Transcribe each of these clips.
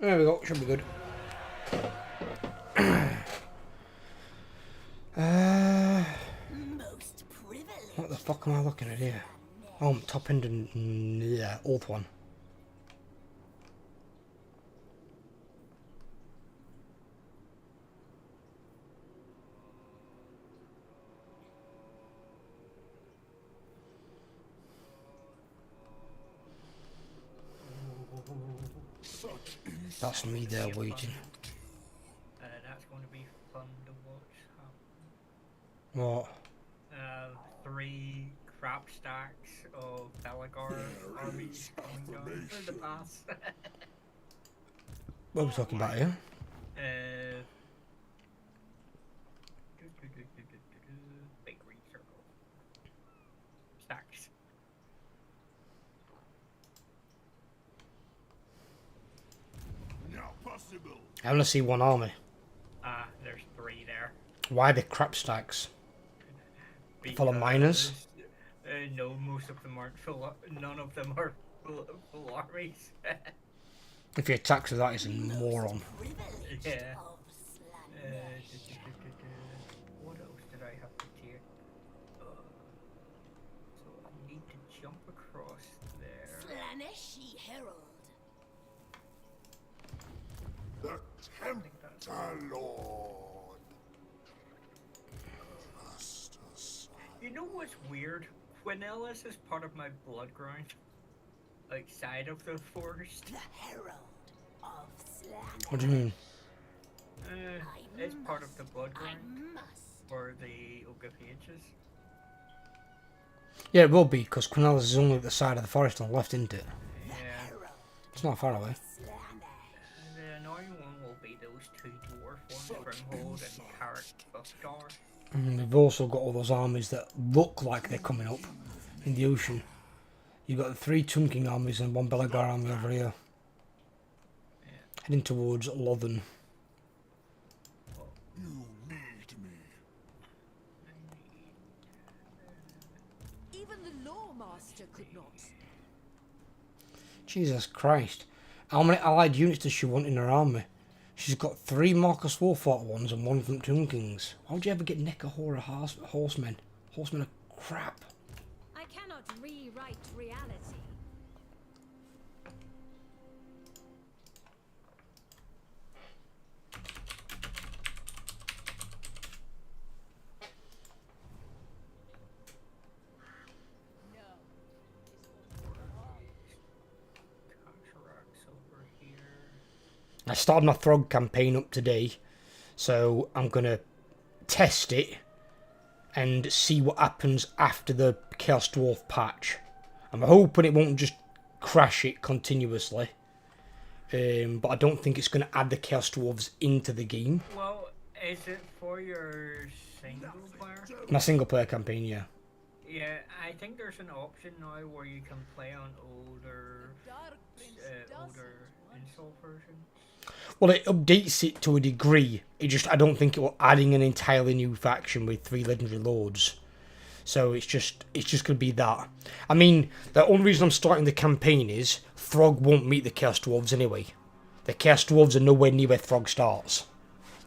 There we go, should be good. What the fuck am I looking at here? Oh, top end and yeah, old one. That's me there waiting. That's going to be fun to watch. What? 3 crap stacks of Belagar armies coming down for the pass. What are we talking about here? Big green circle. Stacks. I only see one army. There's 3 there. Why the crap stacks? Full of miners? No, most of them aren't full. None of them are full armies. If he attacks with that, he's a moron. Yeah. What else did I have to take? So I need to jump across there. Slaneshi Herald. The Temptalord. You know what's weird? Quinellis is part of my blood grind. Like, side of the forest. The Herald of Slanesh. What do you mean? It's part of the blood grind. For the Ogre Pages. Yeah, it will be, because Quinellas is only at the side of the forest on the left, isn't it? Yeah. It's not far away. The annoying one will be those 2 dwarf ones, Grimhold and Carrot Buffdar. And we've also got all those armies that look like they're coming up in the ocean. You've got the 3 Tomb King armies and 1 Belagar army over here. Yeah. Heading towards Lothen. You need me. Even the Lawmaster could not. Jesus Christ. How many allied units does she want in her army? She's got 3 Marcus Warfought ones and 1 from Tomb Kings. How would you ever get Nekahora horsemen? Horsemen are crap. I cannot rewrite reality. Cataracts over here. I started my Throg campaign up today, so I'm going to test it and see what happens after the Chaos Dwarf patch. I'm hoping it won't just crash it continuously, but I don't think it's going to add the Chaos Dwarves into the game. Well, is it for your single player? My single player campaign, yeah. Yeah, I think there's an option now where you can play on older install versions. Well, it updates it to a degree. I don't think it will adding an entirely new faction with 3 legendary lords. So it's just going to be that. I mean, the only reason I'm starting the campaign is Throg won't meet the Chaos Dwarves anyway. The Chaos Dwarves are nowhere near where Throg starts.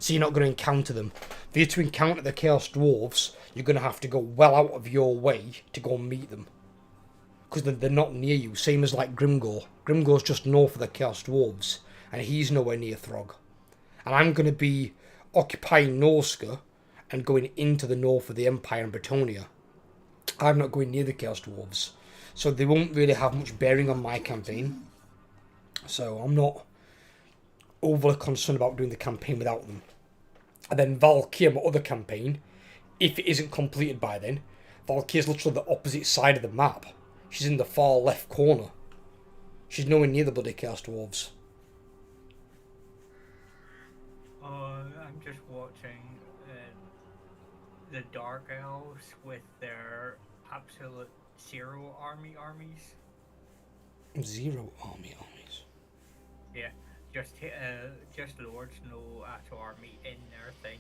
So you're not going to encounter them. For you to encounter the Chaos Dwarves, you're going to have to go well out of your way to go and meet them. Because they're not near you, same as like Grimgor. Grimgor's just north of the Chaos Dwarves, and he's nowhere near Throg. And I'm going to be occupying Norska and going into the north of the Empire and Bretonia. I'm not going near the Chaos Dwarves, so they won't really have much bearing on my campaign. So I'm not overly concerned about doing the campaign without them. And then Valkyr, my other campaign, if it isn't completed by then, Valkyr's literally the opposite side of the map. She's in the far left corner. She's nowhere near the bloody Chaos Dwarves. I'm just watching the Dark Elves with their absolute 0 armies. 0 armies. Yeah, just lords, no actual army in their thing.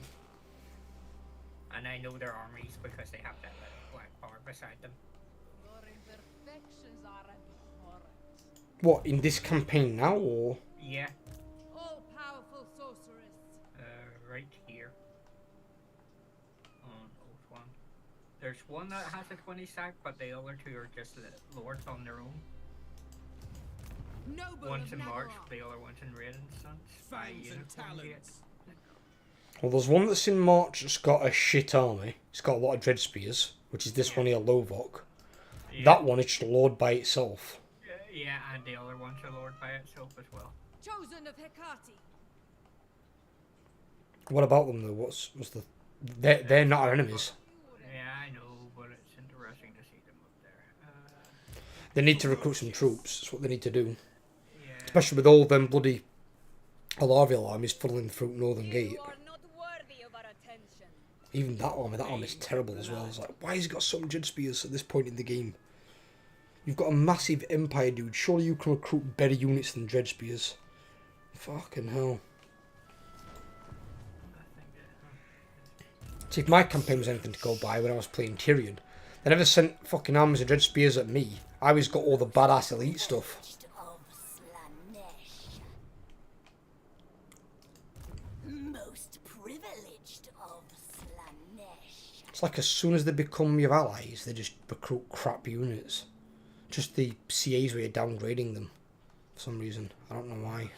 And I know their armies because they have that little black bar beside them. Your imperfections are abhorrent. What, in this campaign now, or? Yeah. There's one that has a 20 stack, but the other two are just lords on their own. Noble One's of in March, Nagara. the other one's in Resistance. Fangs and talons. Well, there's one that's in March that's got a shit army. It's got a lot of dread spears, which is this one here, Lovok. Yeah. That one is just a lord by itself. Yeah, and the other one's a lord by itself as well. Chosen of Hecate. What about them though? What's the? They're not our enemies. Yeah, I know, but it's interesting to see them up there. They need to recruit some troops. That's what they need to do. Yeah. Especially with all them bloody Alarial armies funneling through Northern Gate. You are not worthy of our attention. Even that army's terrible as well. It's like, why has he got so many dread spears at this point in the game? You've got a massive empire, dude. Surely you can recruit better units than dread spears. Fucking hell. See, if my campaign was anything to go by when I was playing Tyrion, they never sent fucking armies of dread spears at me. I always got all the badass elite stuff. Of Slanesh. Most privileged of Slanesh. It's like as soon as they become your allies, they just recruit crap units. Just the CA's way of downgrading them. For some reason. I don't know why.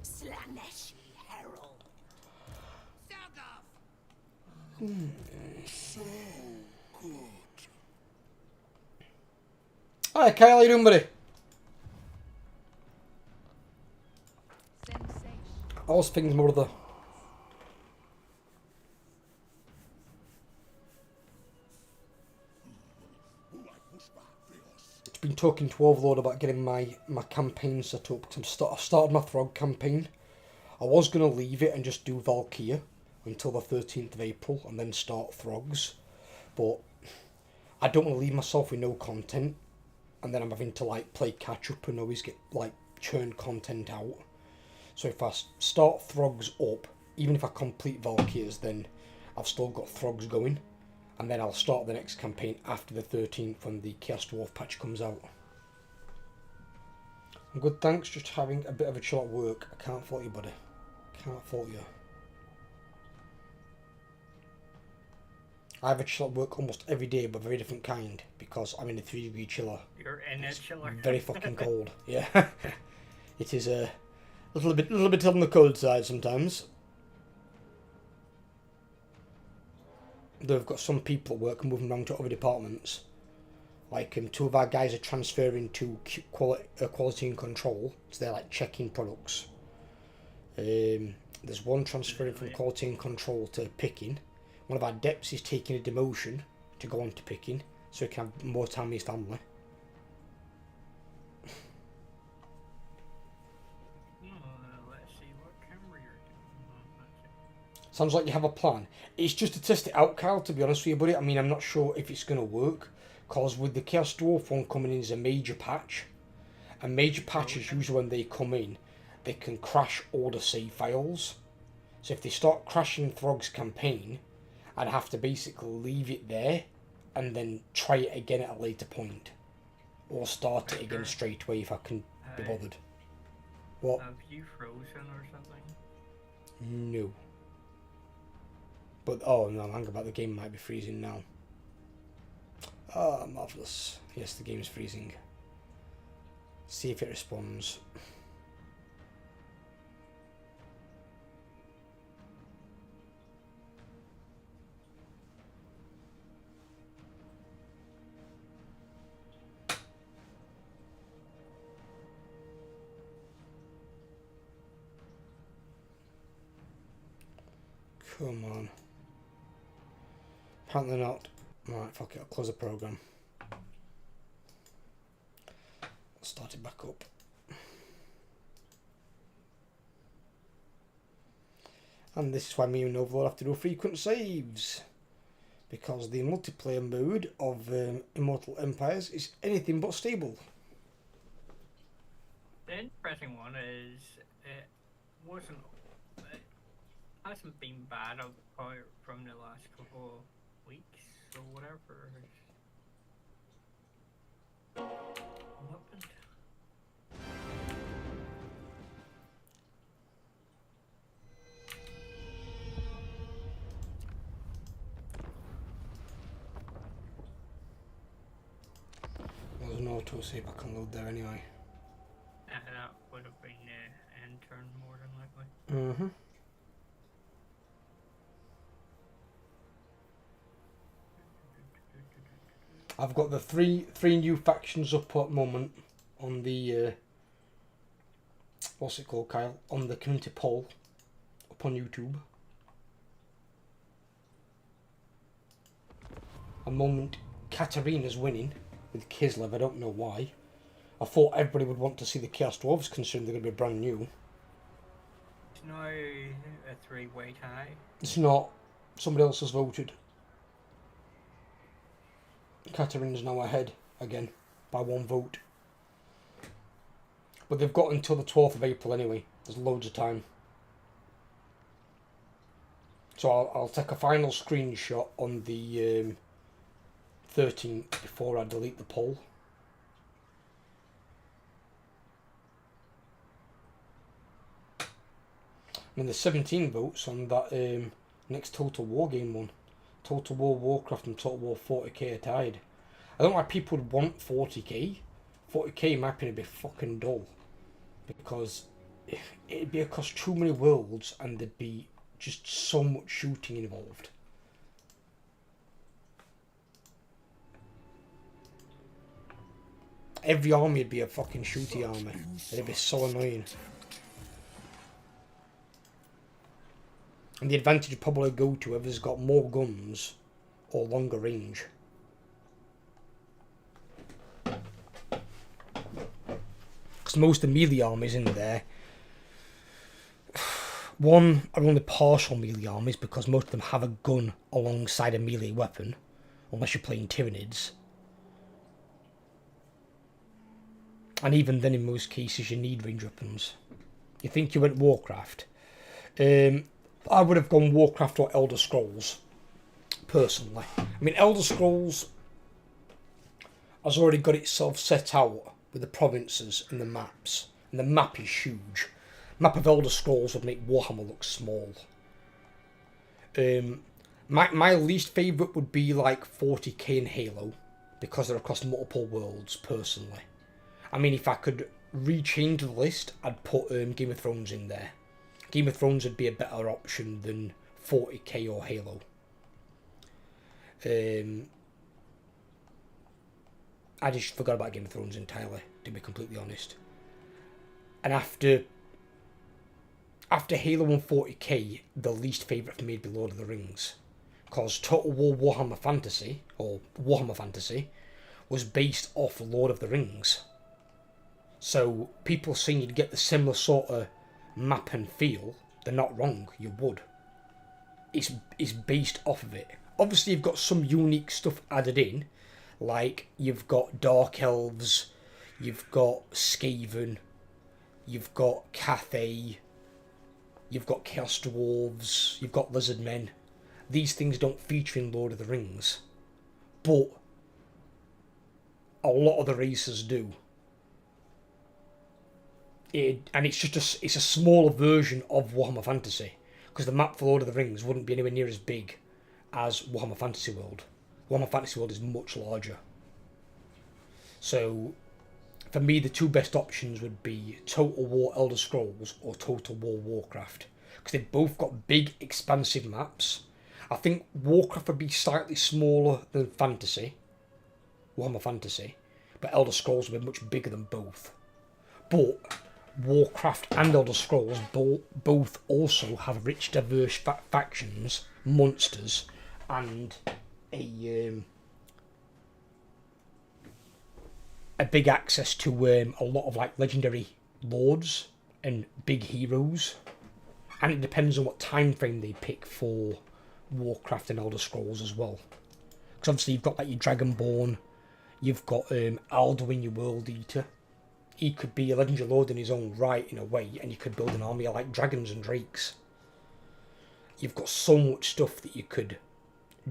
Slanesh Herald. So good. Hi Kyle, how you doing, buddy? Sensation. All's things, mother. Been talking to Overlord about getting my campaign set up. Cause I've started my Throg campaign. I was going to leave it and just do Valkyria until the 13th of April and then start Throgs. But I don't want to leave myself with no content. And then I'm having to like play catch up and always get like churn content out. So if I start Throgs up, even if I complete Valkyrias, then I've still got Throgs going. And then I'll start the next campaign after the 13th when the Chaos Dwarf patch comes out. I'm good, thanks. Just having a bit of a chill at work. I can't fault you, buddy. Can't fault you. I have a chill at work almost every day, but very different kind, because I'm in a 3-degree chiller. You're in a chiller. Very fucking cold. Yeah. It is a little bit on the cold side sometimes. They've got some people at work moving around to other departments. Like, 2 of our guys are transferring to quality and control, so they're like checking products. There's one transferring from quality and control to picking. One of our deps is taking a demotion to go on to picking, so he can have more time with his family. Let's see what camera you're doing. Sounds like you have a plan. It's just to test it out, Kyle, to be honest with you, buddy. I mean, I'm not sure if it's going to work, because with the Chaos Dwarf one coming in as a major patch, and major patches, usually when they come in, they can crash all the save files. So if they start crashing Throg's campaign, I'd have to basically leave it there, and then try it again at a later point. Or start it again straight away if I can be bothered. What? Have you frozen or something? No. But, oh no, I'm angry about the game might be freezing now. Ah, marvellous. Yes, the game's freezing. See if it responds. Come on. Apparently not. Right, fuck it, I'll close the program. I'll start it back up. And this is why me and Overlord have to do frequent saves. Because the multiplayer mode of Immortal Empires is anything but stable. The interesting one is it hasn't been bad apart from the last couple of weeks or whatever. What happened? Immortal, see if I can load there anyway. That would have been end turn more than likely. Mm-hmm. I've got the three new factions up at the moment on the what's it called, Kyle? On the community poll up on YouTube. At the moment, Katarina's winning with Kislev. I don't know why. I thought everybody would want to see the Chaos Dwarves, considering they're going to be brand new. It's now a three-way tie. It's not. Somebody else has voted. Katarina's now ahead again by 1 vote. But they've got until the 12th of April anyway. There's loads of time. So I'll take a final screenshot on the 13th before I delete the poll. And there's 17 votes on that next Total War game one. Total War Warcraft and Total War 40k are tied. I don't know why people would want 40k. 40k in my opinion would be fucking dull. Because it'd be across too many worlds and there'd be just so much shooting involved. Every army would be a fucking shooty army. It'd be so annoying. And the advantage would probably go to whoever's got more guns or longer range. Because most of the melee armies in there, one are only partial melee armies because most of them have a gun alongside a melee weapon, unless you're playing Tyranids. And even then, in most cases, you need range weapons. You think you went Warcraft? I would have gone Warcraft or Elder Scrolls, personally. I mean, Elder Scrolls has already got itself set out with the provinces and the maps. And the map is huge. Map of Elder Scrolls would make Warhammer look small. My least favourite would be like 40k in Halo, because they're across multiple worlds, personally. I mean, if I could rechange the list, I'd put Game of Thrones in there. Game of Thrones would be a better option than 40k or Halo. I just forgot about Game of Thrones entirely, to be completely honest. And after Halo and 40k, the least favourite for me would be Lord of the Rings. Because Total War Warhammer Fantasy, or Warhammer Fantasy, was based off Lord of the Rings. So people saying you'd get the similar sort of map and feel, they're not wrong, you would. It's based off of it. Obviously you've got some unique stuff added in, like you've got Dark Elves, you've got Skaven, you've got Cathay, you've got Chaos Dwarves, you've got Lizard Men. These things don't feature in Lord of the Rings, but a lot of the races do. And it's a smaller version of Warhammer Fantasy, because the map for Lord of the Rings wouldn't be anywhere near as big as Warhammer Fantasy World. Warhammer Fantasy World is much larger. So, for me, the two best options would be Total War Elder Scrolls or Total War Warcraft, because they've both got big, expansive maps. I think Warcraft would be slightly smaller than Fantasy, Warhammer Fantasy, but Elder Scrolls would be much bigger than both. But Warcraft and Elder Scrolls both also have rich, diverse factions, monsters, and a big access to a lot of like legendary lords and big heroes. And it depends on what time frame they pick for Warcraft and Elder Scrolls as well. Because obviously you've got like your Dragonborn, you've got Alduin, your World Eater. He could be a legendary lord in his own right, in a way, and you could build an army like dragons and drakes. You've got so much stuff that you could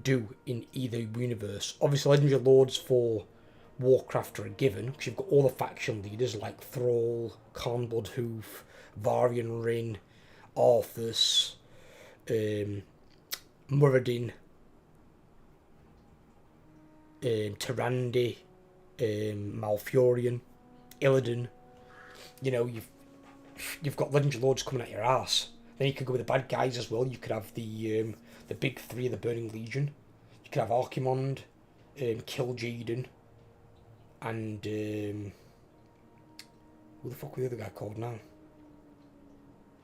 do in either universe. Obviously, legendary lords for Warcraft are a given, because you've got all the faction leaders like Thrall, Khan Bloodhoof, Varian Rin, Arthas, Muradin, Tyrande, Malfurion, Illidan. You know, you've got legendary lords coming at your ass. Then you could go with the bad guys as well. You could have the big three of the Burning Legion. You could have Archimonde, Kil'jaeden, and who the fuck was the other guy called now?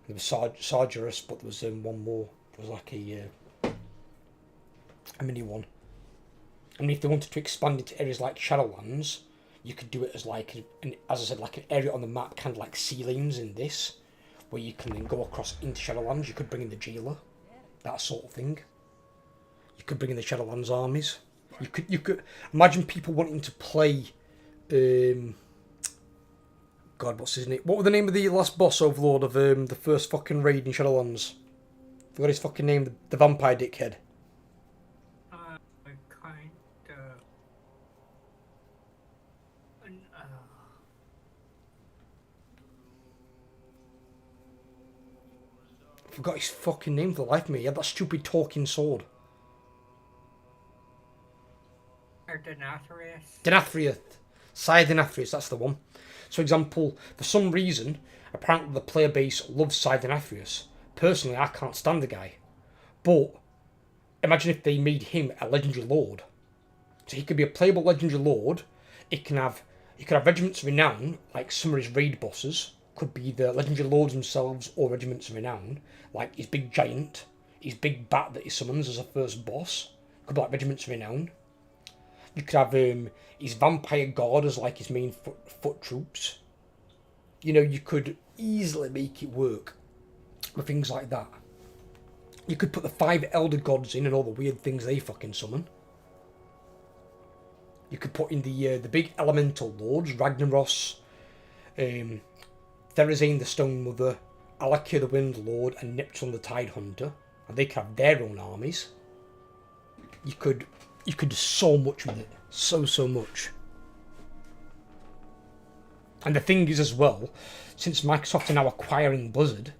There was Sargeras, but there was one more. There was like a mini one. I mean, if they wanted to expand into areas like Shadowlands, you could do it as like, as I said, like an area on the map, kind of like sea lanes in this, where you can then go across into Shadowlands. You could bring in the Jailer, that sort of thing. You could bring in the Shadowlands armies. You could imagine people wanting to play. God, what's his name? What was the name of the last boss overlord of the first fucking raid in Shadowlands? Forgot his fucking name. The vampire dickhead. Forgot his fucking name for the life of me. He had that stupid talking sword. Denathrius. Sire Denathrius, that's the one. So, example, for some reason, apparently the player base loves Sire Denathrius. Personally, I can't stand the guy. But, imagine if they made him a legendary lord. So he could be a playable legendary lord. He could have regiments of renown, like some of his raid bosses. Could be the legendary lords themselves or regiments of renown. Like his big giant, his big bat that he summons as a first boss. Could be like regiments of renown. You could have his vampire guard as like his main foot troops. You know, you could easily make it work with things like that. You could put the 5 elder gods in and all the weird things they fucking summon. You could put in the big elemental lords, Ragnaros, Therazane the Stone Mother, Alakia the Wind Lord, and Neptune the Tide Hunter, and they could have their own armies. You could do so much with it, so much. And the thing is as well, since Microsoft are now acquiring Blizzard,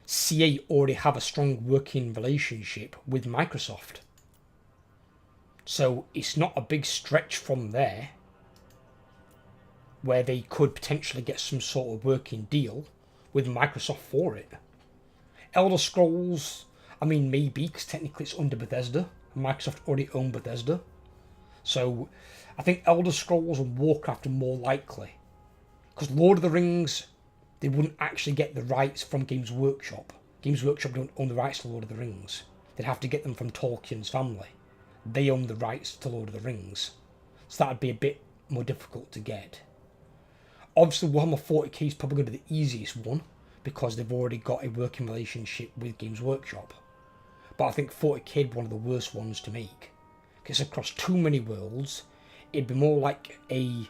CA already have a strong working relationship with Microsoft. So it's not a big stretch from there where they could potentially get some sort of working deal with Microsoft for it. Elder Scrolls, I mean maybe, because technically it's under Bethesda. Microsoft already own Bethesda. So I think Elder Scrolls and Warcraft are more likely. Because Lord of the Rings, they wouldn't actually get the rights from Games Workshop. Games Workshop don't own the rights to Lord of the Rings. They'd have to get them from Tolkien's family. They own the rights to Lord of the Rings. So that'd be a bit more difficult to get. Obviously, Warhammer 40k is probably going to be the easiest one because they've already got a working relationship with Games Workshop. But I think 40k would be one of the worst ones to make. Because it's across too many worlds. It'd be more like a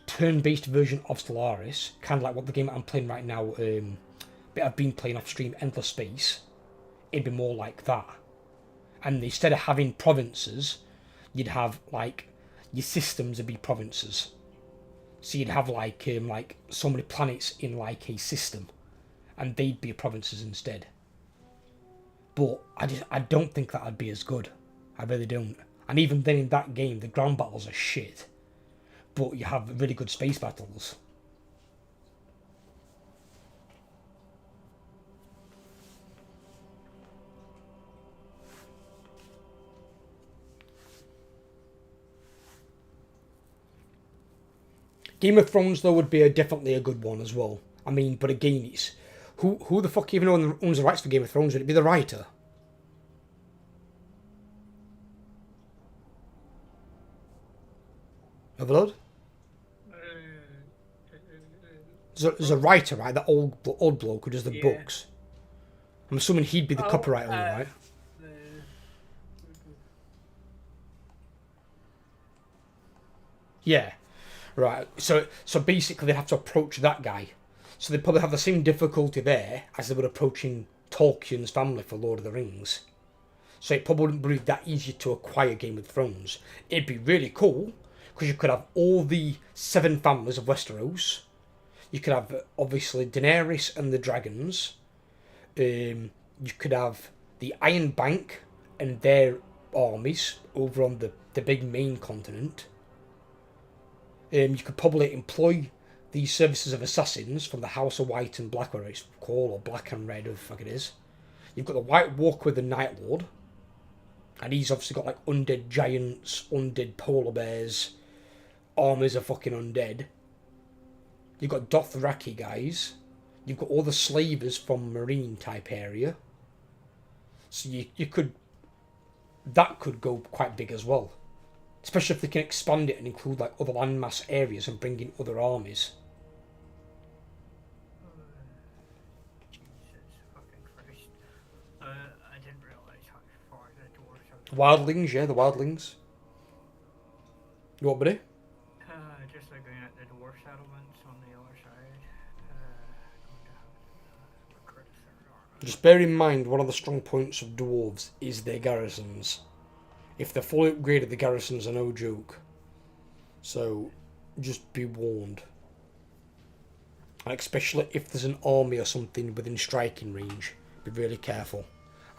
turn-based version of Stellaris, kind of like what the game I'm playing right now, but I've been playing off stream, Endless Space. It'd be more like that. And instead of having provinces, you'd have like your systems would be provinces. So you'd have like so many planets in like a system, and they'd be provinces instead. But I don't think that'd be as good. I really don't. And even then in that game, the ground battles are shit. But you have really good space battles. Game of Thrones though would be definitely a good one as well. I mean, but again, it's who the fuck even owns the rights for Game of Thrones? Would it be the writer? Overload? There's a writer, right? That old bloke who does the books. I'm assuming he'd be the copyright owner, right? Yeah. Right, so basically they have to approach that guy. So they probably have the same difficulty there as they were approaching Tolkien's family for Lord of the Rings. So it probably wouldn't be that easy to acquire Game of Thrones. It'd be really cool, because you could have all the 7 families of Westeros. You could have, obviously, Daenerys and the dragons. You could have the Iron Bank and their armies over on the big main continent. You could probably employ these services of assassins from the House of White and Black, whether it's called, or Black and Red, or the fuck it is. You've got the White Walker with the Night Lord. And he's obviously got like undead giants, undead polar bears, armies of fucking undead. You've got Dothraki guys. You've got all the slavers from marine type area. So you could... That could go quite big as well. Especially if they can expand it and include like other landmass areas and bring in other armies. Jesus fucking Christ. I didn't realise how far the doors are. Wildlings, yeah, the wildlings. You what, buddy? Just looking at the dwarf settlements on the other side. Going to have to recruit a third army. Just bear in mind, one of the strong points of dwarves is their garrisons. If they're fully upgraded, the garrisons are no joke. So, just be warned. And especially if there's an army or something within striking range, be really careful.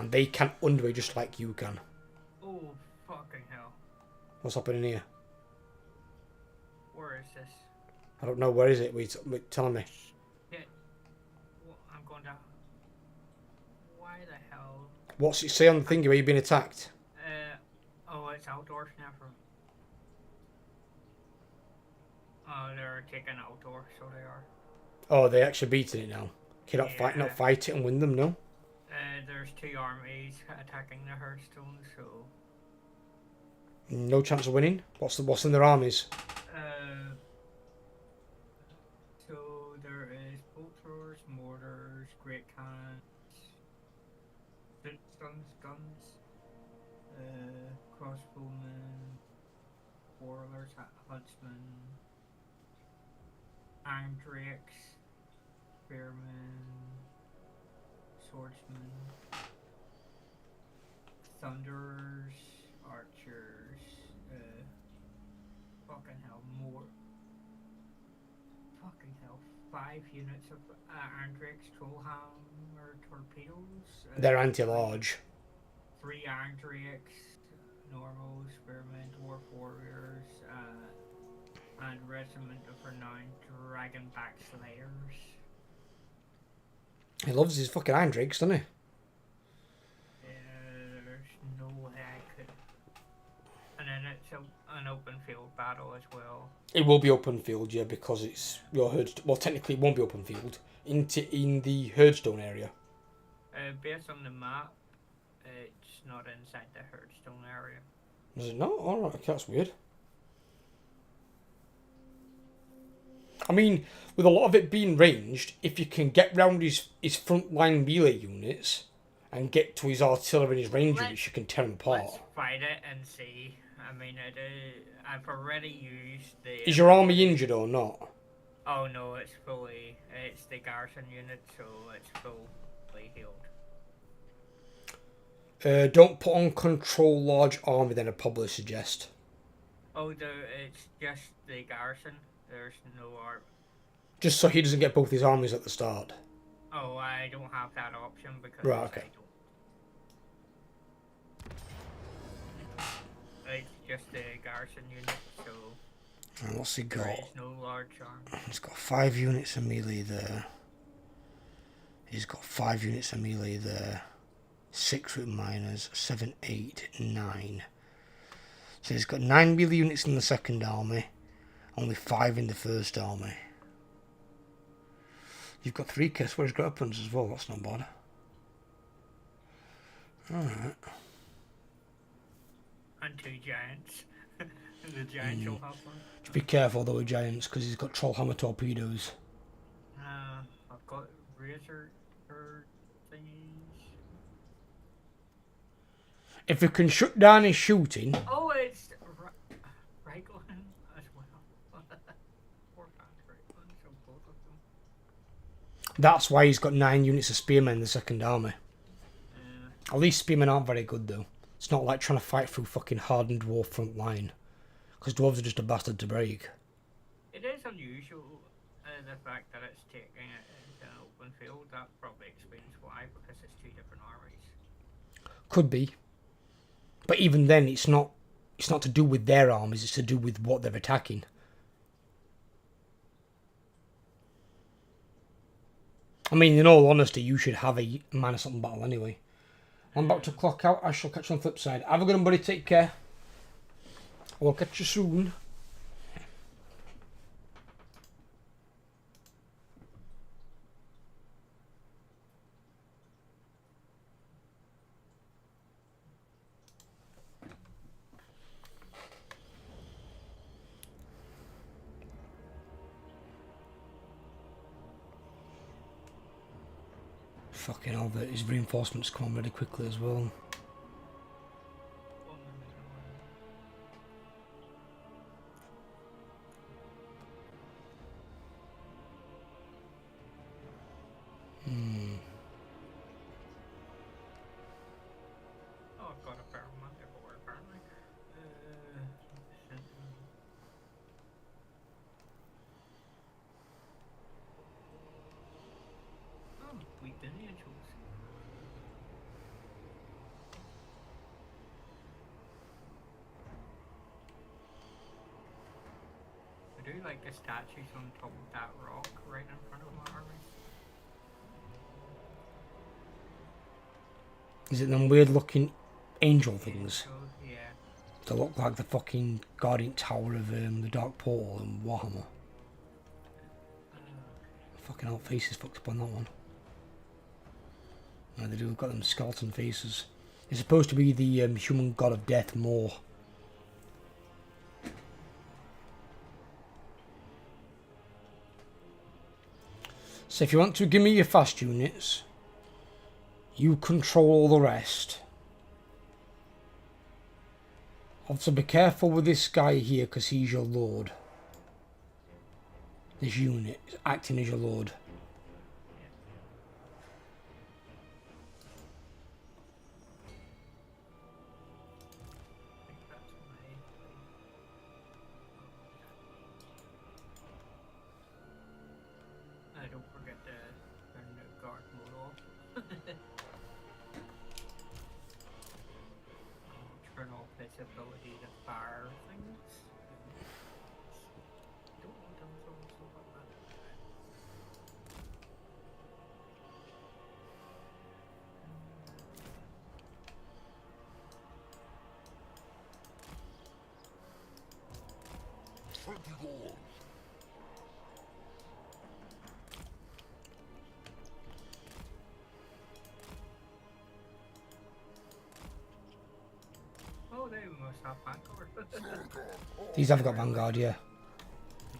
And they can underway just like you can. Oh, fucking hell. What's happening here? Where is this? I don't know, where is it? Wait, telling me. Shit. Well, I'm going down. Why the hell? What's it say on the thing where you've been attacked? Oh, it's outdoors now from... Oh, they're taking outdoor, so they are. Oh, they actually beating it now. Can you Yeah. not fight it and win them, no? There's 2 armies attacking the Hearthstone, so... No chance of winning? What's in their armies? So there is bolt throwers, mortars, great cannons, guns, crossbowmen, warlords, huntsmen, iron drakes, spearmen, swordsmen, thunderers, archers, fucking hell, more. Fucking hell, 5 units of iron drakes, trollhammer torpedoes. They're anti-large. 3 iron drakes, normal spearmen, dwarf warriors, and regiment of renowned dragonback slayers. He loves his fucking iron drakes, doesn't he? There's no way I could. And then it's an open field battle as well. It will be open field, yeah, because it's your Herdstone. Well, technically, it won't be open field in the Herdstone area. Based on the map, it's not inside the Hearthstone area. Is it not? All right, okay, that's weird. I mean, with a lot of it being ranged, if you can get round his frontline melee units and get to his artillery and his range units, you can tear them apart. Let's fight it and see. I mean, I've already used the... Is your army injured or not? Oh no, it's the garrison unit, so it's fully healed. Don't put on control large army, then I'd probably suggest. Oh, it's just the garrison. There's no arm. Just so he doesn't get both his armies at the start. Oh, I don't have that option because Right, okay. It's just the garrison unit, so And what's he got? there is no large arm. He's got 5 units of melee there. He's got 5 units of melee there. 6 with miners, 7, 8, 9. So he's got 9 melee units in the second army, only 5 in the first army. You've got 3 Kess Where's weapons as well, that's not bad. Alright. And 2 giants. The giants will have one. Just be careful though with giants, because he's got trollhammer torpedoes. I've got razor thingies. If he can shut down his shooting, Oh, it's Reichland as well. 4 Reichland, so both of them. that's why he's got 9 units of spearmen in the second army. At least spearmen aren't very good though. It's not like trying to fight through fucking hardened dwarf front line. Because dwarves are just a bastard to break. It is unusual, the fact that it's taking it into an open field. That probably explains why, because it's 2 different armies. Could be. But even then, it's not to do with their armies, it's to do with what they're attacking. I mean, in all honesty, you should have a minus something battle anyway. I'm about to clock out. I shall catch you on the flip side. Have a good one, buddy. Take care. We'll catch you soon. Fucking hell, his reinforcements come on really quickly as well. Oh, I've got a fair amount everywhere, apparently. Oh, we've been angels. I do like the statues on top of that rock right in front of my army. Is it them weird looking angel things? So, yeah. They look like the fucking Guardian Tower of the Dark Portal in Warhammer. Fucking hell, faces fucked up on that one. No, they do got them skeleton faces. It's supposed to be the human god of death more. So if you want to give me your fast units, you control all the rest. Also be careful with this guy here because he's your lord. This unit is acting as your lord. I don't forget to turn the guard mode off. Turn off this ability to fire things. Don't want them throwing stuff like that. Oh, they must have Vanguard. These have got Vanguard, yeah.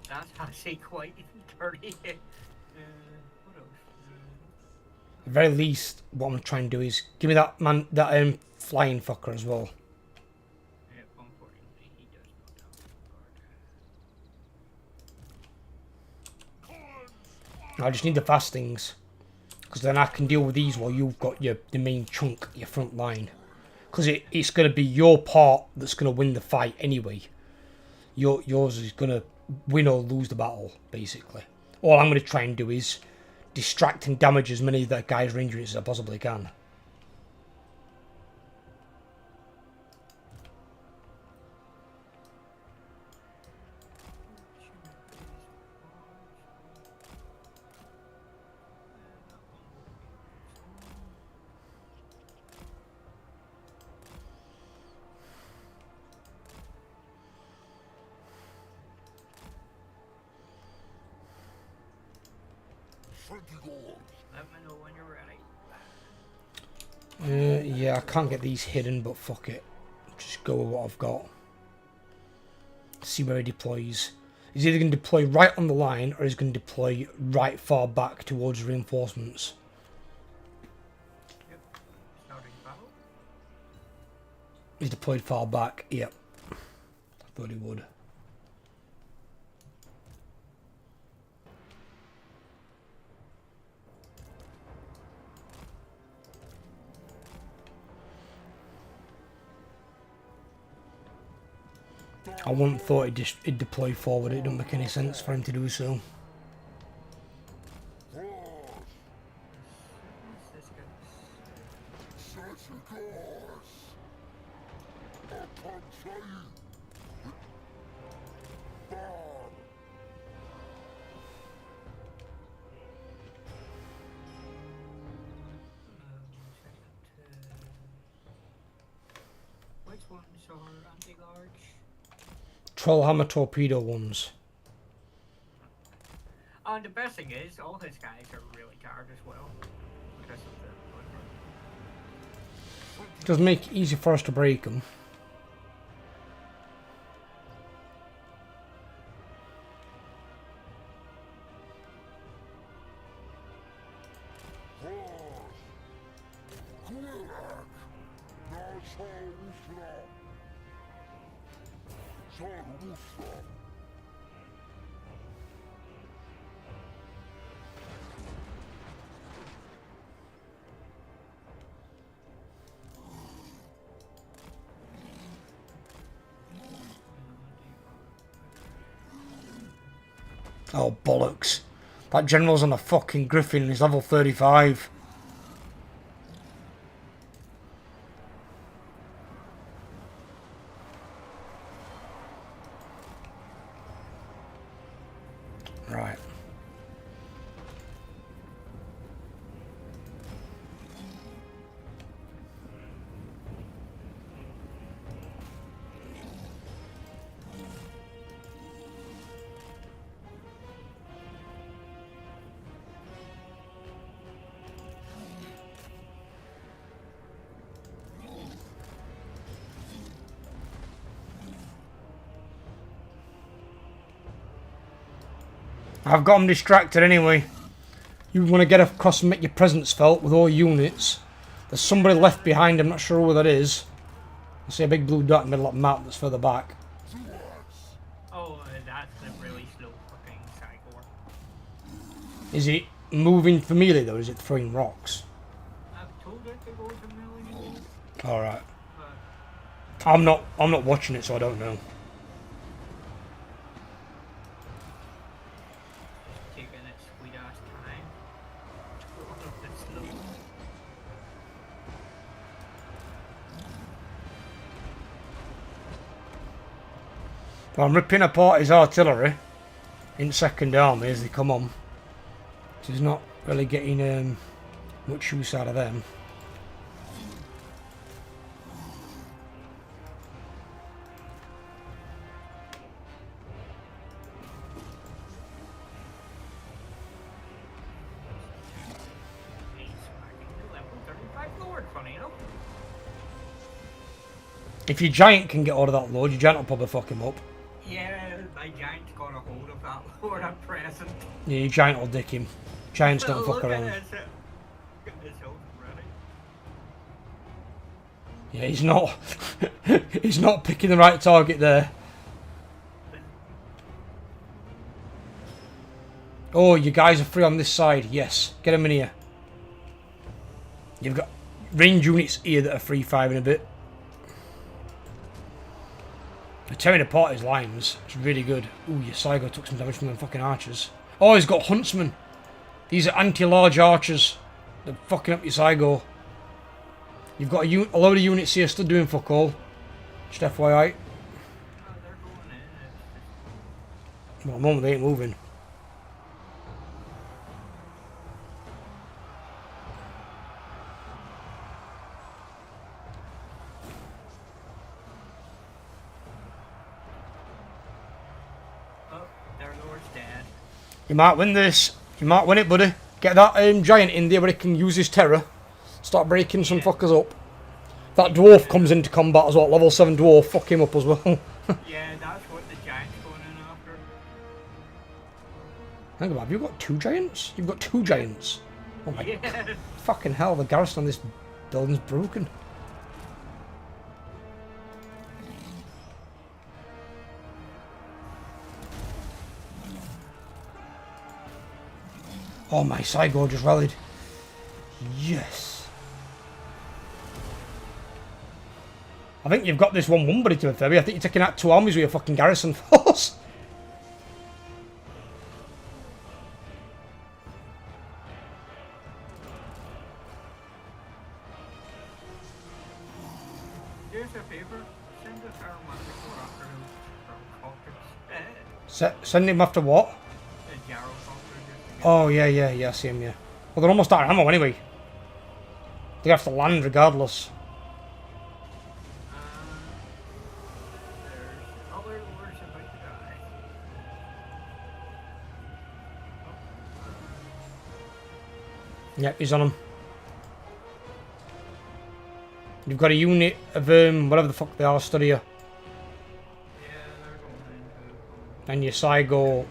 That's actually quite dirty. What else? At the very least, what I'm trying to do is give me that man, that flying fucker as well. Yeah, unfortunately, he does not have Vanguard. I just need the fast things, because then I can deal with these while you've got the main chunk, your front line. Because it's going to be your part that's going to win the fight anyway. Yours is going to win or lose the battle, basically. All I'm going to try and do is distract and damage as many of that guy's range units as I possibly can. Let me know when you're ready. Yeah, I can't get these hidden, but fuck it. Just go with what I've got. See where he deploys. He's either going to deploy right on the line, or he's going to deploy right far back towards reinforcements. Yep. Starting battle. He's deployed far back, yep. I thought he would. I wouldn't have thought he'd deploy forward. It don't make any sense for him to do so. This guy. ones are anti-large? Trollhammer torpedo ones. And the best thing is, all his guys are really tired as well. Because of the... It does make it easy for us to break them. Oh, bollocks. That general's on a fucking griffin and he's level 35. Right. I've got them distracted anyway. You want to get across and make your presence felt with all units. There's somebody left behind, I'm not sure who that is. I see a big blue dot in the middle of the map that's further back. Oh, that's a really slow fucking Cygor. Is it moving for melee though, or is it throwing rocks? I've told it to go to melee, Alright. but I'm not watching it, so I don't know. it's taking its sweet ass time. It's a little bit slow. Well, I'm ripping apart his artillery in second army as they come on. So he's not really getting much use out of them. He's smacking the level 35 lord, funny enough. If your giant can get hold of that lord, your giant will probably fuck him up. Yeah, my giant's got a hold of that lord at present. Yeah, your giant will dick him. Giants don't fuck Look at around. this, look at this host already. Yeah, he's not. He's not picking the right target there. Oh, you guys are free on this side. Yes, get them in here. You've got range units here that are free firing a bit. They're tearing apart his lines. It's really good. Ooh, your Saigo took some damage from them fucking archers. Oh, he's got huntsmen. These are anti-large archers. They're fucking up your Saigo. You've got a load of units here still doing fuck all. Just FYI. Oh, they're going in. Well, at the moment they ain't moving. Oh, their lord's dead. You might win this. You might win it, buddy. Get that giant in there where he can use his terror. Start breaking some fuckers up. That dwarf comes into combat as well. Level 7 dwarf. Fuck him up as well. Yeah, that's what the giant's going in after. Hang on, have you got two giants? You've got two giants. Oh my Yeah. fucking hell, the garrison on this building's broken. Oh, my Saigo just rallied. Yes. I think you've got this 1-1 buddy to a fair. I think you're taking out 2 armies with your fucking garrison force. Here's a favor. Send us our Manticore after those Falcons. Send him after what? The Jarrow Falcons. Oh, yeah, I see him, yeah. Well, they're almost out of ammo anyway. They have to land regardless. Yep, he's on him. You've got a unit of whatever the fuck they are stood here. Yeah, they're going into. And your Saigo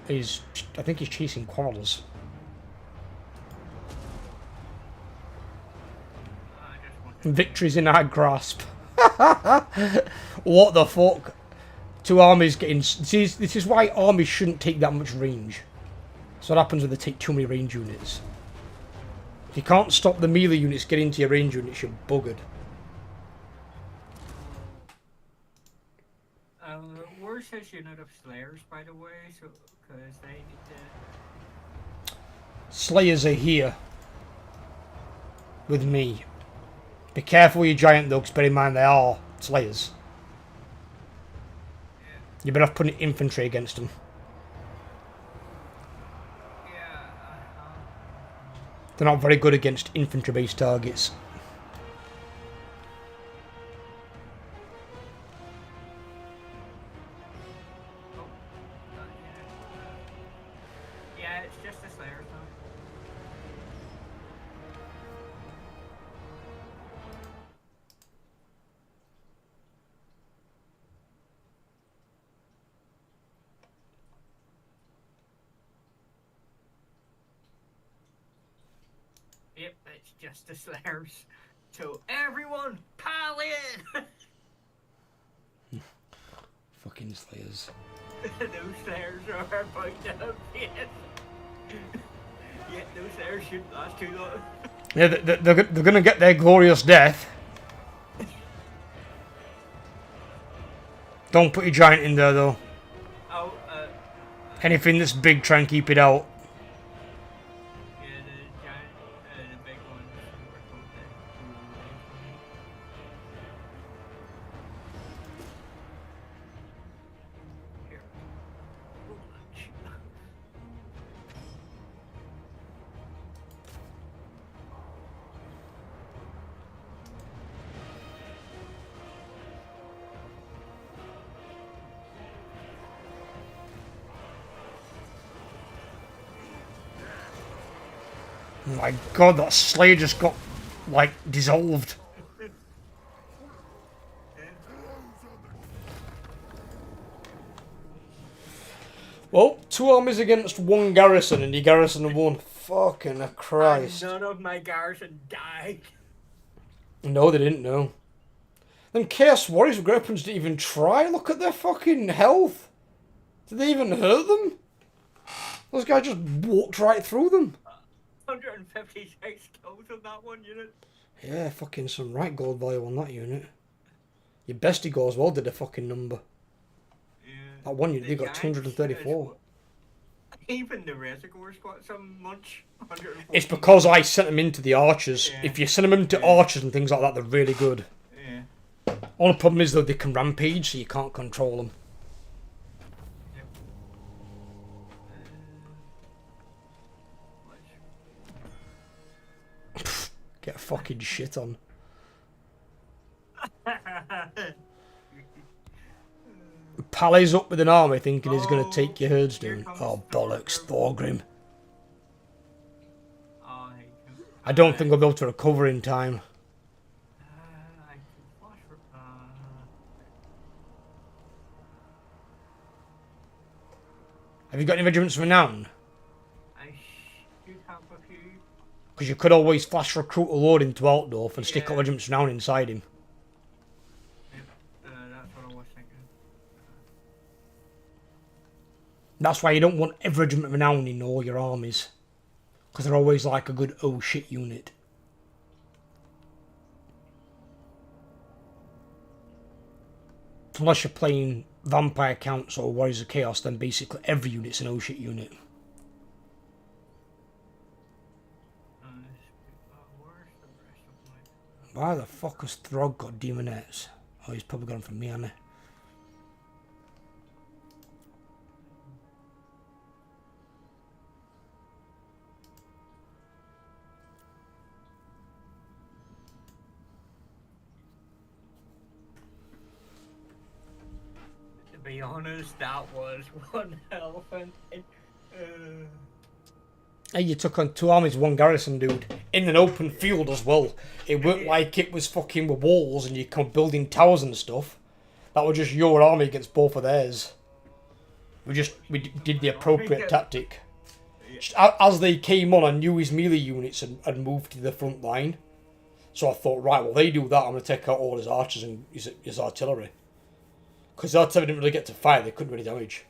is, I think he's chasing quarrels. I just want to. Victory's in our grasp. What the fuck? Two armies getting... This is why armies shouldn't take that much range. So what happens when they take too many range units. If you can't stop the melee units getting into your range units, you're buggered. Where's his unit of Slayers, by the way? So, because they need to. Slayers are here. With me. Be careful with your giant though, because bear in mind they are Slayers. You better off putting infantry against them. Yeah. They're not very good against infantry-based targets. Oh, yeah, it's just the Slayers now. Yep, it's just the Slayers. So everyone, pile in! Fucking Slayers. Those Slayers are about to appear. Yeah, those Slayers shouldn't last too long. Yeah, they're going to get their glorious death. Don't put your giant in there though. Oh, Anything that's big, try and keep it out. yeah, the giant, the big ones were both there. Here. My god, that Slayer just got, like, dissolved. Well, two armies against one garrison, and your garrison won. Fucking Christ. And none of my garrison died. No, they didn't know. Them Chaos Warriors with weapons didn't even try. Look at their fucking health. Did they even hurt them? Those guys just walked right through them. 156 kills on that one unit. Yeah, fucking some right gold value on that unit. Your bestie go as well did a fucking number. Yeah. That one unit, they got Giants 234. Even the Reservoirs got some much. It's because I sent them into the archers. Yeah. If you send them into archers and things like that, they're really good. Yeah. Only problem is though they can rampage, so you can't control them. Yep. Get fucking shit on. Pally's up with an army thinking he's going to take your herds down. Oh, bollocks, Thorgrim. Oh, I hate him. I don't think I'll be able to recover in time. I can flash for. Have you got any regiments of renown? I should have a few. Because you could always flash recruit a load into Altdorf and stick Yeah. a regiments of renown inside him. Yep. That's what I was thinking. That's why you don't want every regiment of renown in all your armies. Because they're always like a good oh shit unit. Unless you're playing Vampire Counts or Warriors of Chaos, then basically every unit's an oh shit unit. Where's the rest of my? Why the fuck has Throg got demonettes? Oh, he's probably got them from me, hasn't he? To be honest, that was one elephant. Hey, you took on 2 armies, 1 garrison, dude. In an open field as well. It weren't like it was fucking with walls and you come building towers and stuff. That was just your army against both of theirs. We did the appropriate tactic. Just as they came on, I knew his melee units had moved to the front line. So I thought, right, well, they do that, I'm going to take out all his archers and his artillery. Because the artillery didn't really get to fire, they couldn't really damage.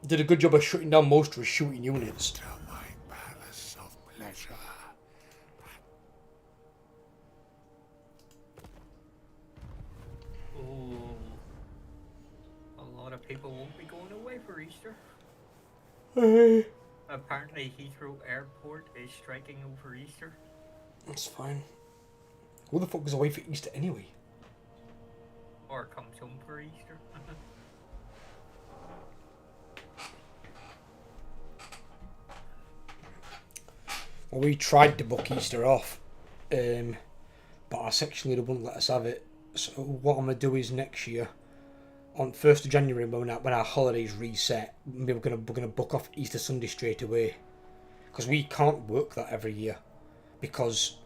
Did a good job of shutting down most of his shooting units. To my palace of pleasure. Oh, a lot of people won't be going away for Easter. Apparently, Heathrow Airport is striking over Easter. That's fine. Who the fuck goes away for Easter anyway? Or comes home for Easter. Well, we tried to book Easter off, but our section leader wouldn't let us have it. So what I'm going to do is next year, on 1st of January, when our holidays reset, we're going to book off Easter Sunday straight away. Because we can't work that every year. Because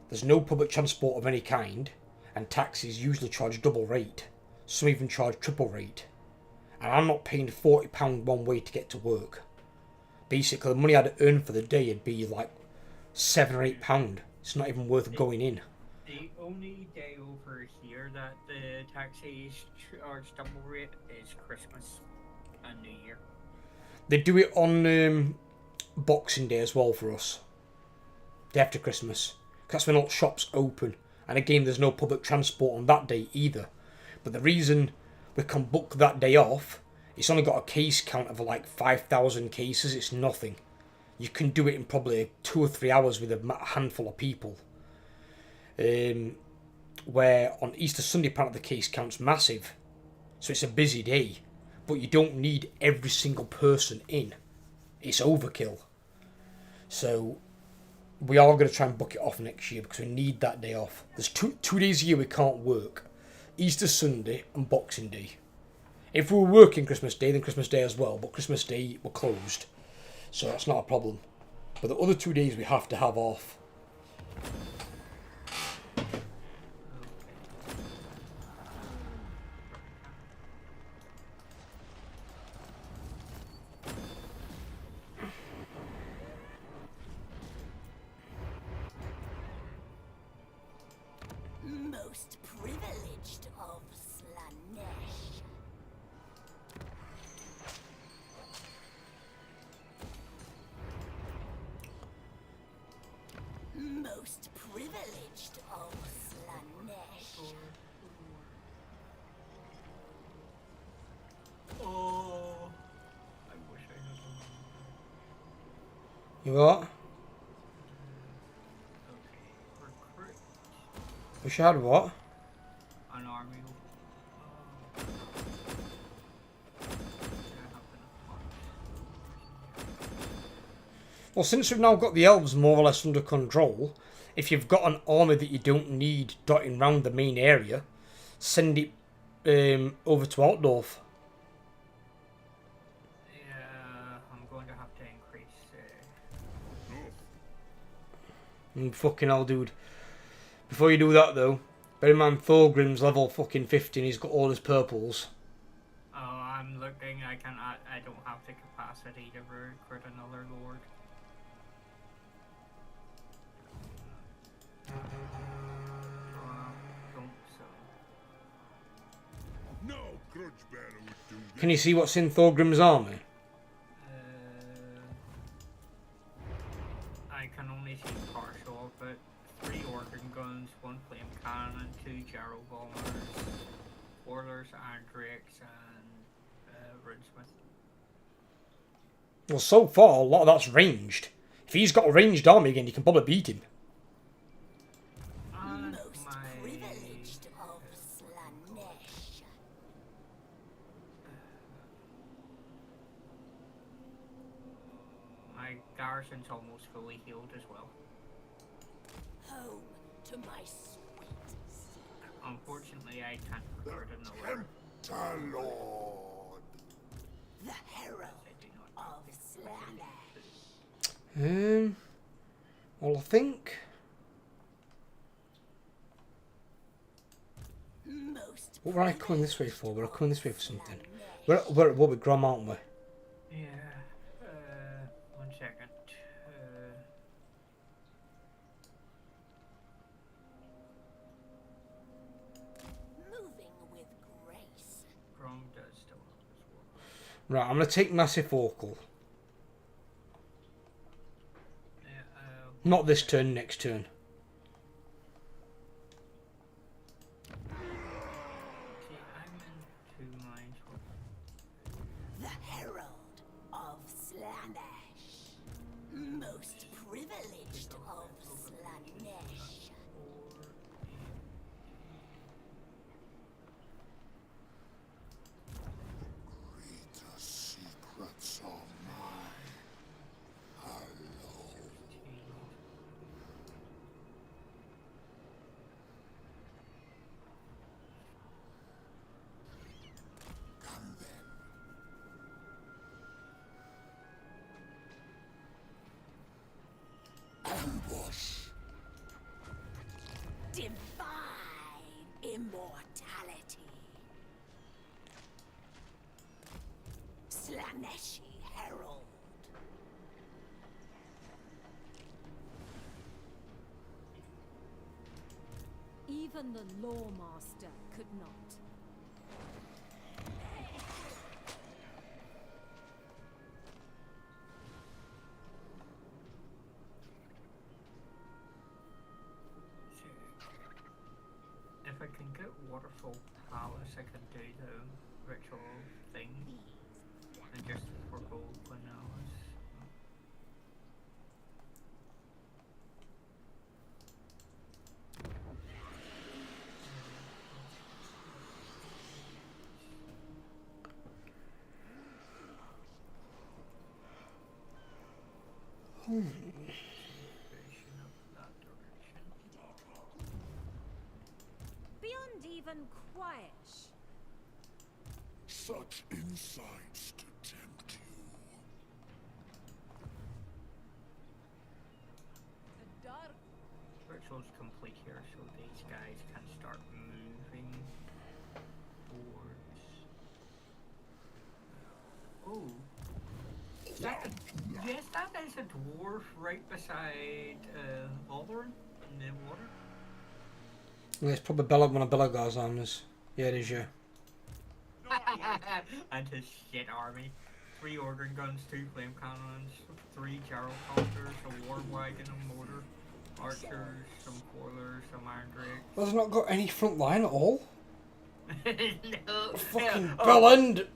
there's no public transport of any kind, and taxis usually charge double rate. Some even charge triple rate. And I'm not paying £40 one way to get to work. Basically, the money I'd earn for the day would be like £7 or £8. It's not even worth going in. The only day over here that the taxis charge double rate is Christmas and New Year. They do it on Boxing Day as well for us. Day after Christmas. 'Cause that's when all shops open. And again, there's no public transport on that day either. But the reason we can book that day off, it's only got a case count of like 5,000 cases. It's nothing. You can do it in probably 2 or 3 hours with a handful of people. Where on Easter Sunday, apparently the case count's massive. So it's a busy day. But you don't need every single person in. It's overkill. So we are going to try and book it off next year because we need that day off. There's two days a year we can't work. Easter Sunday and Boxing Day. If we were working Christmas Day, then Christmas Day as well. But Christmas Day, we're closed. So that's not a problem. But the other 2 days we have to have off. Most privileged of Slanesh. Most privileged of Slanesh. Oh, I wish I had You what? okay, recruit Wish I had what? an army. Well, since we've now got the elves more or less under control, if you've got an army that you don't need dotting around the main area, send it over to Altdorf. Yeah, I'm going to have to increase. Fucking hell, dude. Before you do that, though, bear in mind Thorgrim's level fucking 50 and he's got all his purples. Oh, I'm looking. I don't have the capacity to recruit another lord. Don't so. No grudge bearer would do this. Can you see what's in Thorgrim's army? I can only see partial, but 3 organ guns, 1 flame cannon, 2 gyro bombers, warlers, iron drakes, and runesmith. Well, so far, a lot of that's ranged. If he's got a ranged army again, you can probably beat him. And Most privileged of Slanesh. my garrison's almost fully healed as well. Home to my sweet secret. Unfortunately, I can't recruit another. Tempter Lord. The herald I do not of think Slanesh. Well, I think Most what were I coming this way for? We're coming this way for something. Slanesh. We're at what with Grom, aren't we? Yeah. 1 second. Moving with grace. Grom does still have his work. Right, I'm gonna take massive focal. Yeah, Not this turn, next turn. see, I'm in 2 minds. The herald of Slanesh. Most privileged of Slanesh. Greater secrets are mine. Hello. Come then. Ambush. Divine immortality. Slaneshi herald. Even the Lawmaster could not. If I can get Waterfall Palace, I can do the ritual thing and just forgo Quinalis. Beyond even quiet. Such insights to tempt you. The dark. Ritual's complete here, so these guys can start moving towards. Oh. Yes, that is a dwarf right beside Alderin in the water. Yeah, it's probably one of Belagar's armors. Yeah, it is, yeah. And his shit army. 3 organ guns, 2 flame cannons, 3 gyrocopters, a war wagon, a mortar, archers, some foilers, some iron drakes. Well, it's not got any front line at all. No. Fucking Oh, bell end.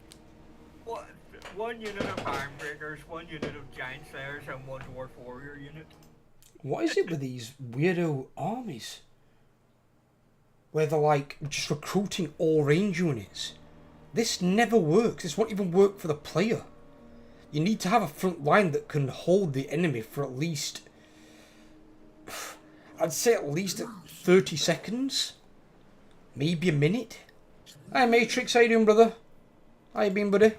what? 1 unit of iron breakers, 1 unit of giant slayers, and 1 dwarf warrior unit. What is it with these weirdo armies? Where they're like just recruiting all range units. This never works. This won't even work for the player. You need to have a front line that can hold the enemy for at least, I'd say at least 30 seconds. Maybe a minute. Hi Matrix, how you doing, brother? How you been, buddy?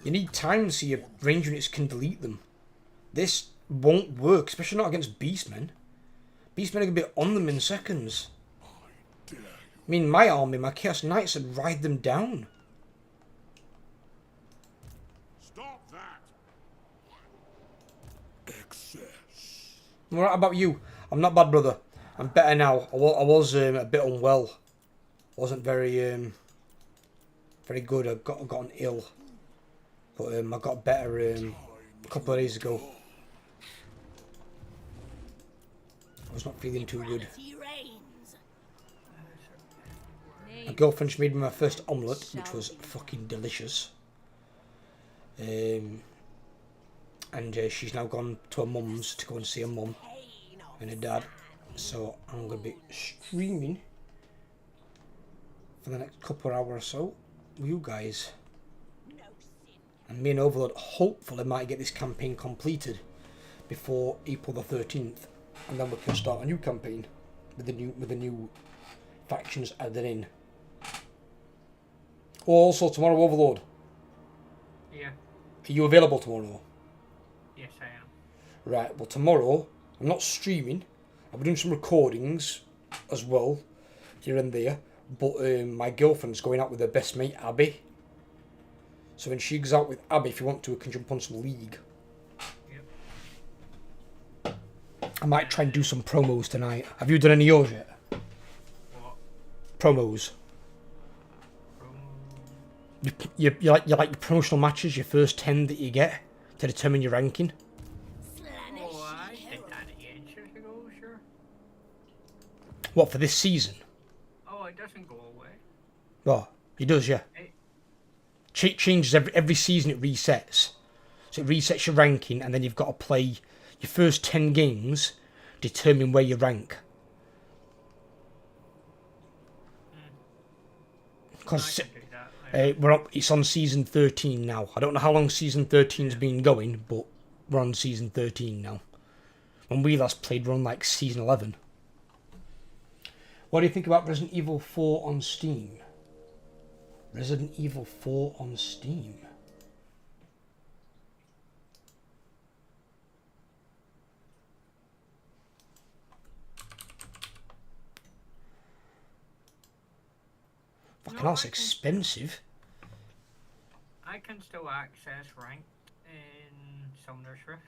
You need time so your range units can delete them. This won't work, especially not against beastmen. Beastmen are going to be on them in seconds. I mean, my army, my Chaos Knights would ride them down. Stop that. Excess. What about you? I'm not bad, brother. I'm better now. I was a bit unwell. Wasn't very very good. I gotten ill, but I got better a couple of days ago. I was not feeling too good. Quality reigns. My girlfriend made me my first omelette, which was fucking delicious. And she's now gone to her mum's to go and see her mum Pain of and her dad. So I'm going to be streaming for the next couple of hours or so with you guys. no sin. And me and Overlord hopefully might get this campaign completed before April the 13th. And then we can start a new campaign with the new factions added in. Also, tomorrow, Overlord. Yeah. Are you available tomorrow? Yes, I am. Right, well, tomorrow, I'm not streaming. I'll be doing some recordings as well, here and there. But my girlfriend's going out with her best mate, Abby. So when she goes out with Abby, if you want to, we can jump on some League. Yep. I might try and do some promos tonight. Have you done any of yours yet? What? Promos. You like your promotional matches, your first 10 that you get to determine your ranking. Oh, I did that ages ago, sure. What, for this season? Oh, it doesn't go away. Well, it does, yeah. It, Changes every season, it resets. So it resets your ranking, and then you've got to play your first 10 games, determine where you rank. Because I can do that. we're up, it's on season 13 now. I don't know how long season 13's been going, but we're on season 13 now. When we last played, we're on like season 11. What do you think about Resident Evil 4 on Steam? Resident Evil 4 on Steam. Fucking hell, it's expensive. I can still access ranked in Summoner's Rift.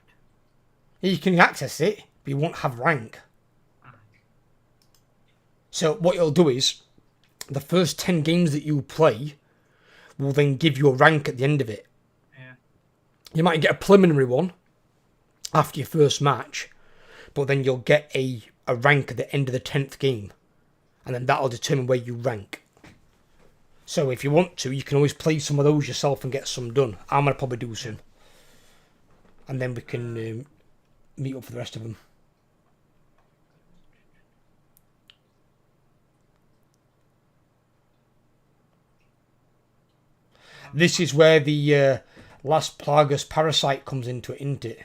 Yeah, you can access it, but you won't have rank. So what you'll do is, the first 10 games that you play will then give you a rank at the end of it. Yeah. You might get a preliminary one after your first match, but then you'll get a rank at the end of the 10th game. And then that'll determine where you rank. So if you want to, you can always play some of those yourself and get some done. I'm going to probably do some. And then we can meet up for the rest of them. This is where the Last Plagueis Parasite comes into it, isn't it?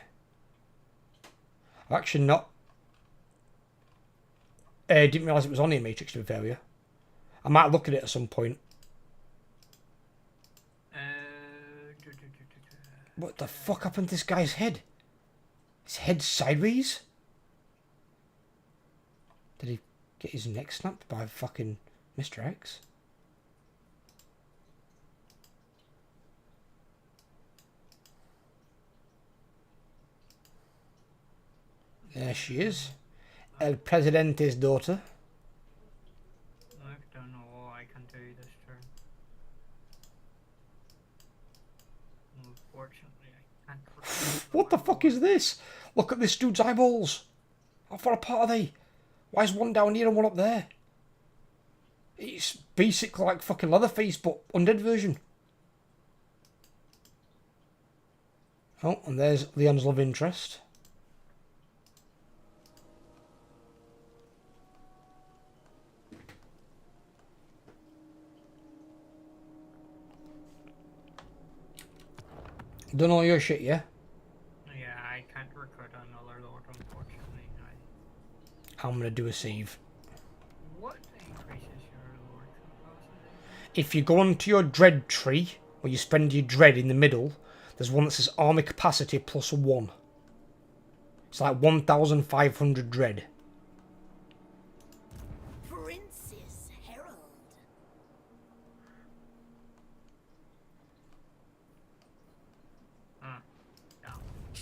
I've actually not... didn't realise it was on here, Matrix, to be fair with you. I might look at it at some point. What the fuck happened to this guy's head? His head's sideways? Did he get his neck snapped by fucking Mr. X? There she is. El Presidente's daughter. I don't know what I can do this turn. Unfortunately, I can't. What the fuck is this? Look at this dude's eyeballs. How far apart are they? Why is one down here and one up there? It's basically like fucking Leatherface, but undead version. Oh, and there's Leon's love interest. Done all your shit, yeah? Yeah, I can't recruit another lord, unfortunately. I'm gonna do a save. What increases your lord capacity? If you go onto your dread tree, where you spend your dread in the middle, there's one that says army capacity plus 1. It's like 1,500 dread. Princess Herald.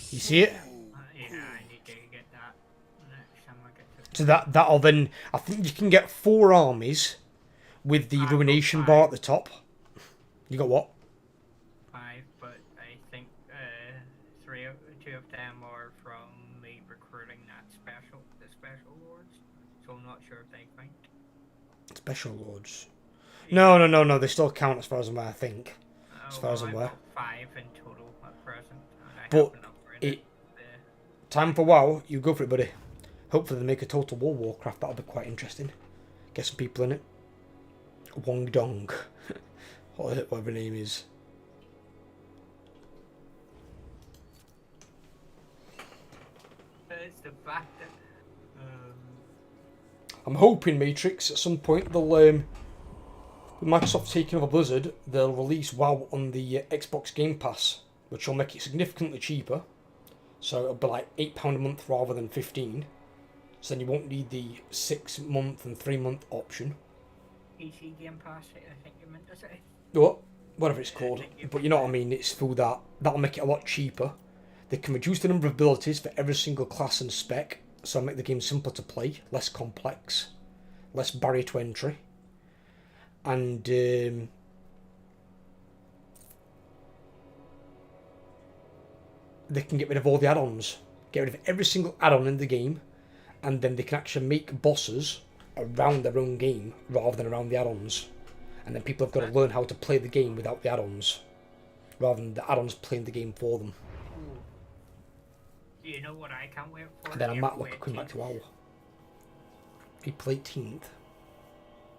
You see it? Yeah, I need to get that next time I get to. So that'll then... I think you can get 4 armies with the I've got ruination 5. bar at the top. You got what? 5, but I think 2 of them are from me recruiting the special lords. So I'm not sure if they count. Special lords. No. They still count as far as I'm aware, I think. As far as I'm I've aware. got 5 in total at present, and I But have enough in it... Time for WoW, you go for it, buddy. Hopefully they make a Total War Warcraft, that'll be quite interesting. Get some people in it. Wong Dong. Whatever her name is. It's the fact that I'm hoping, Matrix, at some point they'll With Microsoft taking over Blizzard, they'll release WoW on the Xbox Game Pass, which will make it significantly cheaper. So it'll be like £8 a month rather than 15. So then you won't need the 6-month and 3-month option. PC Game Pass, I think you meant to say. What? Whatever it's called. But you know what I mean, it's through that. That'll make it a lot cheaper. They can reduce the number of abilities for every single class and spec, so make the game simpler to play, less complex, less barrier to entry. And they can get rid of all the add-ons. Get rid of every single add-on in the game, and then they can actually make bosses around their own game rather than around the add-ons. And then people have got to learn how to play the game without the add-ons, rather than the add-ons playing the game for them. Do you know what I can't wait for? And then I might look at April coming back to 18th. WoW. April 18th.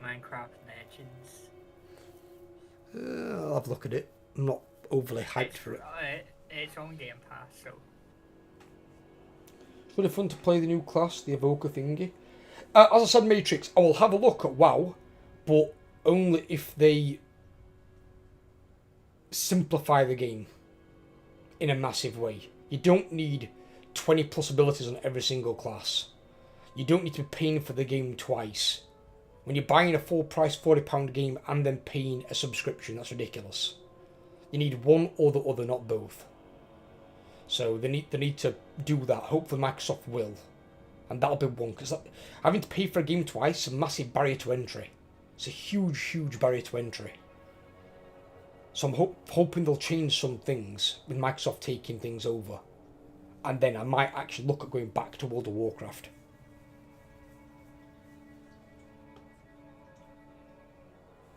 Minecraft Legends. I'll have a look at it. I'm not overly hyped for it. It's on Game Pass, so. It's really fun to play the new class, the Evoker thingy. As I said, Matrix, I will have a look at WoW, but only if they simplify the game in a massive way. You don't need 20 plus abilities on every single class. You don't need to be paying for the game twice. When you're buying a full price £40 game and then paying a subscription, that's ridiculous. You need one or the other, not both. So they need to do that. Hopefully Microsoft will. And that'll be one, because having to pay for a game twice is a massive barrier to entry. It's a huge, huge barrier to entry. So I'm hoping they'll change some things with Microsoft taking things over. And then I might actually look at going back to World of Warcraft.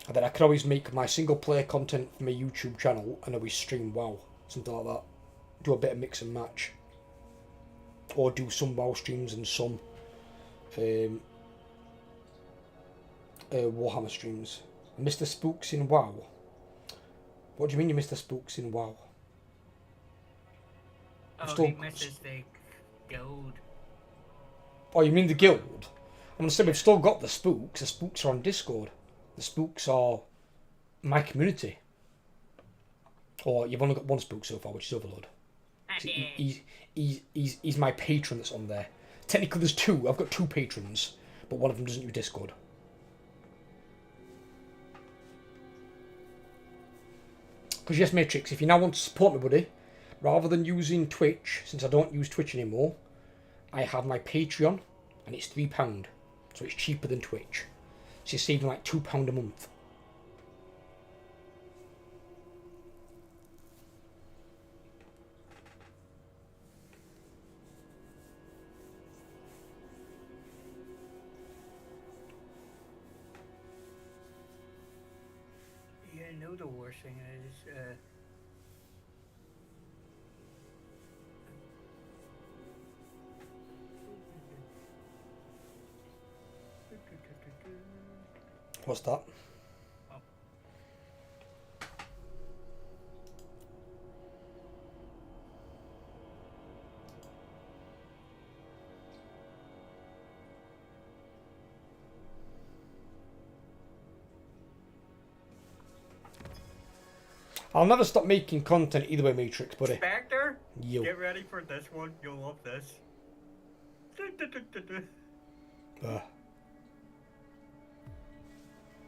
And then I can always make my single player content for my YouTube channel and always stream WoW. Something like that. Do a bit of mix and match. Or do some WoW streams and some Warhammer streams. Mr. Spooks in WoW. What do you mean you Mr. Spooks in WoW? He misses the guild. Oh, you mean the guild? I'm going to say we've still got the Spooks. The Spooks are on Discord. The Spooks are my community. Or you've only got one Spook so far, which is Overlord. So he's my patron that's on there. Technically there's two. I've got two patrons, but one of them doesn't use Discord. Because yes, Matrix, if you now want to support me, buddy, rather than using Twitch, since I don't use Twitch anymore, I have my Patreon, and it's £3, so it's cheaper than Twitch. So you're saving like £2 a month. Yeah, I know the worst thing is, What's that? I'll never stop making content either way, Matrix, buddy. Spectre, Yo. get ready for this one. You'll love this.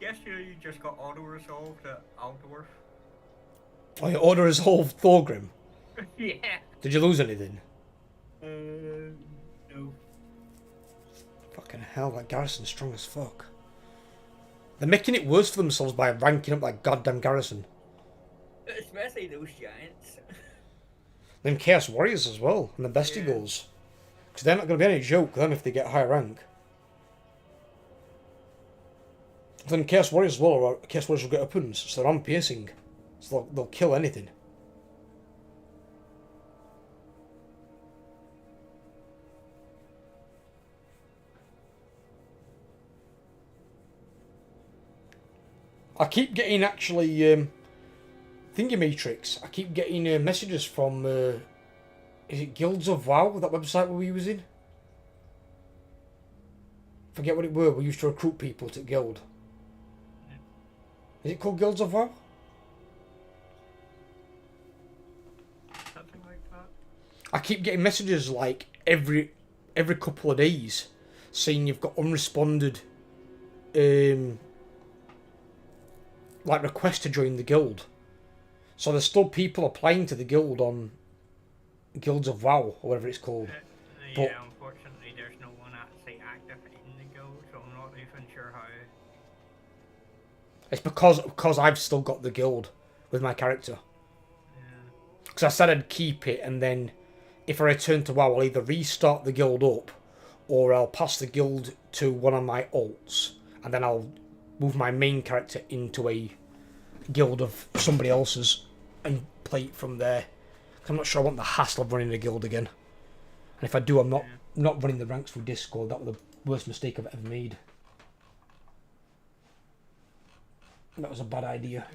Yesterday you just got auto-resolved at Aldorf. Oh, your order resolved Thorgrim. Yeah. Did you lose anything? No. Fucking hell, that garrison's strong as fuck. They're making it worse for themselves by ranking up that goddamn garrison. Especially those giants. Them Chaos Warriors as well, and the Bestigals. Because they're not going to be any joke, them, if they get higher rank. Then Chaos Warriors as well, or Chaos Warriors will get weapons, so they're arm-piercing. So they'll kill anything. I keep getting actually Thingy Matrix. I keep getting messages from is it Guilds of WoW, that website we were using? Forget what it were. We used to recruit people to guild. Is it called Guilds of WoW? Something like that. I keep getting messages like every couple of days saying you've got unresponded like requests to join the guild. So there's still people applying to the guild on Guilds of WoW or whatever it's called. Yeah, unfortunately, there's no one actually active in the guild, so I'm not even sure how. It's because I've still got the guild with my character. Because I said I'd keep it, and then if I return to WoW, I'll either restart the guild up, or I'll pass the guild to one of my alts, and then I'll move my main character into a guild of somebody else's and play it from there. 'Cause I'm not sure I want the hassle of running a guild again. And if I do, I'm not running the ranks through Discord. That was the worst mistake I've ever made. That was a bad idea.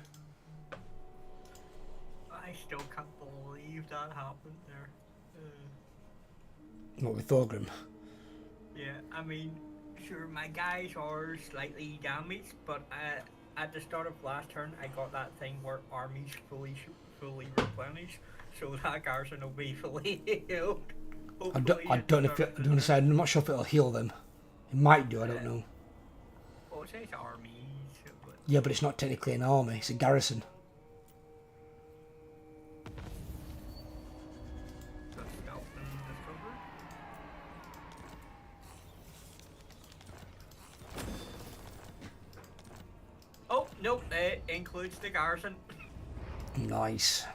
I still can't believe that happened there. Not with Thorgrim. Yeah, I mean, sure, my guys are slightly damaged, but at the start of last turn, I got that thing where armies fully replenished, so that garrison will be fully healed. I don't know if it, I'm not sure if it'll heal them. It might do, I don't know. Well, it says armies, but Yeah, but it's not technically an army, it's a garrison. the skeleton discovered. Oh, nope, it includes the garrison. Nice.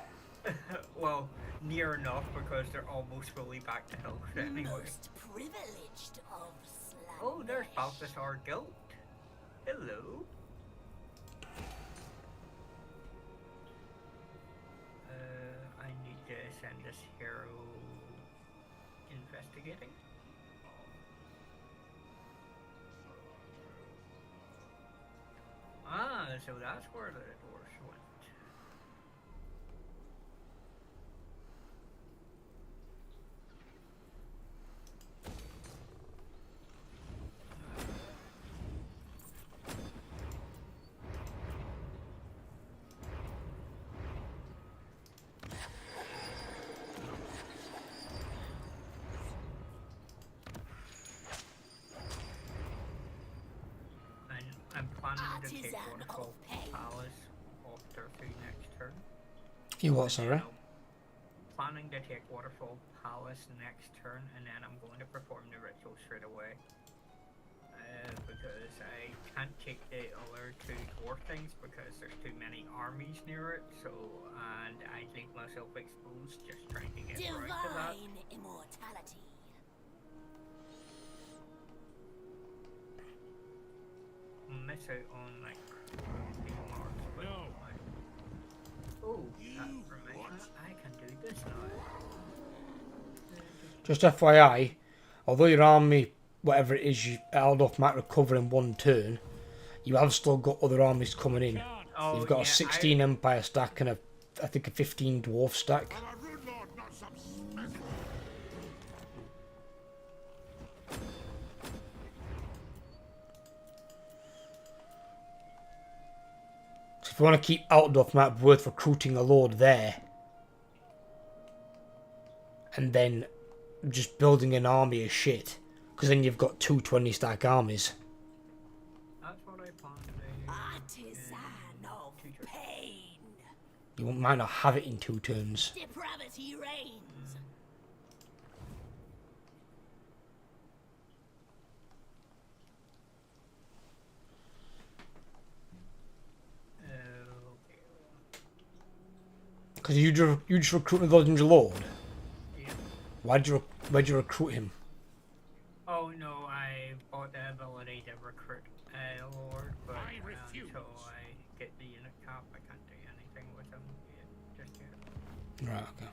Well, near enough because they're almost fully back to health anyway. Most privileged of Slanesh. Oh, there's Balthasar Guild. Hello. I need to send this hero investigating. Ah, so that's where the doors went. I'm planning to take Artisan Waterfall of pain. Palace after the next turn. You what, sorry? Planning to take Waterfall Palace next turn, and then I'm going to perform the ritual straight away. Because I can't take the other two dwarf things because there's too many armies near it. So, and I leave myself exposed just trying to get right to that. Divine immortality. Miss out on like the marks, but like, oh, that reminds me, I can do this now. Just FYI, although your army, whatever it is, Aldorf might recover in one turn, you have still got other armies coming in. Oh, You've got yeah, a 16 Empire stack and I think a 15 Dwarf stack. I'm a rude lord, not some Spectre. So if you want to keep Altdorf, it might be worth recruiting a lord there. And then just building an army of shit. Because then you've got two 20 stack armies. That's what I plan to do. Artisan of pain. You might not have it in 2 turns. Depravity reigns. Okay. Because you just recruited the Legendary Lord. Yeah. Why'd you recruit him? Oh no, I bought the ability to recruit a lord, but I refuse. until I get the unit cap, I can't do anything with him yet, just yet. Right, okay.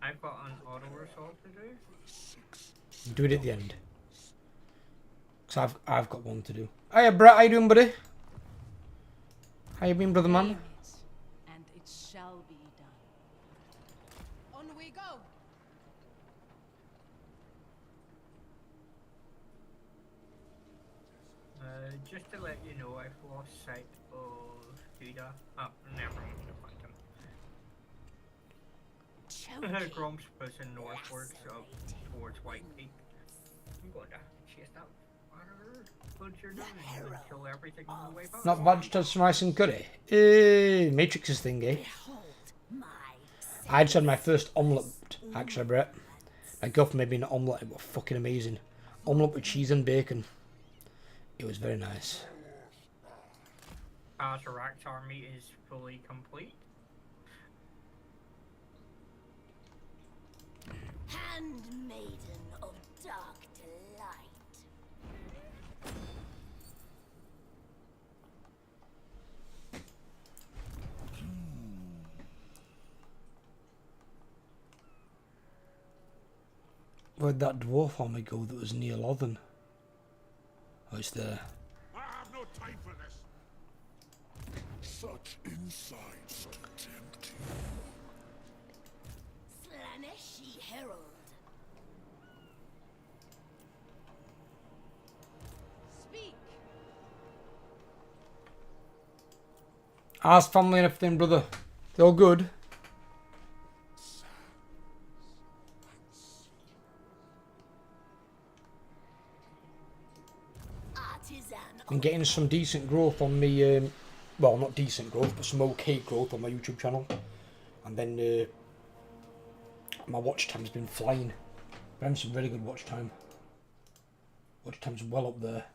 I've got an auto resolve to do. Do it at the end. Because I've got one to do. Hiya, Brett, how you doing, buddy? How you been, brother man? Name it, and it shall be done. On we go. just to let you know, I've lost sight of Judah. Oh, never mind, I'll find him. Choking. Grom's pushing northwards up towards White Peak. I'm going to chase that water. What you're doing and kill everything on the way back. Not bad, just had some rice and curry. Matrix's thingy. Behold my I just had my first omelette, actually, Brett. My girlfriend made me an omelette. It was fucking amazing. Omelette with cheese and bacon. It was very nice. Azarak's army is fully complete. handmaiden of dark delight. Where'd that dwarf army go that was near Lothen? Oh, it's there. I have no time for this. Such insights to tempt you. Slaneshi Herald. Speak. How's family and everything, brother? They all good? Artisan I'm getting some decent growth on me, well, not decent growth, but some okay growth on my YouTube channel. And then my watch time's been flying. I'm having some really good watch time. Watch time's well up there.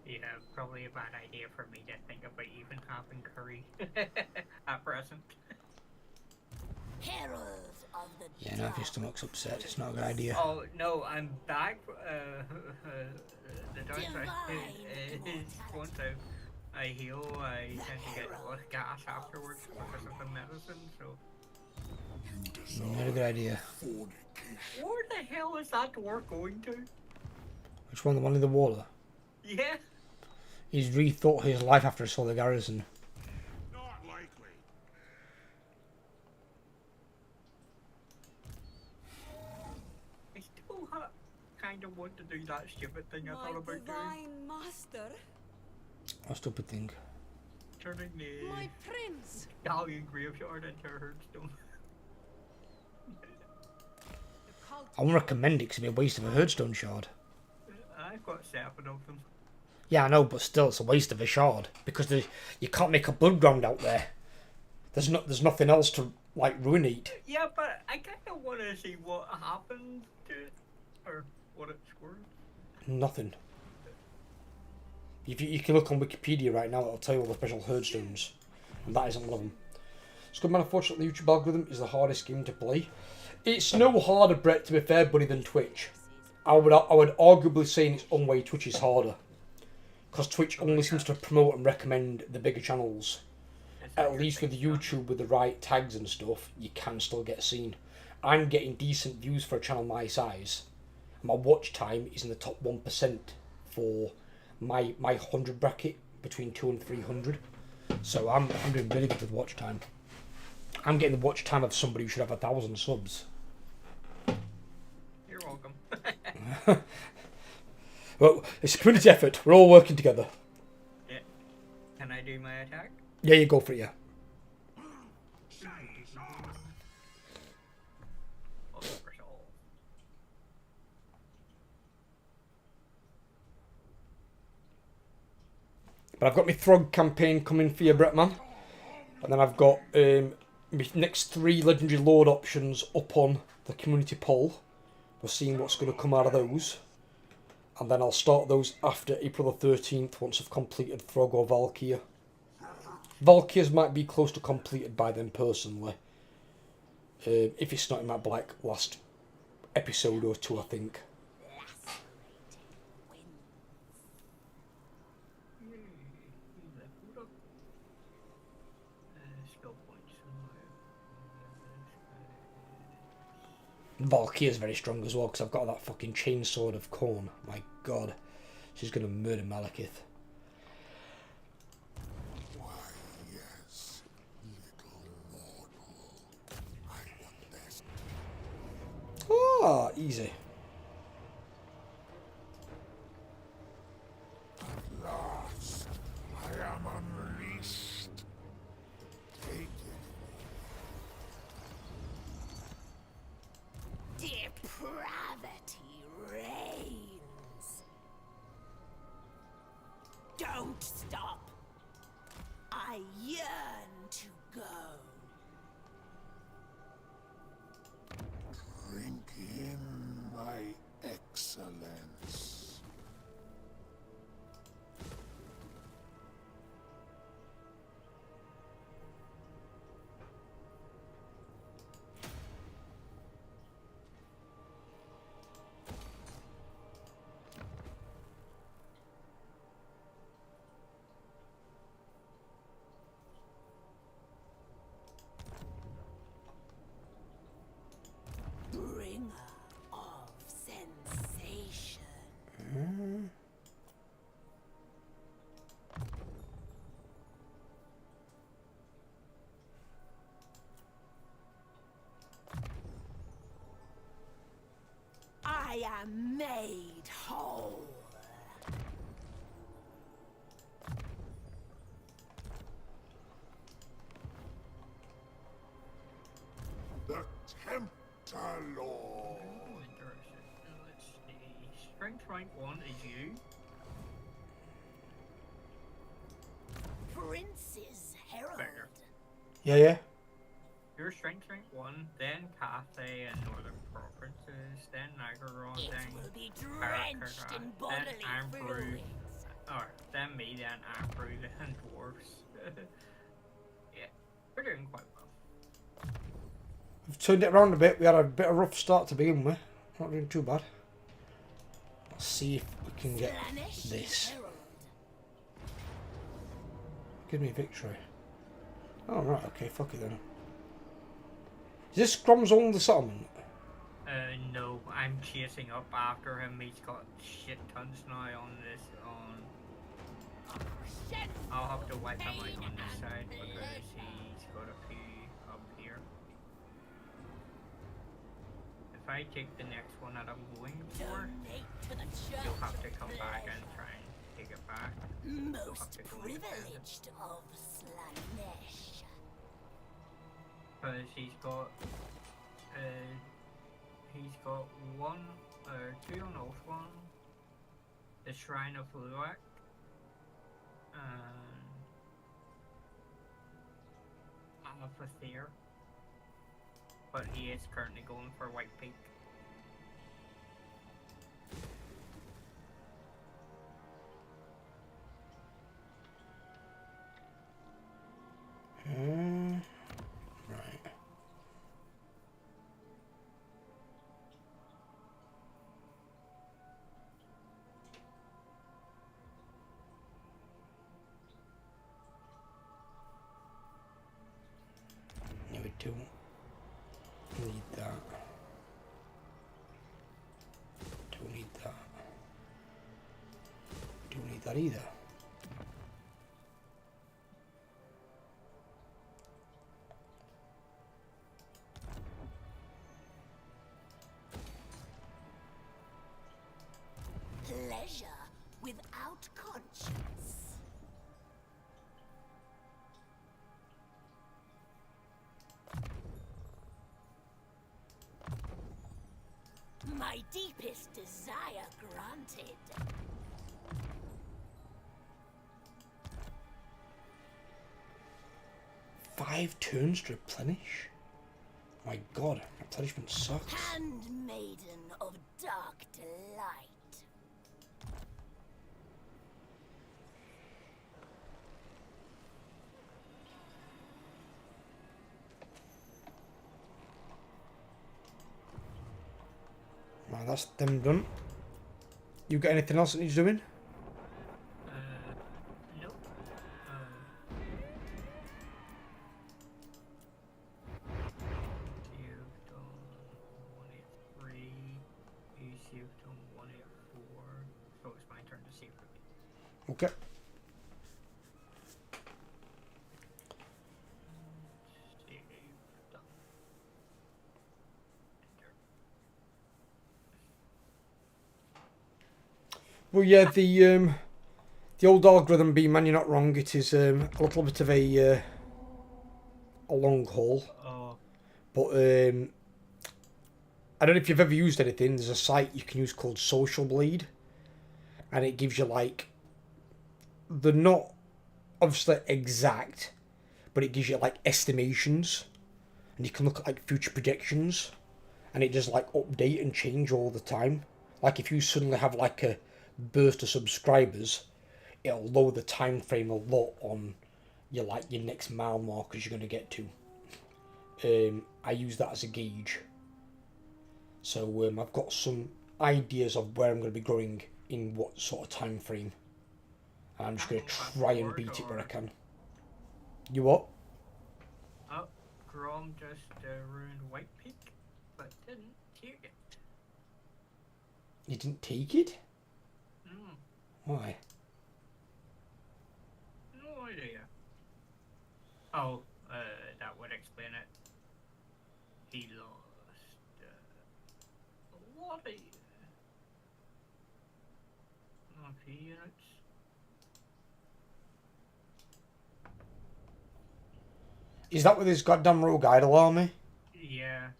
Yeah, probably a bad idea for me to think about even having curry at present. Heralds of the Yeah, now if your stomach's upset, it's not a good idea. Oh no, I'm back. The downside is once I heal, I tend to get a lot of gas afterwards because of the medicine. So Not a good idea. where the hell is that dwarf going to? Which one? The one in the water? Yeah. He's rethought his life after he saw the garrison. Not likely. I still kind of want to do that stupid thing I thought about doing. master, What stupid thing? Turning the my prince. Galleon Graveyard into a Hearthstone. The cult I won't recommend it because it'd be a waste of a Hearthstone shard. I've got 7 of them. Yeah, I know, but still, it's a waste of a shard because you can't make a blood ground out there. There's nothing else to like ruinate. Yeah, but I kind of want to see what happened to it, or what it's worth. Nothing. If you can look on Wikipedia right now, it'll tell you all the special Hearthstones, and that isn't one of them. It's good, man. Unfortunately, the YouTube algorithm is the hardest game to play. It's no harder, Brett, to be fair, buddy, than Twitch. I would arguably say in its own way, Twitch is harder. Because Twitch only seems to promote and recommend the bigger channels. At least with YouTube, with the right tags and stuff, you can still get seen. I'm getting decent views for a channel my size. My watch time is in the top 1% for my 100 bracket, between 2 and 300. So I'm doing really good with watch time. I'm getting the watch time of somebody who should have 1,000 subs. You're welcome. Well, it's a community effort. We're all working together. Yeah. Can I do my attack? Yeah, you go for it, yeah. But I've got my Throg campaign coming for you, Bretman. And then I've got my next 3 Legendary Lord options up on the community poll. We're seeing what's going to come out of those. And then I'll start those after April the 13th once I've completed Throg or Valkyr. Valkyrs might be close to completed by then personally. If it's not, it might be like last episode or 2, I think. Valkyria's very strong as well because I've got that fucking chainsword of Khorne. My god. She's gonna murder Malekith. Why, yes, little mortal. I want this. Ah, easy. At last, I am unleashed. Take it. Depravity reigns. Don't stop. I yearn to go. Drink in my excellence. Bringer of sensation. I am made whole. The Tempter Lord. Let's see. Strength rank 1 is you. Prince's Herald. Spectre. Yeah. Your strength rank 1, then Cathay and Northern Provinces, then Nagaron, It then will be Karakara, drenched in then bodily Armbrew, fluids. or then me, then Armbrew, then Dwarves. Yeah, we're doing quite well. We've turned it around a bit. We had a bit of a rough start to begin with. Not doing too bad. Let's see if we can get Slaanesh this. Herald. Give me victory. Oh, right, okay, fuck it then. Is this Grom's only settlement? No, I'm chasing up after him. He's got shit tons now on this. I'll have to wipe him out on this side because he's got a few up here. If I take the next one that I'm going for, Donate to the church. you'll have to of come back pleasure. and try and take it back. Most privileged of Slaanesh. Because he's got one or two on Oathwan, the Shrine of Luak, and Alphathere. But he is currently going for White Peak. Right. No, we don't need that. Don't need that. Don't need that either. Pleasure without conscience. My deepest desire granted. Five turns to replenish? My god, replenishment sucks. Handmaiden of dark delight. Right, that's them done. You got anything else that needs doing? Nope. You've done 186. saved on 1 out of 4, so it's my turn to save. Okay. Save, done. Enter. Well, yeah, the old algorithm being, man, you're not wrong. It is a little bit of a long haul, Oh, but I don't know if you've ever used anything. There's a site you can use called Social Blade, and it gives you like, they're not obviously exact, but it gives you like estimations, and you can look at like future projections, and it does like update and change all the time. Like if you suddenly have like a burst of subscribers, it'll lower the time frame a lot on your next mile markers you're going to get to. I use that as a gauge. So I've got some ideas of where I'm going to be growing in what sort of time frame. And I'm just going to try and beat it where I can. You what? oh, Grom just ruined White Peak, but didn't take it. You didn't take it? No, Why? no idea. Oh, that would explain it. He lost a lot of units. Is that with his goddamn rogue idol army? Yeah.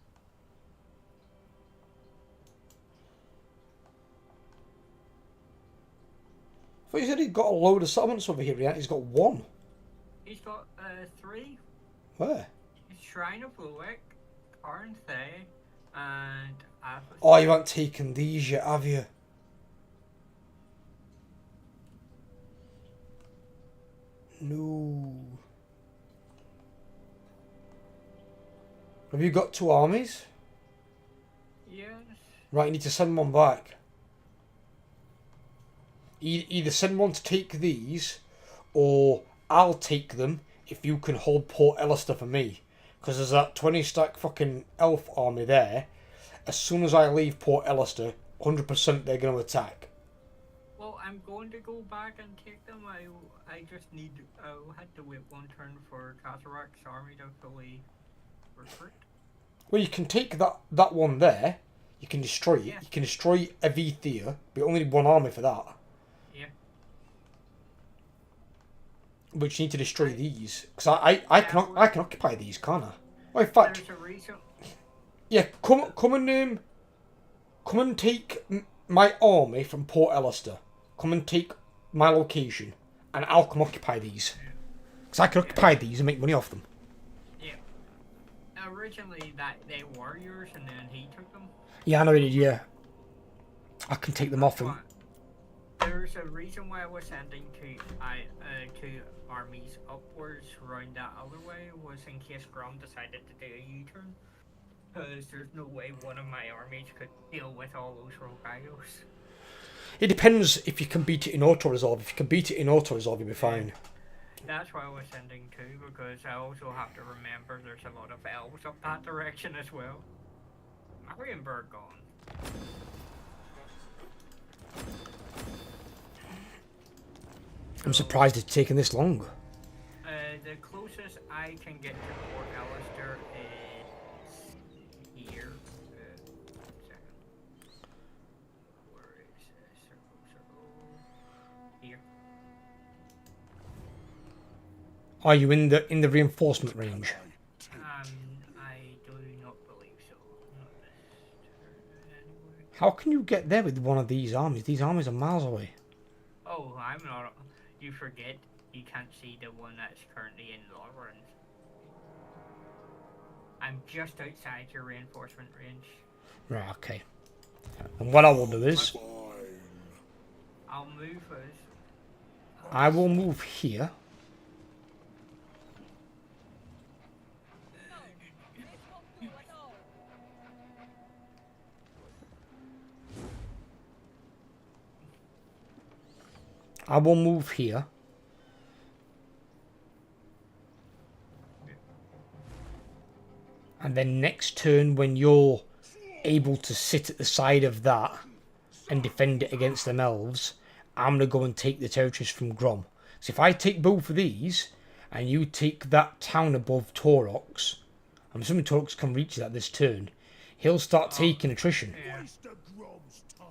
I thought you said he'd got a load of settlements over here. He's got one. He's got 3. Where? Shrine of Loic, Carnthay, and Athos. Oh, you haven't taken these yet, have you? No. Have you got 2 armies? Yes. Right, you need to send one back. Either send one to take these, or I'll take them if you can hold Port Elister for me. Because there's that 20 stack fucking elf army there. As soon as I leave Port Elister, 100% they're going to attack. Well, I'm going to go back and take them. I just need. I had to wait 1 turn for Cataract's army to fully recruit. Well, you can take that one there. You can destroy it. Yeah. You can destroy Avithia, but you only need 1 army for that. Yeah. But you need to destroy these. Because I can occupy these, can't I? Well, in fact, There's a reason. yeah, come and take my army from Port Elister. Come and take my location, and I'll come occupy these. Because I can occupy these and make money off them. Yeah. Originally, they were yours, and then he took them. Yeah, I know he did. Yeah, I can take them off him. There's a reason why I was sending two armies upwards around that other way, was in case Grom decided to do a U-turn. Because there's no way one of my armies could deal with all those rogados. It depends if you can beat it in auto-resolve. If you can beat it in auto-resolve, you'll be fine. That's why I was sending two, because I also have to remember there's a lot of elves up that direction as well. Marienburg gone. I'm surprised it's taken this long. The closest I can get to Port Elister is here. 1 second. Where is circle? Here. Are you in the reinforcement range? I do not believe so. Not this turn anyway. How can you get there with one of these armies? These armies are miles away. Oh, I'm not. You forget. You can't see the one that's currently in Lawrence. I'm just outside your reinforcement range. Right, okay. And what I will do is, Fine. I'll move us. I will move here. I will move here. And then next turn, when you're able to sit at the side of that, and defend it against them elves, I'm going to go and take the territories from Grom. So if I take both of these, and you take that town above Torox, I'm assuming Torox can reach that this turn, he'll start taking attrition. Yeah. Waste a Grom's time.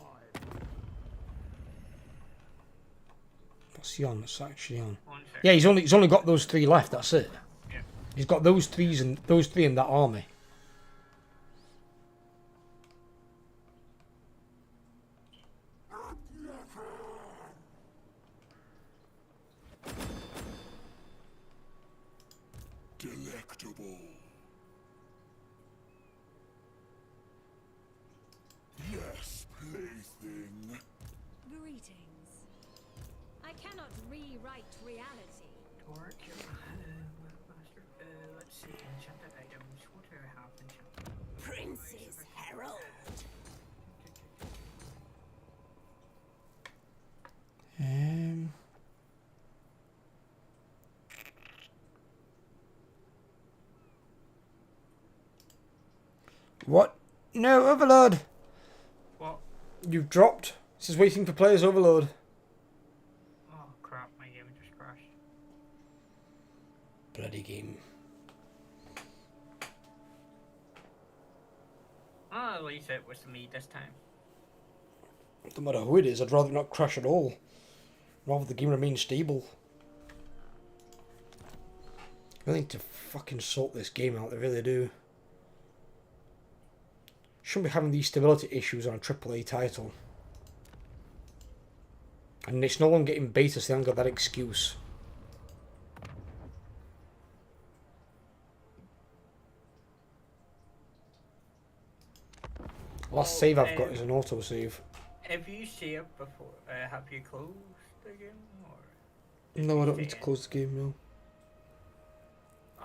What's he on? That's actually on. 1 second. Yeah, he's only got those 3 left, that's it. Yeah. He's got those 3 in that army. Delectable. Yes, plaything. Greetings. I cannot rewrite reality. Torch. Master. Let's see. Enchanted items. What do I have enchanted? Prince's Herald. What? No, Overlord! What? You've dropped. This is waiting for players, Overlord. Oh crap! My game just crashed. Bloody game. Oh, at least it was me this time. No matter who it is, I'd rather not crash at all. Rather the game remain stable. I need to fucking sort this game out, I really do. Shouldn't be having these stability issues on a AAA title. And it's no longer in beta, so they haven't got that excuse. Last save I've got is an autosave. Have you saved before? Have you closed the game or? No, I don't need to close the game, no.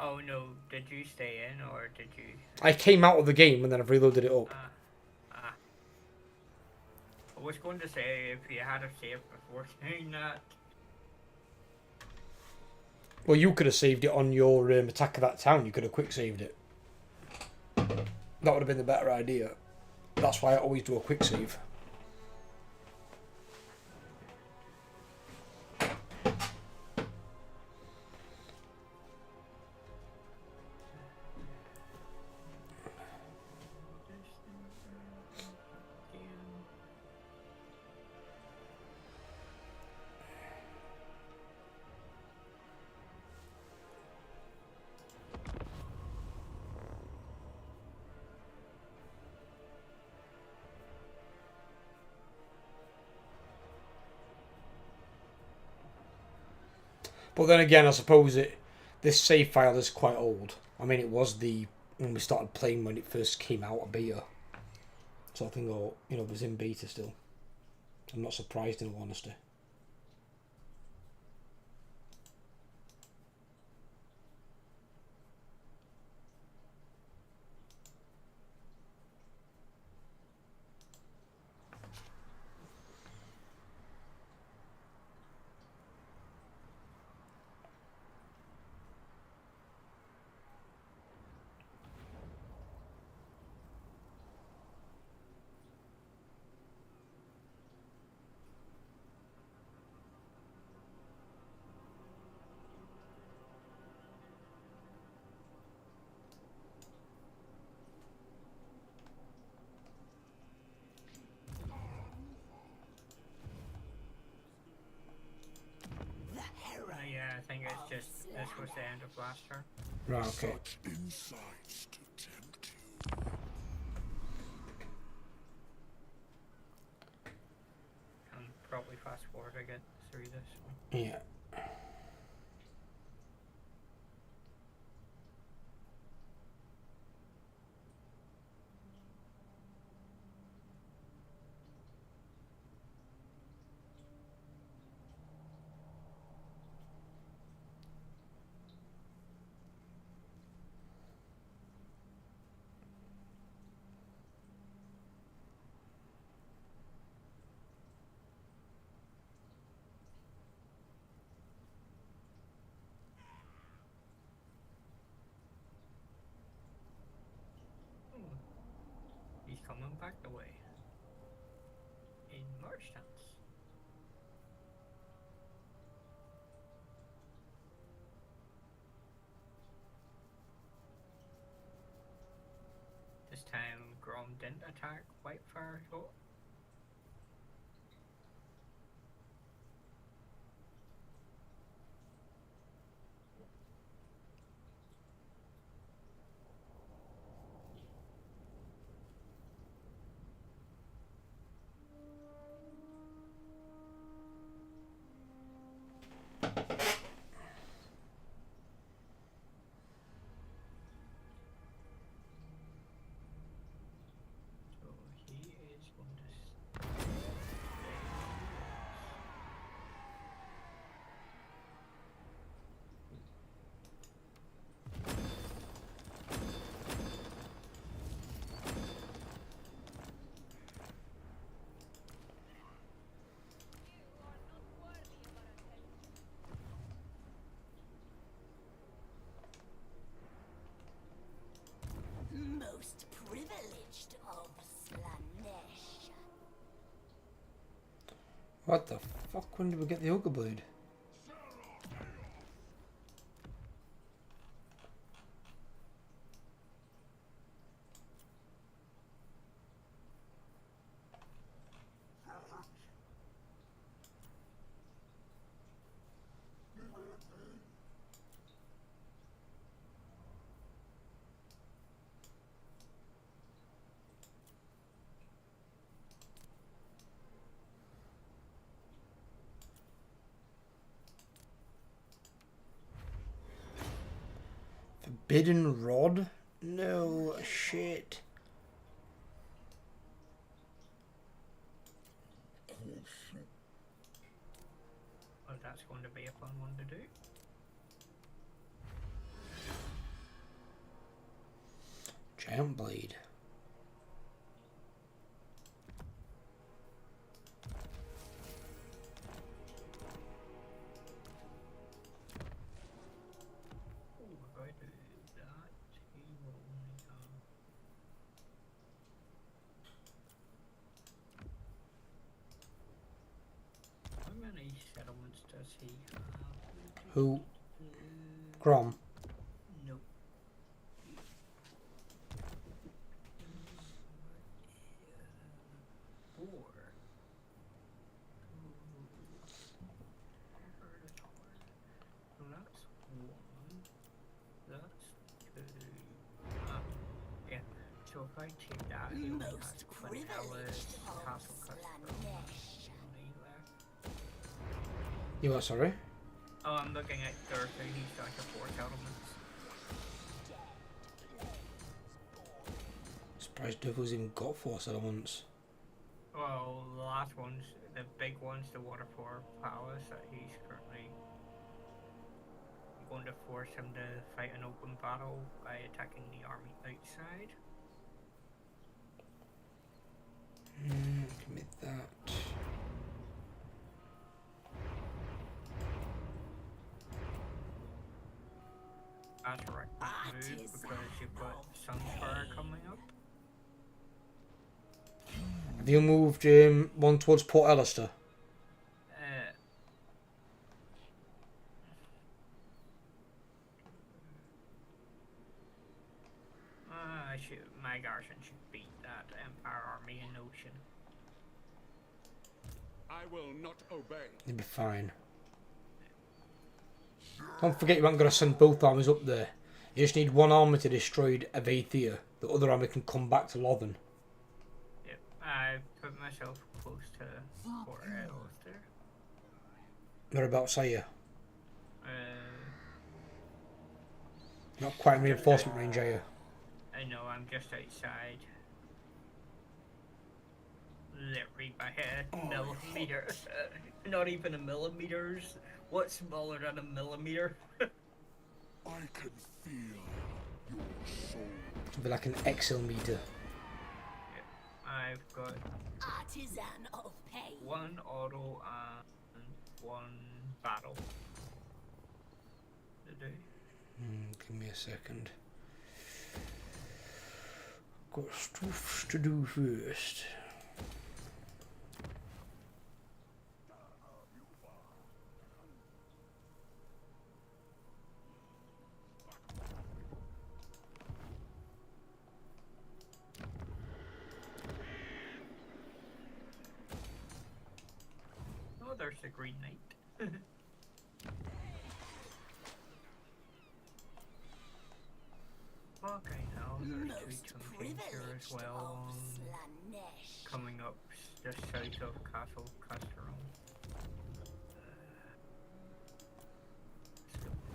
Oh no! Did you stay in or did you? I came out of the game and then I've reloaded it up. I was going to say if you had a save before saying that. Well, you could have saved it on your attack of that town. You could have quick saved it. That would have been the better idea. That's why I always do a quick save. But then again, I suppose this save file is quite old. I mean, it was when we started playing when it first came out of beta. So I think, it was in beta still. I'm not surprised in all honesty. Yeah, I think it's just this was the end of last turn. Right, okay. Such insights to tempt you. And probably fast forward to get through this one. Yeah. He's coming back the way. in merch stance. This time Grom didn't attack Whitefire though. So he is going to Most privileged of Slanesh. What the fuck? When did we get the Ogre Blade? Forbidden Rod? No shit. well, that's going to be a fun one to do. Giant Blade. Oh, if I do that, he will only have. How many settlements does he have? Who? Grom. No. Four. So that's one. That's two. Ah, yeah. So if I take that, he only has Most Quintellis, privileged of Castle Cuts, Slanesh. left. You are sorry? Oh, I'm looking at Durthu. He's down to 4 settlements. Surprised Devil's even got 4 settlements. Well, the last ones, the big ones, the Waterford Palace, that he's currently going to force him to fight an open battle by attacking the army outside. Give me that. That's a right move because you've got Sunfire coming up. Have you moved one towards Port Alistair? My garrison should beat that Empire army in Ocean. I will not obey. You'll be fine. Don't forget you aren't going to send both armies up there. You just need one army to destroy Avathia. The other army can come back to Lothern. Yep, I put myself close to Port Alistair. Whereabouts are you? Uh, Not quite in reinforcement range, are you? I know, I'm just outside. Literally by a millimeter. Not even a millimeter's. What's smaller than a millimeter? I can feel your soul. It'll be like an exil meter. I've got Artisan of pain. one auto and one battle to do. Give me a second. Got stuff to do first. there's the Green Knight. Okay, now there's Most two chunks here as privileged well. of Slanesh. Coming up just south of Castle Casterone.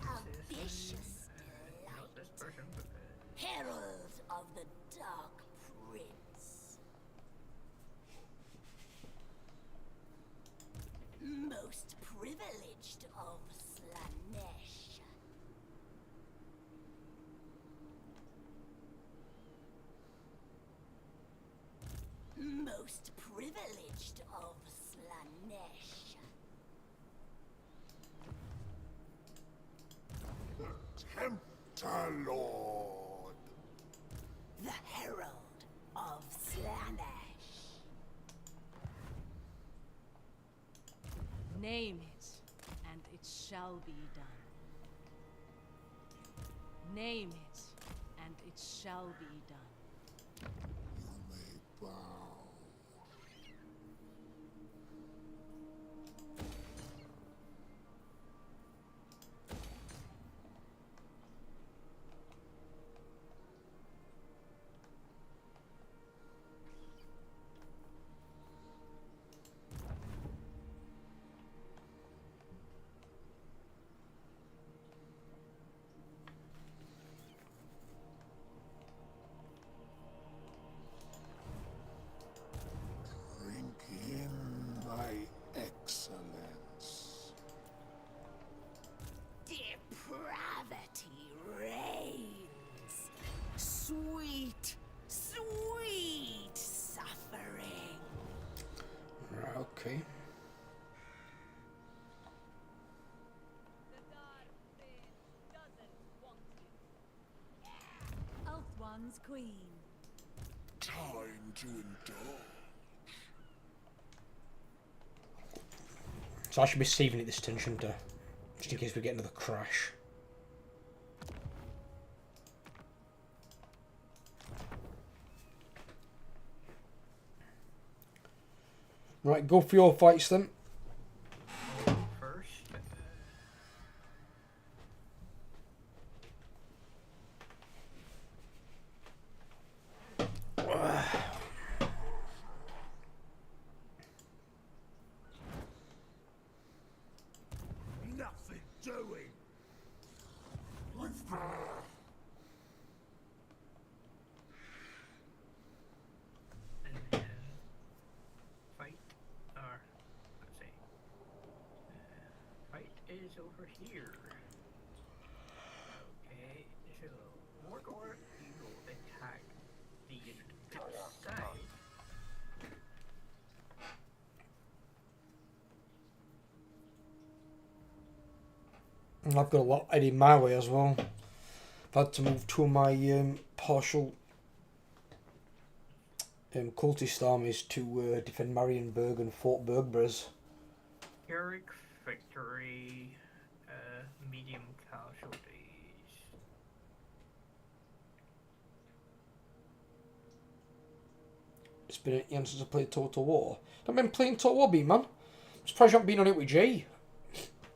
Ambitious Not this delight. person, but Herald of the Dark Prince. Most privileged of Slanesh. Most privileged of Slanesh. Tempter Lord. The Herald of Slanesh. Name it, and it shall be done. Name it, and it shall be done. You may bow. Drink in my excellence. Depravity reigns. Sweet, sweet suffering. Right, okay. The Dark Prince doesn't want you. Elf One's queen. Time to indulge. So I should be saving it this turn, shouldn't I? Just in case we get another crash. Right, go for your fights then. first. Nothing doing. Withdraw. And then fight, or let's see, fight is over here. Okay, so Morgor, you will attack the side. And I've got a lot heading my way as well. I've had to move two of my partial cultist armies to defend Marienburg and Fort Bergbres. Pyrrhic victory, medium casualties. It's been 8 years since I played Total War. I've been playing Total War, man. I'm surprised you haven't been on it with Jay.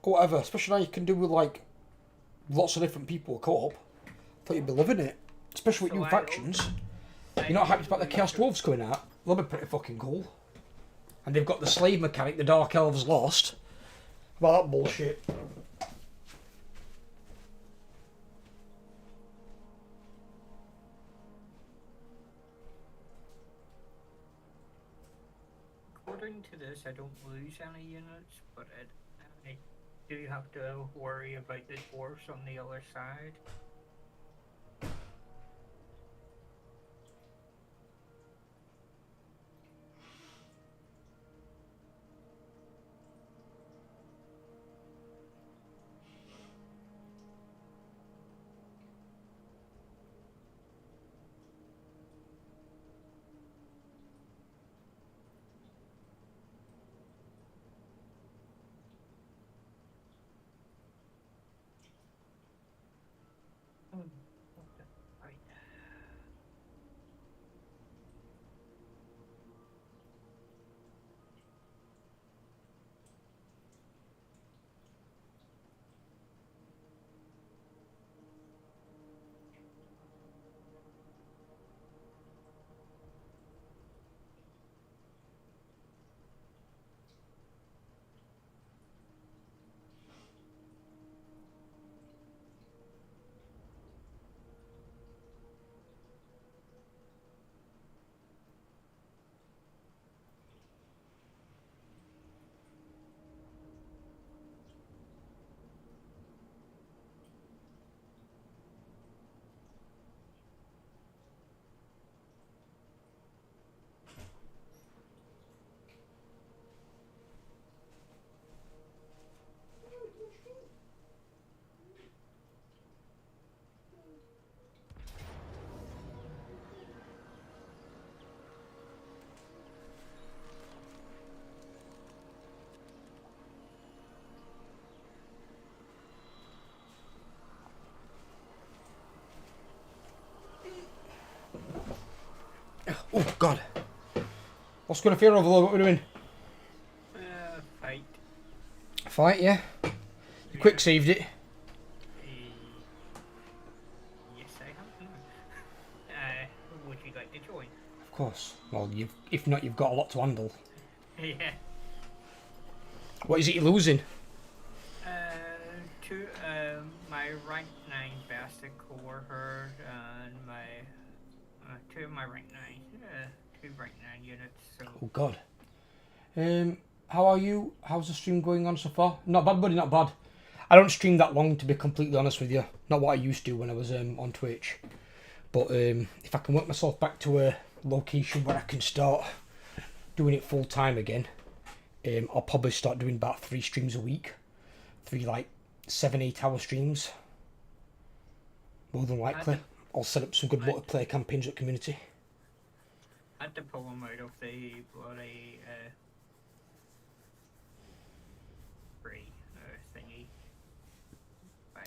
Or whatever, especially now you can do with like lots of different people co-op. Thought you'd be loving it. Especially with So new I factions. You're not hyped about the Chaos Dwarves coming out? That'll be pretty fucking cool. And they've got the slave mechanic the Dark Elves lost. About that bullshit. According to this, I don't lose any units, but I do have to worry about the dwarves on the other side. Oh god. What's going to fear overload? What are we doing? Fight. Fight, yeah. You quick saved it. Yes, I have. Would you like to join? Of course. Well, if not, you've got a lot to handle. Yeah. What is it you're losing? To my rank 9 bastard core herd and my two of my rank 9, 2 rank 9 units. So Oh god. How are you? How's the stream going on so far? Not bad, buddy, not bad. I don't stream that long, to be completely honest with you. Not what I used to when I was on Twitch. But if I can work myself back to a location where I can start doing it full time again, I'll probably start doing about 3 streams a week. 3 like 7-8 hour streams. More than likely. I'll set up some good multiplayer campaigns with community. I had to pull them out of the bloody free thingy.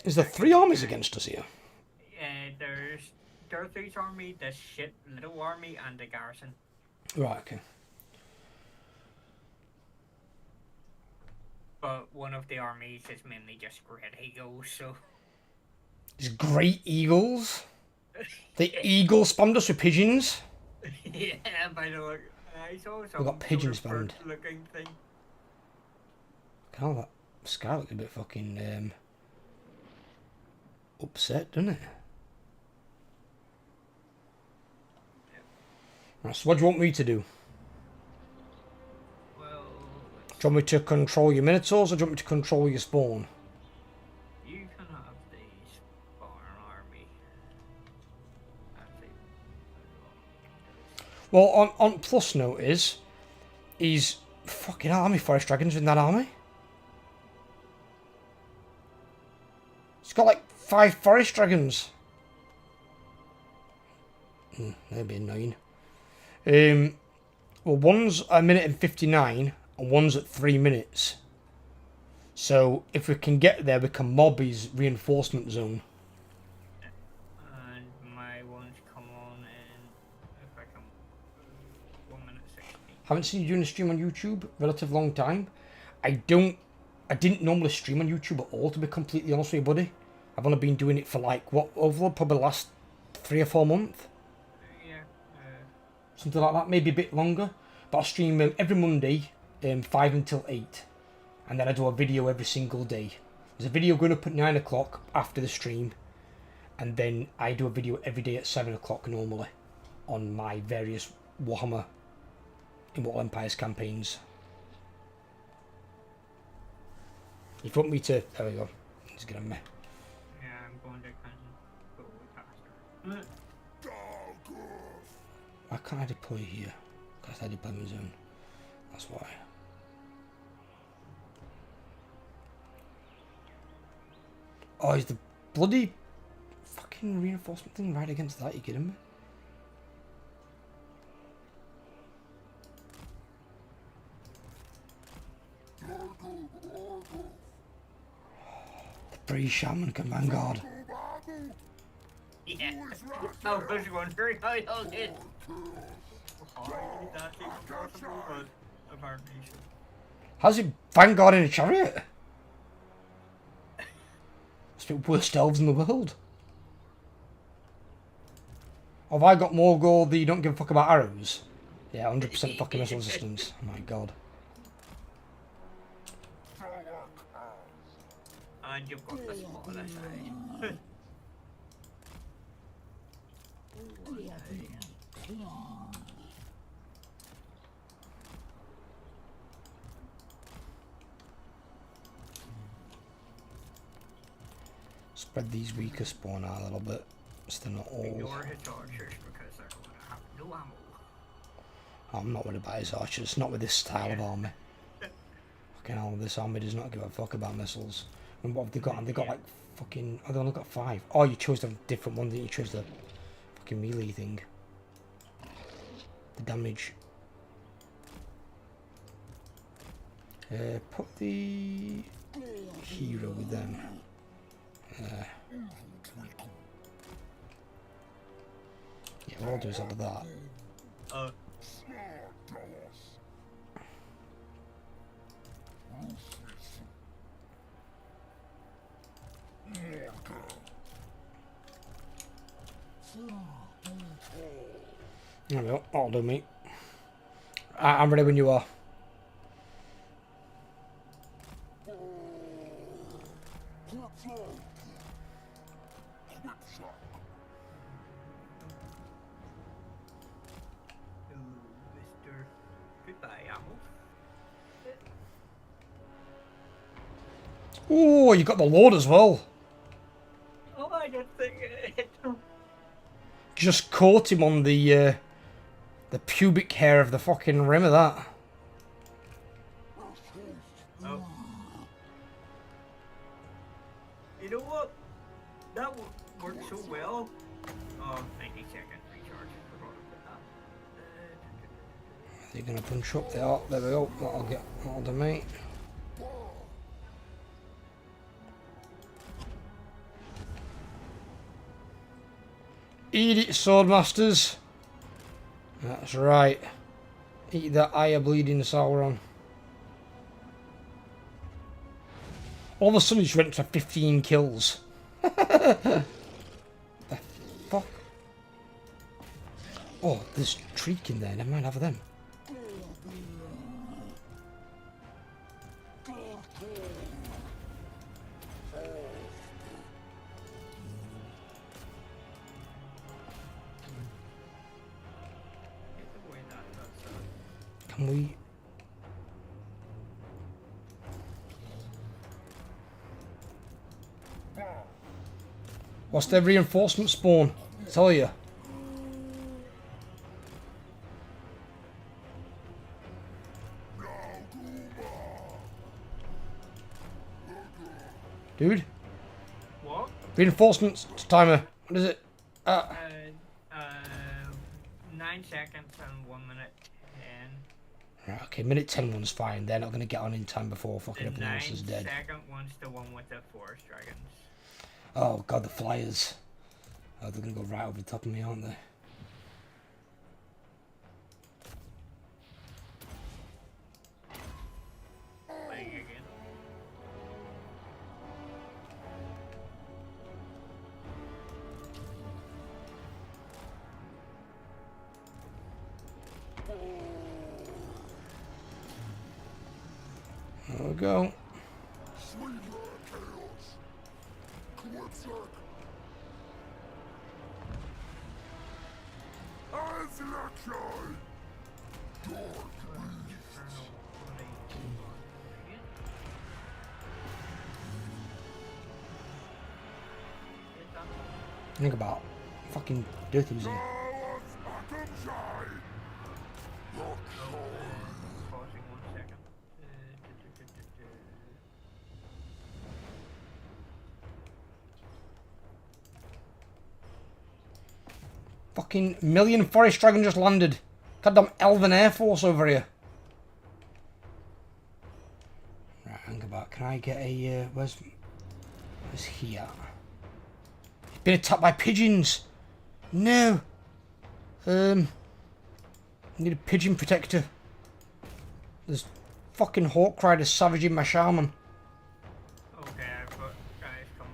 Is there 3 armies against us here? There's Dorothy's army, this shit little army, and the garrison. Right, okay. But one of the armies is mainly just Great Eagles, so... These great eagles? The eagle spammed us with pigeons? Yeah, by the way, I saw some got pigeons sort of spammed. bird-looking thing. God, that sky looked a bit fucking upset, doesn't it? Right, so what do you want me to do? Well, Do you want me to control your minotaurs or do you want me to control your spawn? you can have the Spartan army. Well, on plus note is, he's fucking army forest dragons in that army. He's got like 5 forest dragons. That'd be annoying. Well, one's a minute and 59, and one's at 3 minutes. So if we can get there, we can mob his reinforcement zone. And my ones come on in, if I can, 1 minute 16. Haven't seen you doing a stream on YouTube, relative long time. I didn't normally stream on YouTube at all, to be completely honest with you, buddy. I've only been doing it for like, what, over probably the last 3 or 4 months? Yeah, Something like that, maybe a bit longer. But I stream every Monday, 5 until 8. And then I do a video every single day. There's a video going up at 9 o'clock after the stream. And then I do a video every day at 7 o'clock normally. On my various Warhammer Immortal Empires campaigns. If you want me to... There we go. He's gonna me. yeah, I'm going to kind of go faster. Why can't I deploy here? Because I deploy my zone. That's why. Oh, is the bloody fucking reinforcement thing right against that? You kidding me? The British Shaman can vanguard. Yeah. I was wondering how y'all did. How did that even possible, but apparently so. How's it vanguard in a chariot? It's the worst elves in the world. Have I got more gold that you don't give a fuck about arrows? Yeah, 100% fucking missile resistance. Oh my god. And you've got the smaller side. Spread these weaker spawn out a little bit, so they're not all... Ignore his archers because they're going to have no ammo. I'm not worried about his archers, not with this style of army. Fucking hell, this army does not give a fuck about missiles. And what have they got? And they got like fucking... Oh, they only got 5. Oh, you chose a different one, didn't you? You chose the fucking melee thing. The damage. Put the hero with them. Yeah, what I'll do is I'll do that. Smartos. Ruthless. Mortal. There we go. That'll do, mate. I'm ready when you are. Mr. Goodbye, Apple. Oh, you got the Lord as well. Oh, I don't think it. Just caught him on the pubic hair of the fucking rim of that. Oh. You know what? That worked so well. Oh, 90 seconds recharge. Forgot about that. They're gonna punch up. They are. There we go. That'll do, mate. Eat it, Swordmasters. That's right. Eat that eye of bleeding Sauron. All of a sudden, she went to 15 kills. The fuck? Oh, there's Treek in there. Never mind, have them. Can we? What's their reinforcement spawn? Tell you. Dude? What? Reinforcements timer. What is it? 9 seconds and 1 minute 10. Right, okay, minute 10 one's fine. They're not going to get on in time before fucking The everyone else is dead. 9-second one's the one with the forest dragons. Oh god, the flyers. Oh, they're going to go right over the top of me, aren't they? Playing again. There we go. Sweet chaos. Quetzalcoatl. As lucky. Dark beasts. Think about fucking dirty was in. Powers Atomzai. Pausing 1 second. Fucking million forest dragon just landed. Goddamn elven air force over here. Right, hang about. Can I get a where's he at? He's been attacked by pigeons. No. I need a pigeon protector. There's fucking hawk riders savaging my shaman. Okay, I've got guys coming.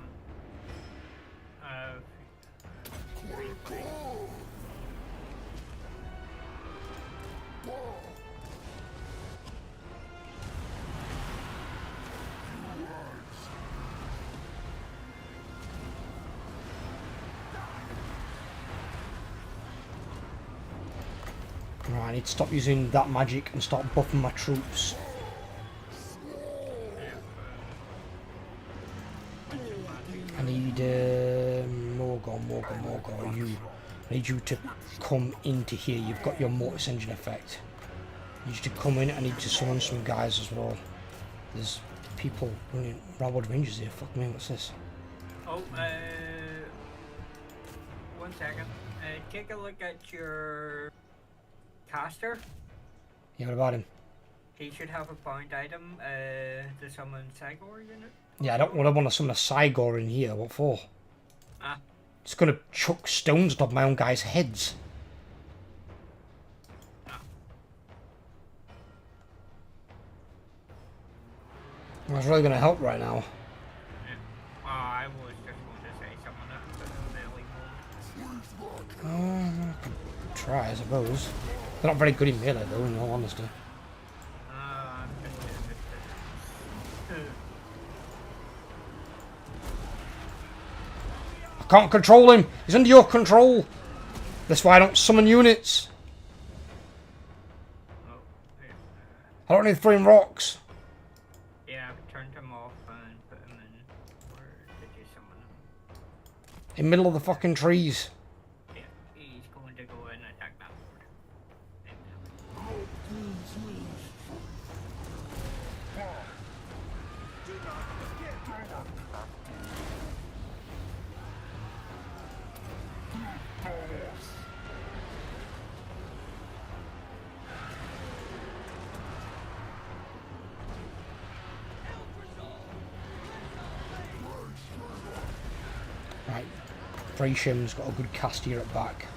Right, I need to stop using that magic and start buffing my troops. I need Morgor, you. I need you to come into here. You've got your mortis engine effect. I need you to come in. I need to summon some guys as well. There's people running Railroad Rangers here. Fuck me, what's this? Oh, 1 second. Take a look at your caster. Yeah, what about him? He should have a point item to summon Sagor unit. Yeah, I don't want to summon a Cygor in here. What for? Ah. It's gonna chuck stones on top of my own guys' heads. That's really going to help right now. Yeah. I was just going to say someone that was in melee mode. I could try, I suppose. They're not very good in melee, though, in all honesty. I'm just I can't control him. He's under your control. That's why I don't summon units. oh, yeah. I don't need throwing rocks. Yeah, I've turned him off and put him in. Where did you summon him? In the middle of the fucking trees. Yeah, he's going to go in and attack that board. Right. Freyshim's got a good cast here at back.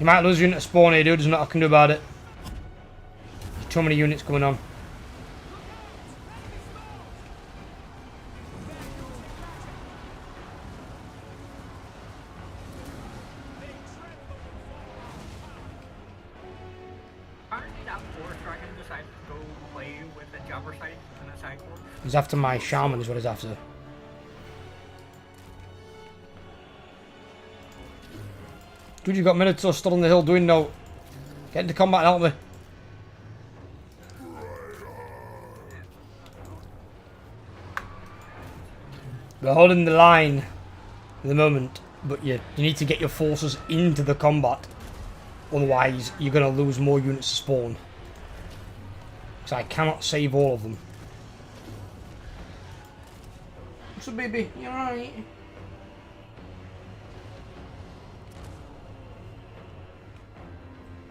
You might lose unit spawn here, dude. There's nothing I can do about it. There's too many units going on. Apparently that force dragon decided to go play with the jobber side and the side force. He's after my shaman is what he's after. Dude, you got Minotaur stood on the hill doing no. Get into combat and help me. We're holding the line at the moment, but you need to get your forces into the combat. Otherwise, you're going to lose more units to spawn. Because I cannot save all of them. So baby, you're right.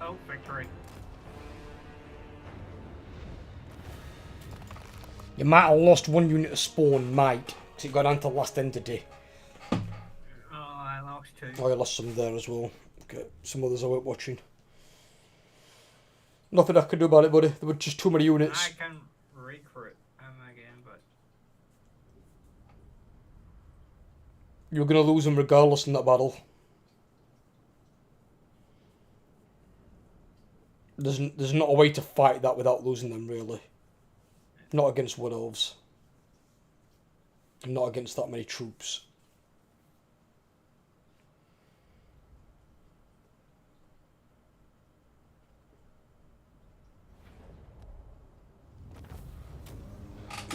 Oh, victory. You might have lost one unit of spawn, might. Because it got down to the last entity. Oh, I lost two. Oh, you lost some there as well. Okay, some others I weren't watching. Nothing I could do about it, buddy. There were just too many units. I can recruit him again, but You're going to lose them regardless in that battle. There's not a way to fight that without losing them, really. Not against Wood Elves. Not against that many troops.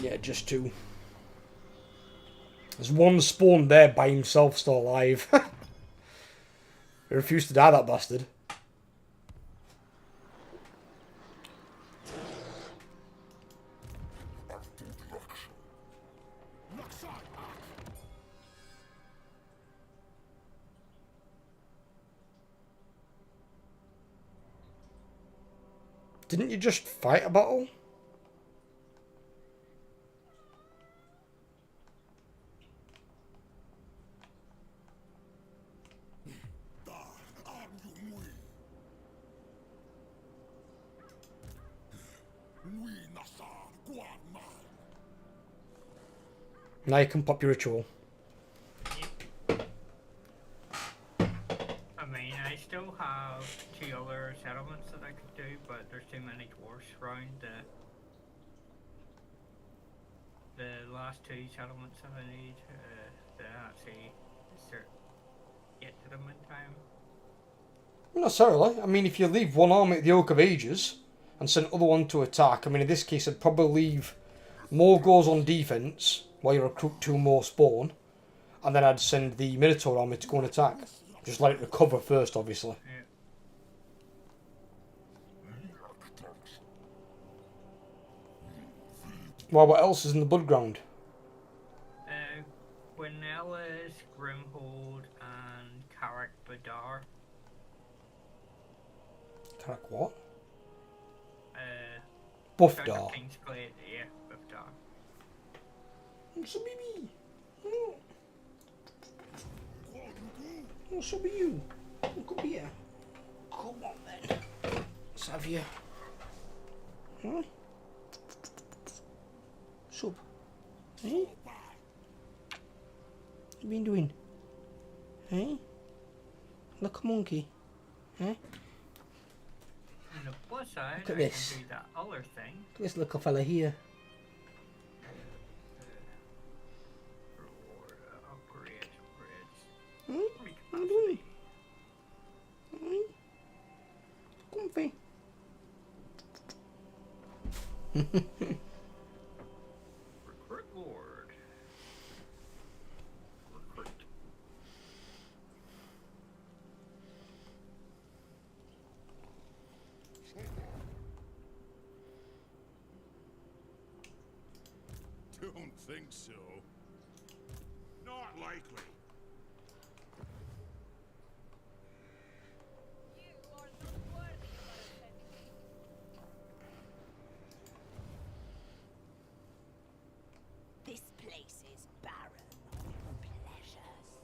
Yeah, just two. There's one spawn there by himself still alive. He refused to die, that bastard. Didn't you just fight a battle? Now you can pop your ritual. I mean, I still have two other settlements that I could do, but there's too many dwarfs around the last two settlements that I need to actually start get to them in time. Not necessarily. I mean, if you leave one army at the Oak of Ages and send other one to attack, I mean, in this case, I'd probably leave more goes on defense while you recruit two more spawn, and then I'd send the Minotaur army to go and attack. Just let it recover first, obviously. Yeah. Well, what else is in the Blood Ground? Quinellas, Grimhold, and Carrick Badar. Karak what? South of Buffdar. Kingsglade, yeah, Buffdar. So baby. Oh, so be you. Come here. Come on then. Let's have you. Huh? Sup? Eh? What you been doing? Eh? Like a monkey? Eh? On the plus side, Look at I this. can do that other thing. Look at this little fella here. Reward, upgrades. Hmm? Free What are you doing? capacity. Comfy. Recruit Lord. Recruit. Don't think so. Not likely. You are not worthy of our ascendancy. This place is barren of pleasures.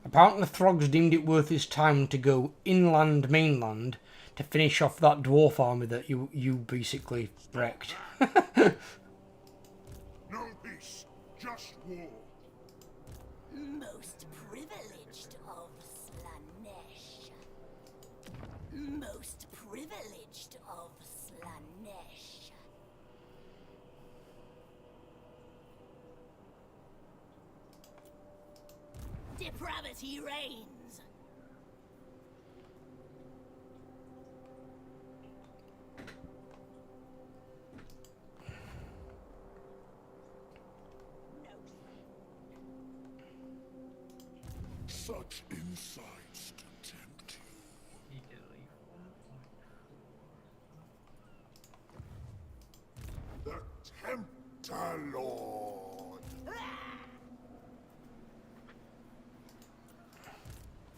Apparently Throgs deemed it worth his time to go inland mainland to finish off that dwarf army that you basically wrecked. No peace, just war. Most privileged of Slanesh. Most privileged of Slanesh. Depravity reigns. Such insights to tempt you. Need to leave 1.4. The Tempter Lord.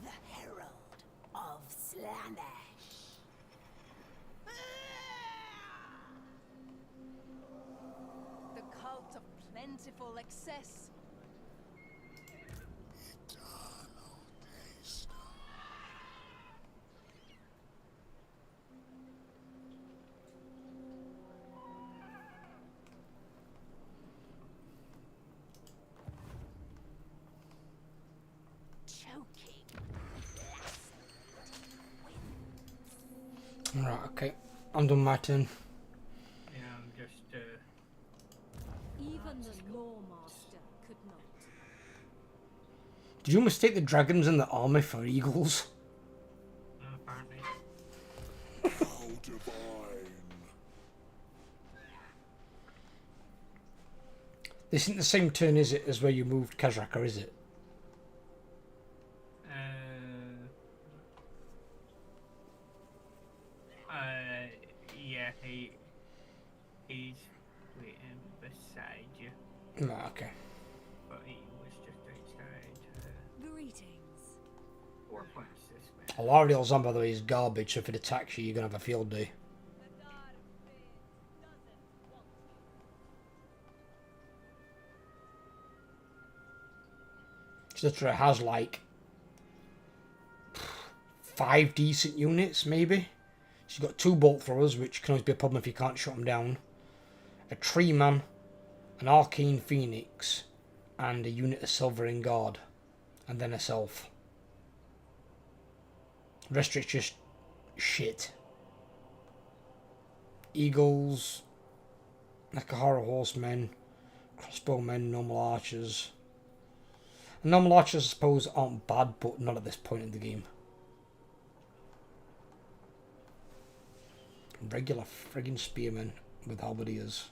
The Herald of Slanesh. The cult of plentiful excess. Eternal taste. Choking. Right, okay. I'm done my turn. Yeah, I'm just Even the Lawmaster could not. Did you mistake the dragons in the army for eagles? apparently. How divine. This isn't the same turn, is it, as where you moved Kazraka, is it? Yeah, he's waiting beside you, Right, okay. but he was just outside. Greetings. 4 points this way. Alariel's on, by the way, is garbage, so if it attacks you, you're going to have a field day. The dark fate doesn't want you. She literally has, like, 5 decent units, maybe. She's got 2 bolt throwers, which can always be a problem if you can't shut them down. A tree man, an arcane phoenix, and a unit of silvering guard. And then herself. The rest of it's just shit. Eagles, Nakahara horsemen, crossbowmen, normal archers. And normal archers, I suppose, aren't bad, but not at this point in the game. Regular friggin' spearmen with halberdiers.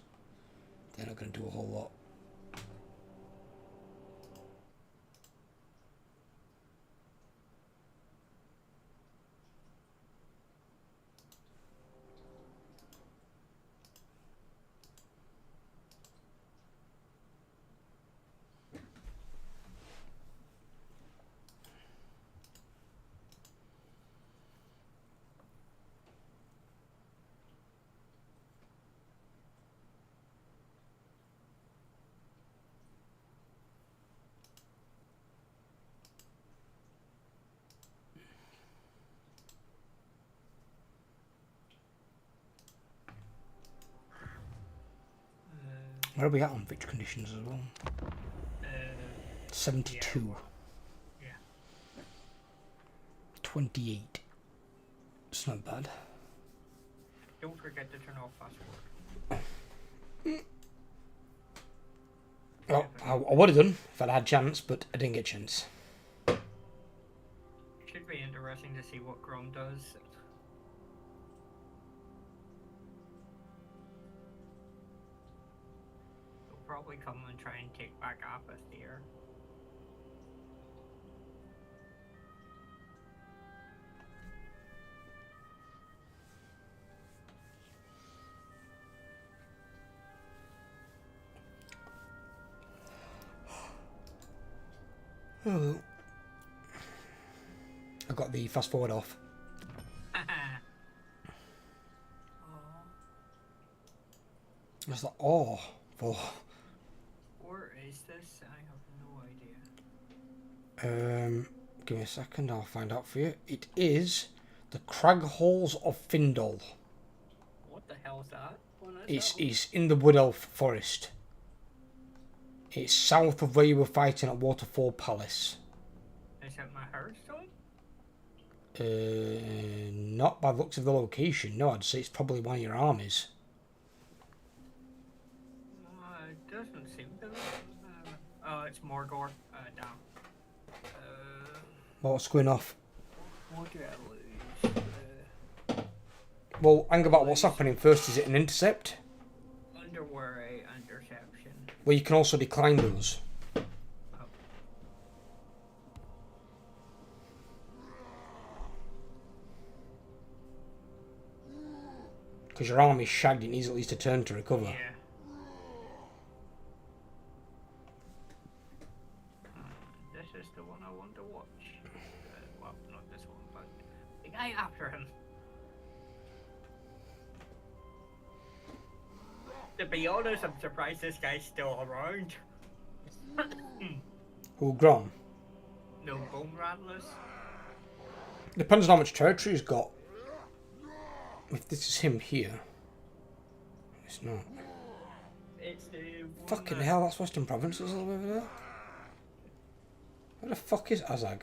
They're not going to do a whole lot. Where are we at on victory conditions as well? Uh, 72. yeah. 28. It's not bad. Don't forget to turn off fast forward. Well, I would have done if I'd had a chance, but I didn't get a chance. Should be interesting to see what Grom does. He'll probably come and try and take back Apis here. Oh. I got the fast forward off. Oh, What's that? Oh, for. where is this? I have no idea. Give me a second. I'll find out for you. It is the Crag Halls of Findol. What the hell is that? What is that? It's in the Wood Elf Forest. It's south of where you were fighting at Waterfall Palace. Is that my Hearthstone? Not by the looks of the location. No, I'd say it's probably one of your armies. It doesn't seem to be. Oh, it's Morgor. Down. What's going off? What did I lose? Well, hang about what's happening first. Is it an intercept? Underwear interception. Well, you can also decline those. Oh. Because your army's shagged, it needs at least a turn to recover. Yeah. This is the one I want to watch. Well, not this one, but the guy after him. To be honest, I'm surprised this guy's still around. Who, Grom? No bone rattlers. Depends on how much territory he's got. If this is him here. It's not. It's the one Fucking that- hell, that's Western Provinces all over there. Where the fuck is Azag?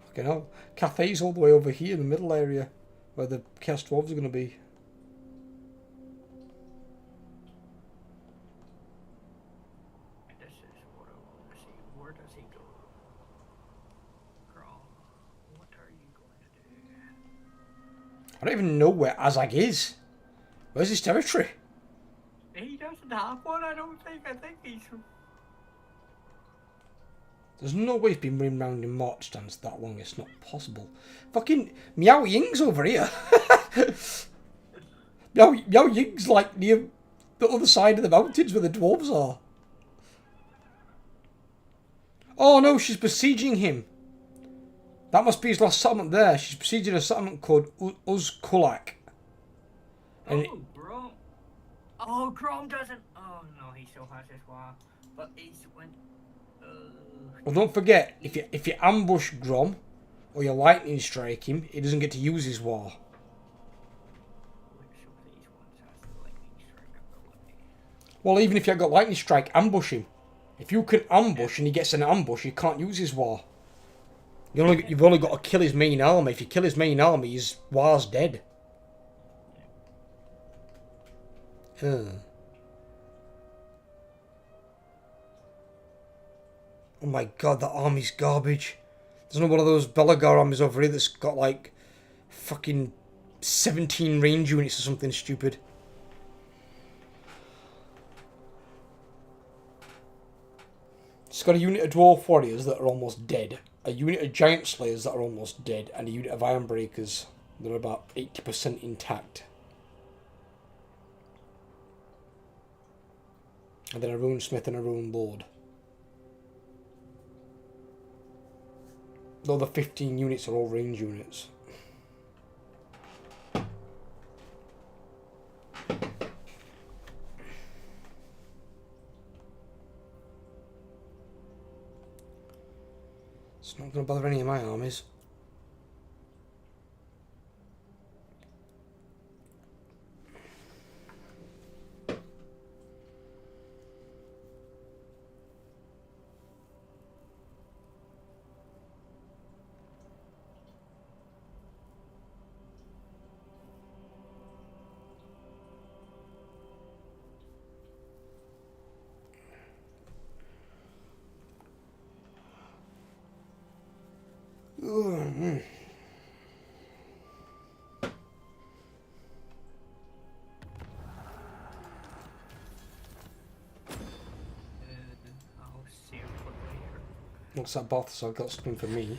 Fucking hell. Cathay's all the way over here in the middle area where the Chaos Dwarves are going to be. This is what I want to see. Where does he go? Grom, what are you going to do? I don't even know where Azag is. Where's his territory? He doesn't have one, I don't think. I think he's... There's no way he's been running around in March stance that long. It's not possible. Fucking Meow Ying's over here. Meow Ying's like near the other side of the mountains where the dwarves are. Oh no, she's besieging him. That must be his last settlement there. She's besieging a settlement called Uzkulak. And Oh, Grom. Oh, Grom doesn't... Oh, no, he still has his war. But he's went... well, don't forget, if you ambush Grom or you lightning strike him, he doesn't get to use his war. Which of these ones has the lightning strike ability? Well, even if you've got lightning strike, ambush him. If you can ambush and he gets an ambush, you can't use his war. You've only got to kill his main army. If you kill his main army, his war's dead. Oh my god, that army's garbage. There's not one of those Belagar armies over here that's got like fucking 17 range units or something stupid. It's got a unit of Dwarf Warriors that are almost dead, a unit of Giant Slayers that are almost dead, and a unit of Iron Breakers that are about 80% intact. And then a Rune Smith and a Rune Lord. The other 15 units are all range units. It's not going to bother any of my armies. I'll see him quickly here. Looks like Both's got something for me.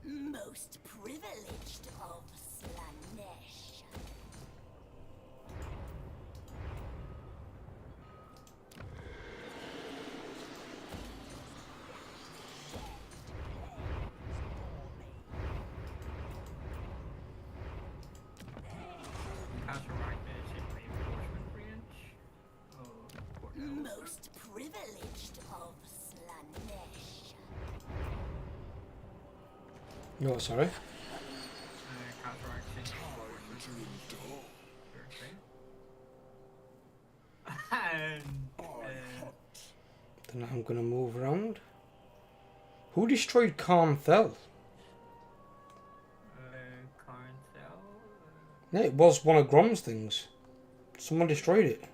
Most privileged of Slanesh. Cataract is in reinforcement range. Oh, poor hell. Most privileged of Slanesh. No, sorry. Cataract is in reinforcement range. And Then I'm going to move around. Who destroyed Carnthel? Carnthel. Yeah, it was one of Grom's things. Someone destroyed it.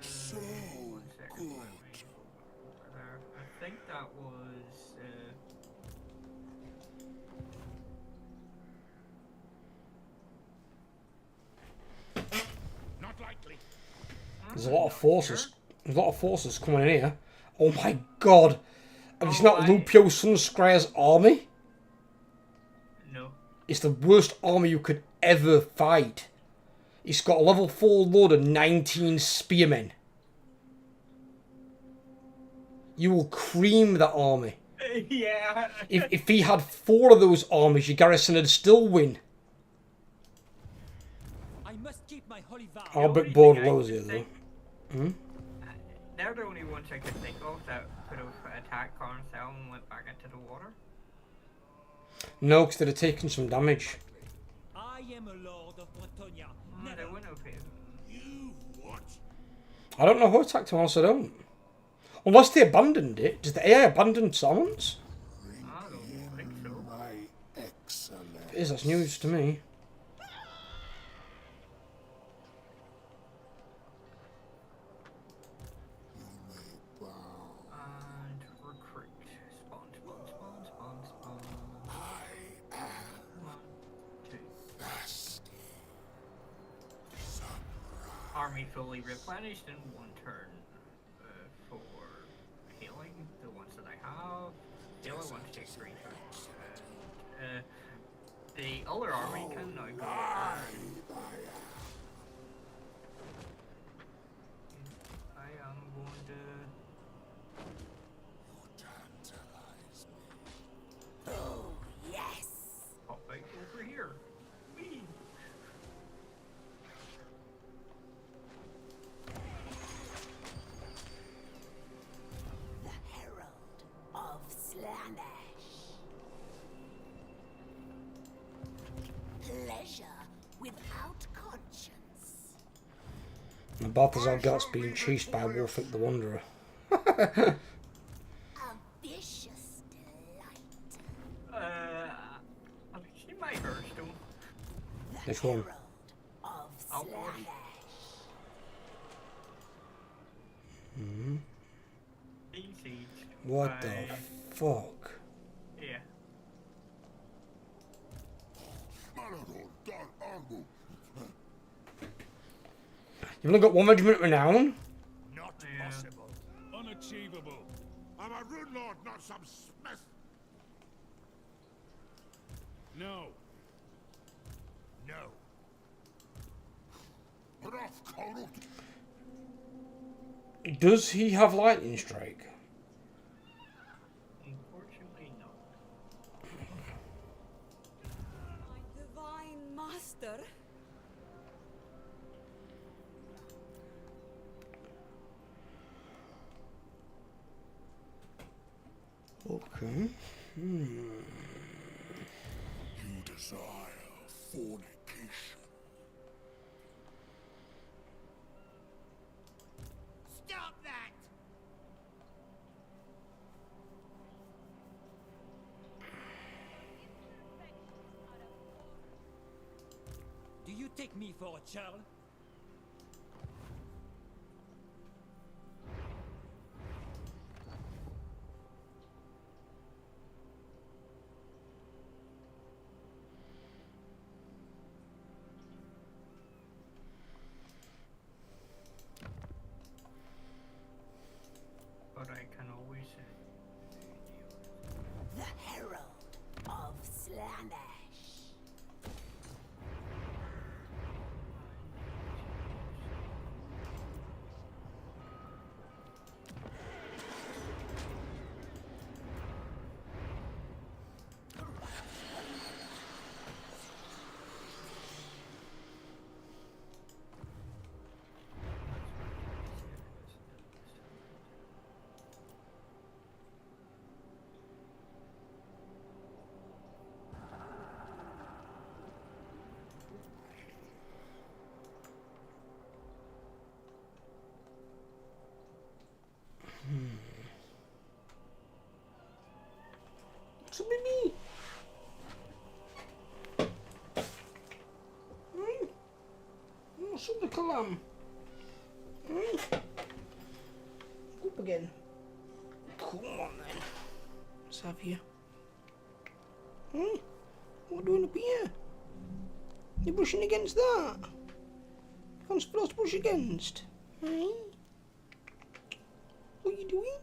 So One second, good. let me go over there. I think that was. Not likely. There's a lot of forces. There's a lot of forces coming in here. Oh my god! Have you seen that Lupio Sunscryer's army? No. It's the worst army you could ever fight. It's got a level 4 load of 19 spearmen. You will cream that army. Yeah. If he had 4 of those armies, your garrison would still win. I must keep my holy vow. I'll only bit bored thing I loads could here though. think- They're the only ones I could think of that could have attacked Carnthel and went back into the water. No, because they'd have taken some damage. I am a lord of Bretonia. No, they Never. wouldn't have hit. You what? I don't know who attacked him else, I don't. Unless they abandoned it. Does the AI abandon summons? I don't think so. My excellence. If it is, that's news to me. You may bow. And recruit. Spawn. I am 1, 2. fast. Army fully replenished in 1 turn. For healing, the ones that I have. The other ones take 3 turns. The other army can now go. I am going to. Tantalize me. Oh, yes. Pop out over here. Whee! The Herald of Slanesh. Pleasure without conscience. And Balthazar Got's being chased by Wolfric the Wanderer. A vicious delight. Have you seen my Hearthstone? The Which one? Herald of Outward. Slanesh. Being siege. What the fuck? Yeah. Malador dar armu. You've only got 1 regiment renown? Not Yeah. possible. Unachievable. I'm a rune lord, not some smith. No. No. Rough Korut. Does he have lightning strike? Unfortunately, no. My divine master. Okay. You desire fornication. Stop that! Do you take me for a child? But I can always The Herald of Slanesh. So baby. What's up, the calam? Up again. Come on then. Let's have you. What doing up here? You're brushing against that. I'm supposed to brush against. Hey? What are you doing?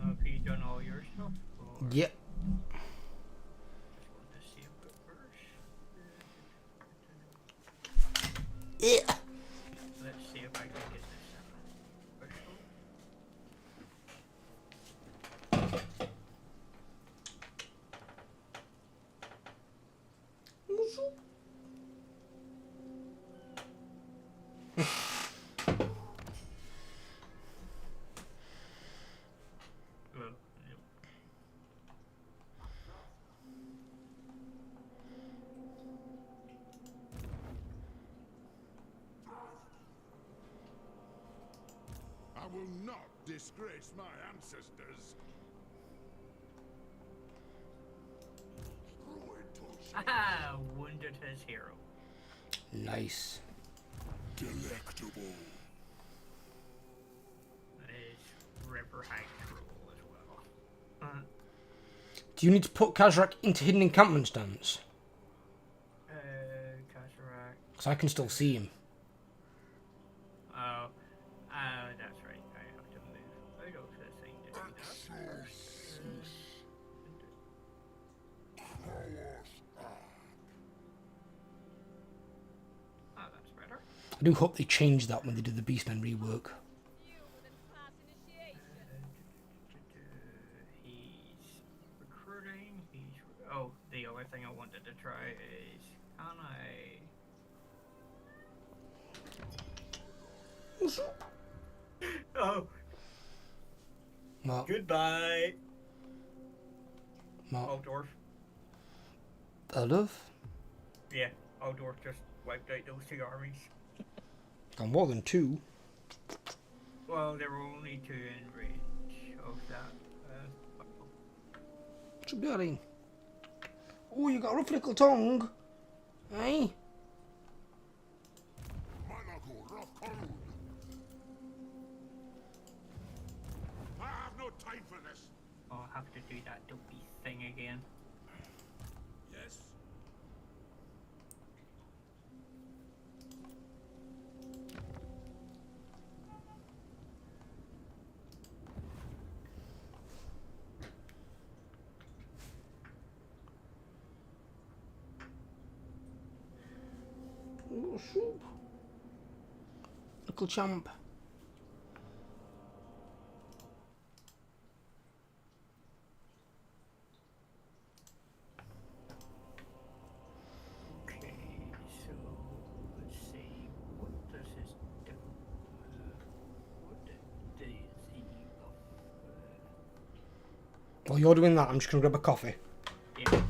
have you done all your stuff? Or Yep. just want to see a bit first. Yeah. Let's see if I can get this official. What's up? Well, yep. I will not disgrace my ancestors. Ah, wounded his hero. Nice. Delectable. His river high troll as well. Do you need to put Kazrak into hidden encampment stance? Cataract. Because I can still see him. Oh, that's right. I have to move out of the thing to do that. Ah, that's better. I do hope they change that when they do the Beastmen rework. You with a class initiation. He's recruiting. Oh, the other thing I wanted to try is can I? What's up? Oh, What? goodbye, What? Aldorf. Olaf? Yeah, Aldorf just wiped out those two armies. And more than two. Well, there were only two in range of that. What's up, darling? Oh, you got a rough little tongue. Hey? Malago Rafkarun. I have no time for this. I'll have to do that dopey thing again. Yes. Little soup. Little champ. Okay, so While you're doing that, I'm just going to grab a coffee. Yeah.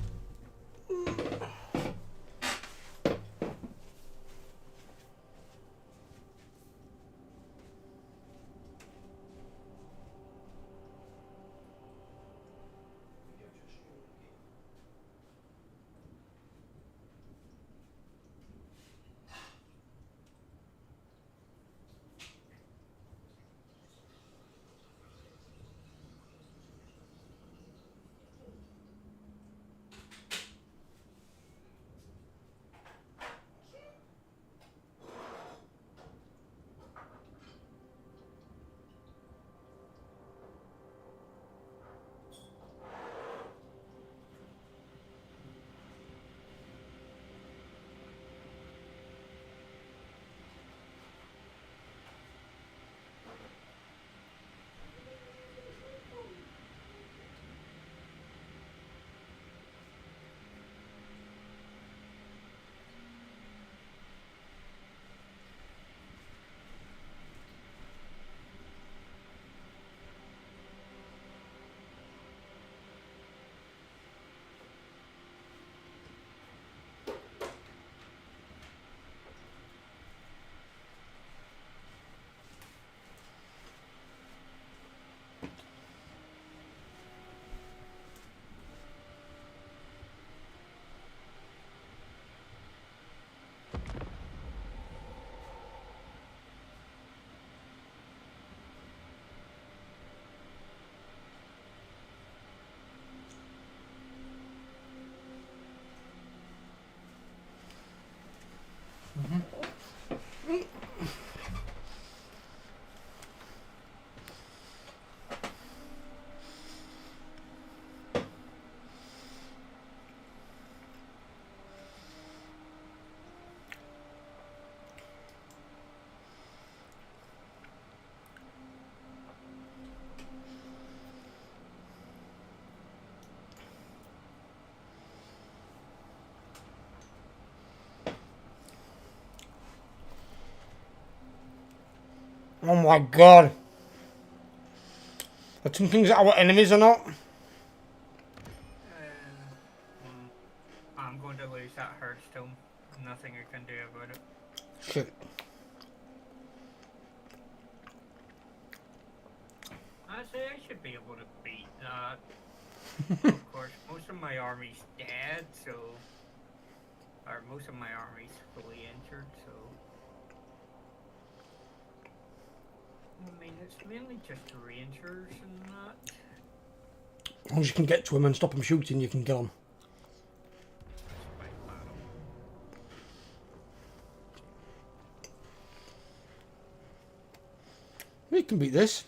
Oh my god. Are some things our enemies or not? I'm going to lose that Hearthstone. Nothing I can do about it. Shit. I say I should be able to beat that. Of course, most of my army's dead, so... Or most of my army's fully injured, so... I mean, it's mainly just rangers and that. As long as you can get to him and stop him shooting, you can kill him. Quite battle. We can beat this.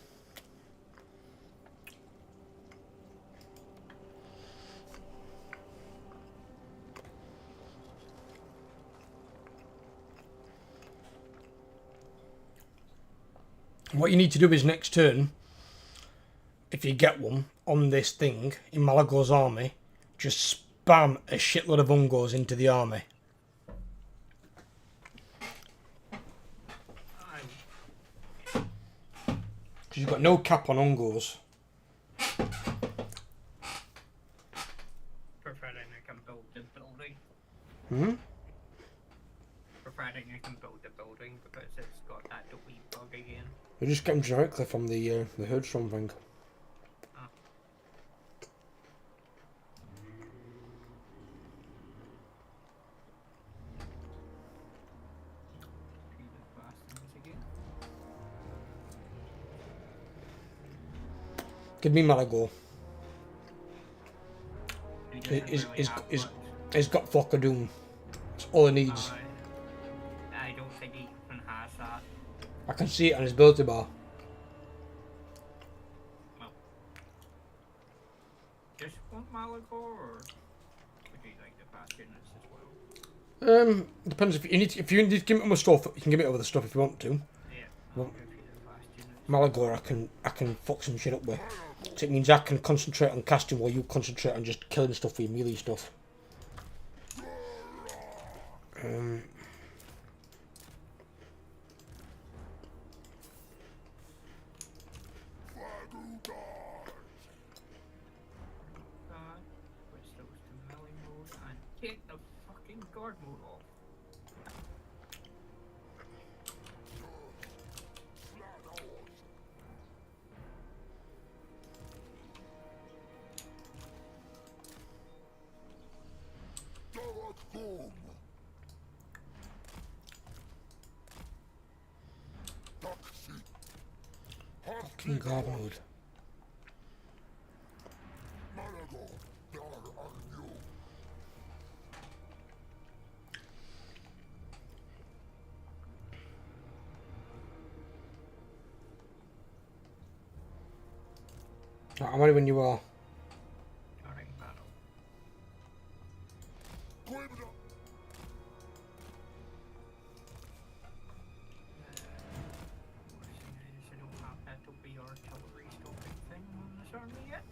What you need to do is next turn, if you get one on this thing in Malagor's army, just spam a shitload of Ungors into the army. Because you've got no cap on Ungors. Providing I can build the building. Hmm? Providing I can build the building because it's got that wee bug again. They just get them directly from the Heardstone thing. Oh. See the bastards again. Give me Malagor. He doesn't really have much. He's got Flock of Doom. That's all he needs. I don't think he even has that. I can see it on his ability bar. Well, just one Malachor, or would you like the Bastionets as well? Depends if you need to give it other stuff. You can give it other stuff if you want to. Yeah, I'll Well, give you the Bastionets. Malagor, I can fuck some shit up with. So it means I can concentrate on casting while you concentrate on just killing stuff with your melee stuff. sword mode off. Fucking guard mode. Right, I'm ready when you are. During battle. Worst thing is I don't have that to be artillery stopping thing on this army yet.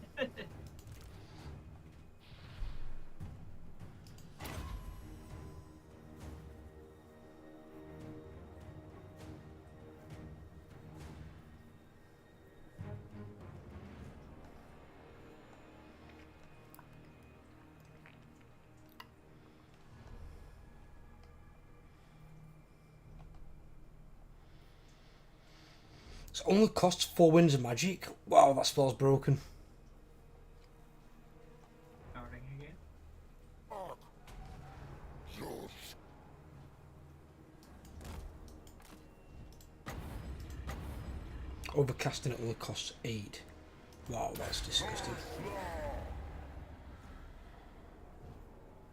It only costs 4 winds of magic. Wow, that spell's broken. Starting again. Overcasting it only costs 8. Wow, that's disgusting. I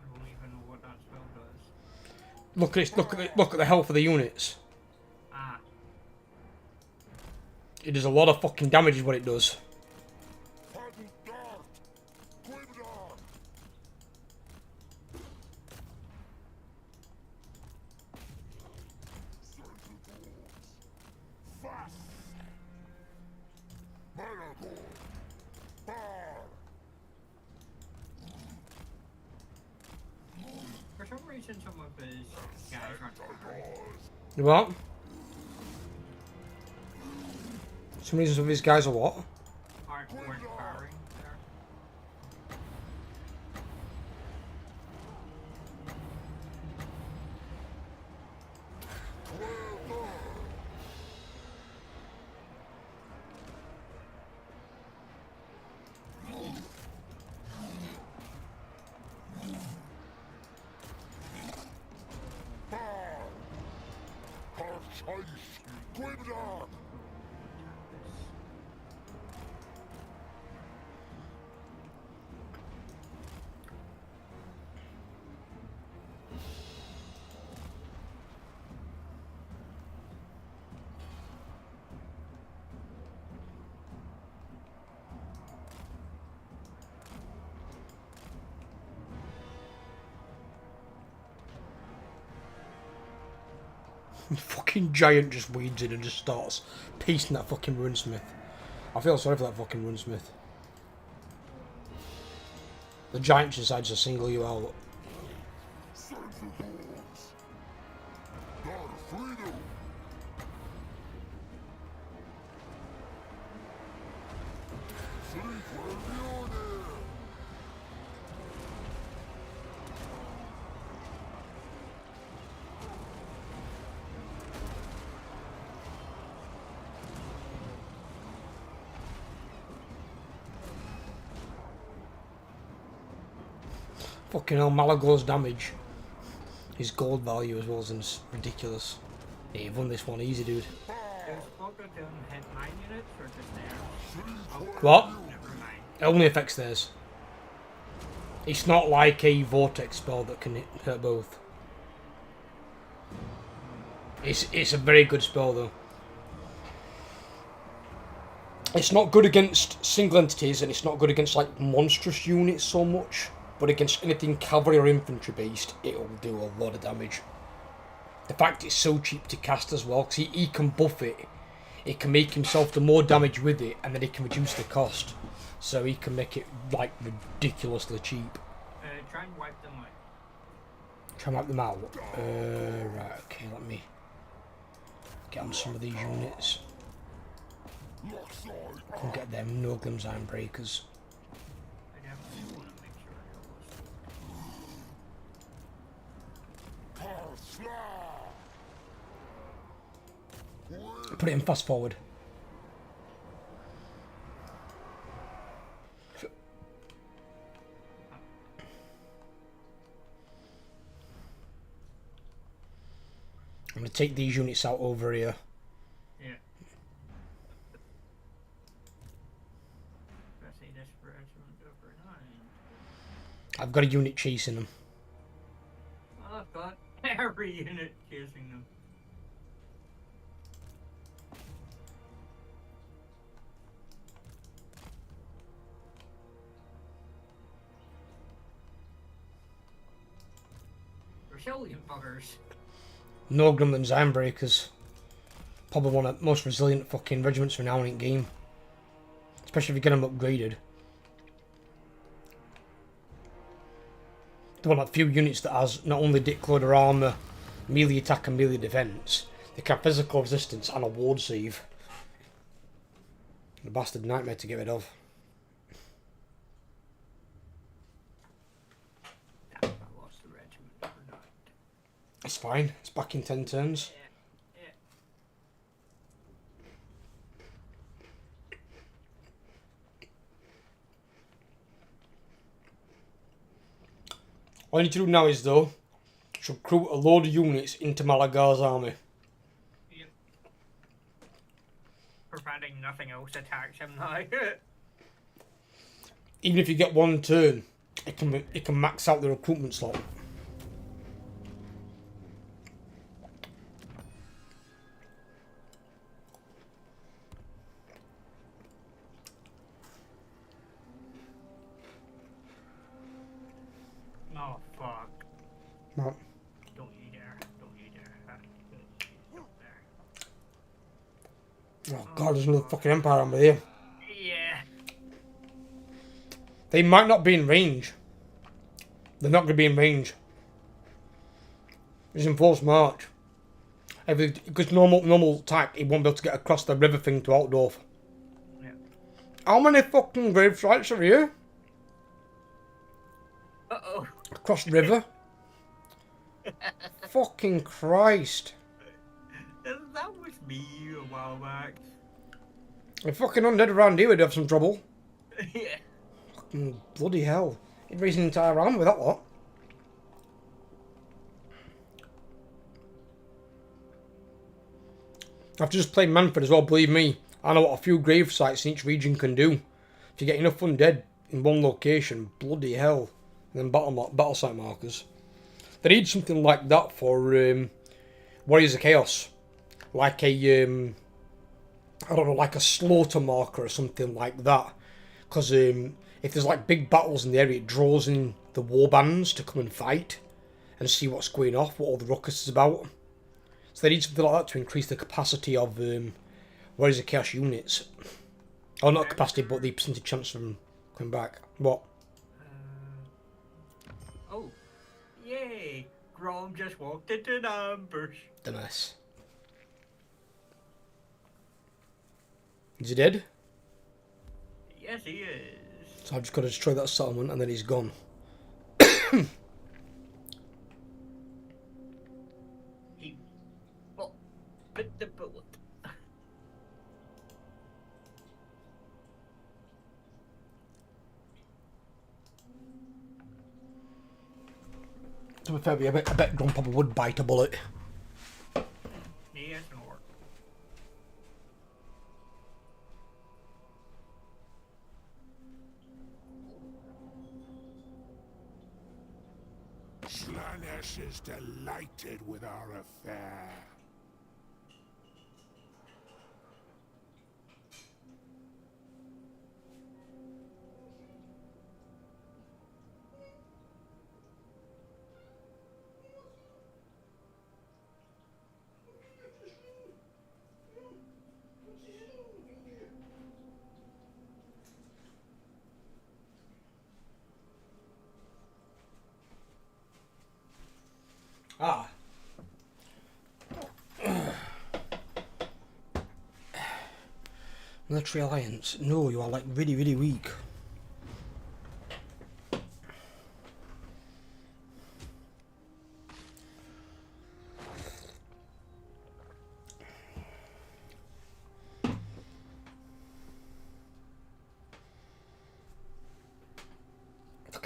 don't even know what that spell does. Look at this. Look at the health of the units. Ah, It does a lot of fucking damage, is what it does. for some reason some of his guys aren't firing. You what? Some reasons of these guys are what? Weren't firing there. Fucking giant just weeds in and just starts piecing that fucking runesmith. I feel sorry for that fucking runesmith. The giant decides to single you out. Fucking hell, Malagor's damage. His gold value as well is ridiculous. Yeah, you've won this one easy, dude. Does Spectre hit my units or just theirs? What? Never mind. It only affects theirs. It's not like a vortex spell that can hurt both. It's a very good spell though. It's not good against single entities and it's not good against like monstrous units so much. But against anything cavalry or infantry based, it'll do a lot of damage. The fact it's so cheap to cast as well, because he can buff it. He can make himself do more damage with it, and then he can reduce the cost. So he can make it, like, ridiculously cheap. Try and wipe them out. Try and wipe them out. Right, okay, let me get on some of these units. Can get them Noglim's Ironbreakers. I definitely want to make sure Put it in fast forward. I'm going to take these units out over here. Yeah. Let's see this regiment over 9. I've got a unit chasing them. Well, I've got every unit chasing them. Resilient buggers. No Gremlin Zionbreakers. Probably one of the most resilient fucking regiments renowned in game. Especially if you get them upgraded. They're one of the few units that has not only Dick Loader armour, melee attack and melee defence, they can have physical resistance and a ward save. A bastard nightmare to get rid of. Damn, I lost the regiment overnight. It's fine, it's back in 10 turns. Yeah. All you need to do now is, though, to recruit a load of units into Malagar's army. Yep. Providing nothing else attacks him now. Even if you get one turn, it can max out the recruitment slot. Oh, fuck. No. Don't you dare. Don't you dare. Don't dare. Oh god, there's another fucking Empire army here. Yeah. They might not be in range. They're not going to be in range. It's in forced march. Because normal attack, he won't be able to get across the river thing to Altdorf. Yeah. How many fucking grave sites are here? Uh-oh. Across the river? Fucking Christ. That was me a while back. The fucking undead around here would have some trouble. Yeah. Fucking bloody hell. He'd raise an entire army with that lot. I've just played Manfred as well, believe me. I know what a few grave sites in each region can do. If you get enough undead in one location, bloody hell. And then battle site markers. They need something like that for Warriors of Chaos. Like a, I don't know, like a slaughter marker or something like that. Because if there's like big battles in the area, it draws in the warbands to come and fight. And see what's going off, what all the ruckus is about. So they need something like that to increase the capacity of Warriors of Chaos units. Oh, not capacity, but the percentage chance of them coming back. What? Oh. Yay. Grom just walked into numbers. The mess. Is he dead? Yes, he is. So I've just got to destroy that settlement and then he's gone. He bit the bullet. To be fair, I bet Grandpa would bite a bullet. Yes, nor. Slanesh is delighted with our affair. Ah. Military alliance. No, you are like really, really weak.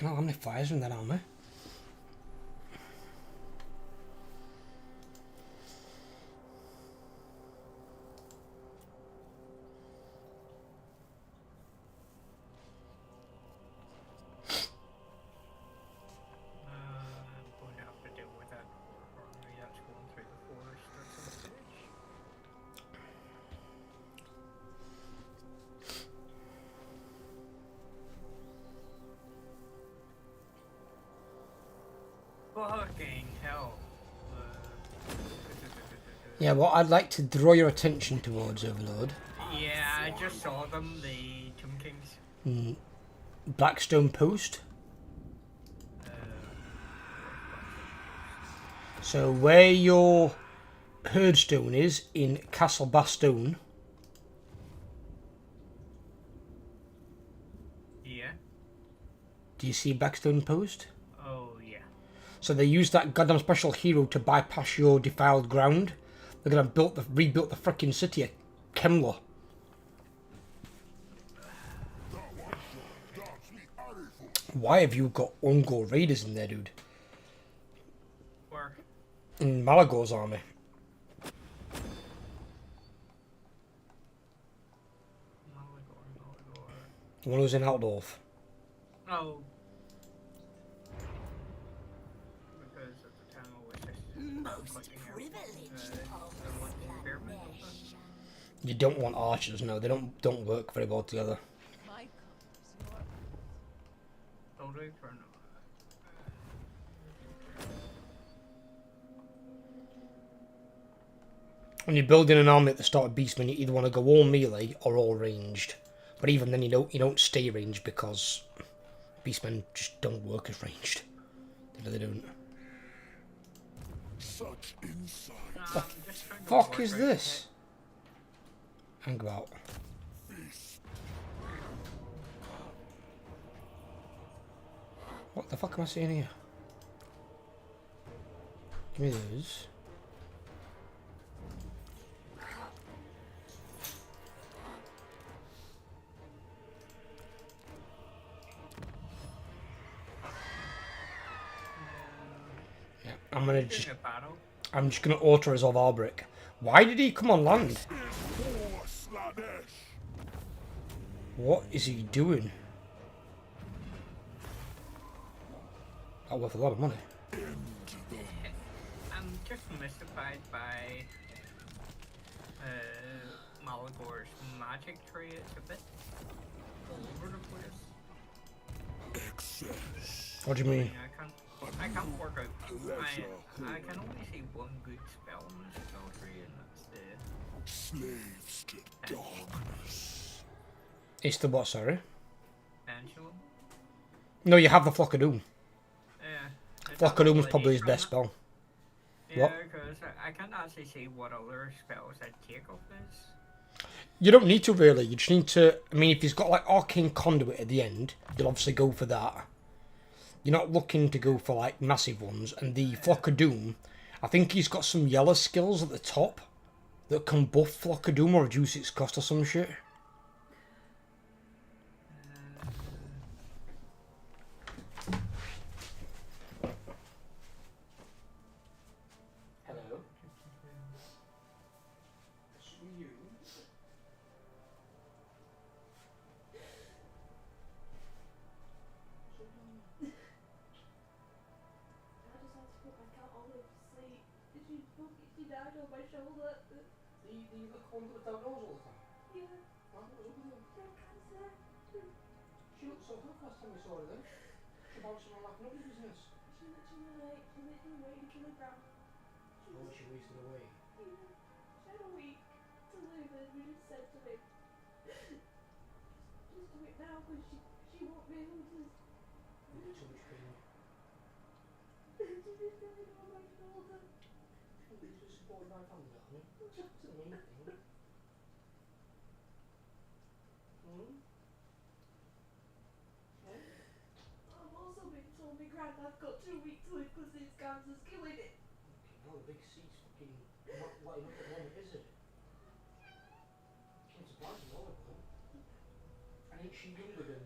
Fucking hell, how many fires are in that army? I'm going to have to deal with that army that's going through the forest at some stage. Fucking hell. Yeah, what I'd like to draw your attention towards, Overlord. Yeah, I just saw them, the Tomb Kings. Blackstone Post. So where your herdstone is in Castle Bastone, Yeah. do you see Blackstone Post? Oh, yeah. So they use that goddamn special hero to bypass your defiled ground. They're gonna rebuild the frickin' city of Kemler. Why have you got Ungor Raiders in there, dude? Where? In Malagor's army. Malagor. The one who's in Altdorf. Oh. Because at the time I was just Most clicking out, privileged of the ones in Fairmont. Slanesh. You don't want archers, no, they don't work very well together. My colors, your Don't do for no. When you're building an army at the start of Beastman, you either want to go all melee or all ranged. But even then, you don't stay ranged because Beastmen just don't work as ranged. They don't. Such insight. I'm just trying to Fuck work is out this? Hang about. What the fuck am I seeing here? Give me those. Yeah, I'm just gonna auto resolve Albrick. Why did he come on land? For Slanesh. What is he doing? That worth a lot of money. I'm just mystified by Malagor's magic tree. It's a bit all over the place. Excess. What do you mean? I can't work out. I can only see one good spell in the spell tree, and that's the Slaves to darkness. It's the what, sorry? pendulum. No, you have the Flock of Doom. Yeah. Flock of Doom is probably his best spell. Yeah, What? because I can't actually see what other spells I'd take off this. You don't need to really. You just need to. I mean, if he's got like Arcane Conduit at the end, you'll obviously go for that. You're not looking to go for like massive ones. And the Flock of Doom, I think he's got some yellow skills at the top that can buff Flock of Doom or reduce its cost or some shit. Hello. I just had to put my cat on her to sleep. She died on my shoulder. The one that without nose all the time. Yeah, What was up with him? she had cancer. She looked so tough last time we saw her then. She bounced around like nobody's business. She literally waited till the ground. Oh, she wasted away. Yeah, she had a week to live and we just said to me, just do it now because she won't be able to. Too much pain. She just died on my shoulder. She's just supported by family, aren't you? That's the main thing. I've also been told my granddad got 2 weeks to live because his cancer's killing it. Okay, now the big seat's fucking not lighting up at the moment, is it? I'm surprised at all of them. And ain't she younger than,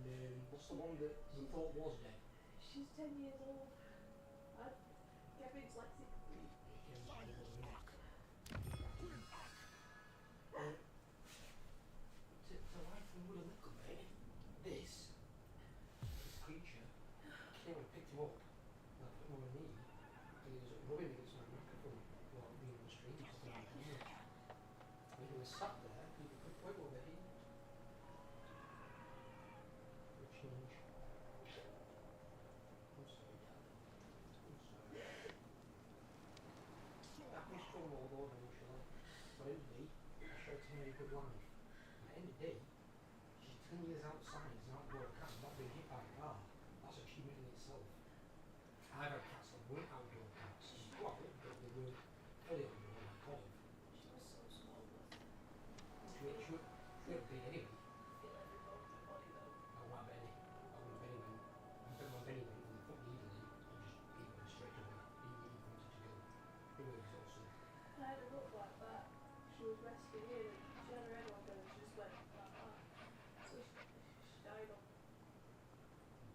what's the one that you thought was dead? she's 10 years old. Kevin's like 60. To life and wood a little bit. This creature came and picked him up. And I put him on my knee. And he was rubbing against my microphone while being on the stream. And he was sat there, and he could point over here. For a change. I'm sorry, Dad. I'm sorry. That was strong all over initially. But in the day, I showed him a good life. At the end of the day, she's 10 years outside, is an outdoor cat, not being hit by a car. That's an achievement in itself. I've had cats that weren't outdoor cats. Well, but they weren't fully outdoor like Colin. She was so small. She was big anyway. I feel every bone in my body though. Oh, wow, Benny. Oh, when Benny went, when Benny went, when they put needle in, he went straight away. He wanted to go. He was exhausted. I had a look like that. She was rescued here and she had her head on her and she just went like that. So she died on.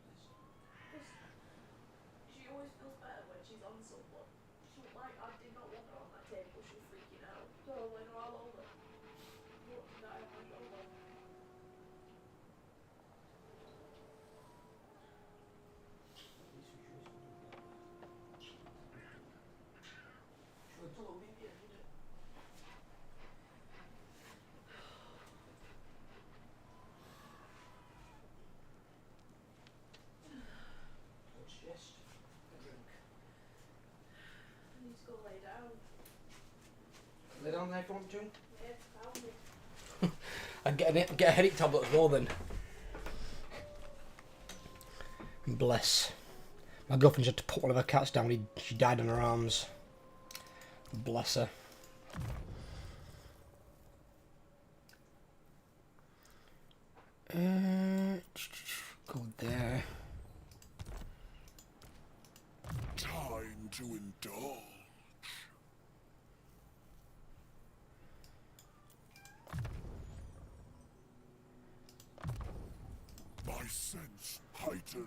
Because she always feels better when she's on someone. She was like, I did not want her on that table, she was freaking out. So I went all over. She wanted to die on my shoulder. She went all over me, didn't it? What's just a drink? I need to go lay down. Lay down there if you want to. Yeah, found me. I'd get a headache tablet as well then. Bless. My girlfriend had to put one of her cats down. She died on her arms. Bless her. Go there. Time to indulge. My sense heightened.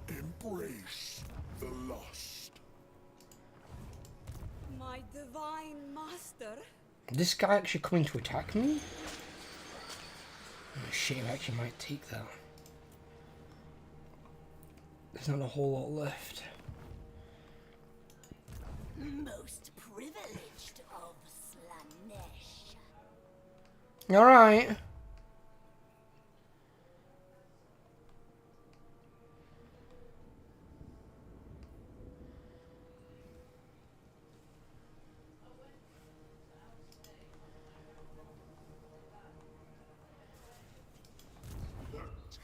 Embrace the lust. My divine master. This guy actually coming to attack me? Oh, shit, I actually might take that. There's not a whole lot left. Most privileged of Slanesh. Alright.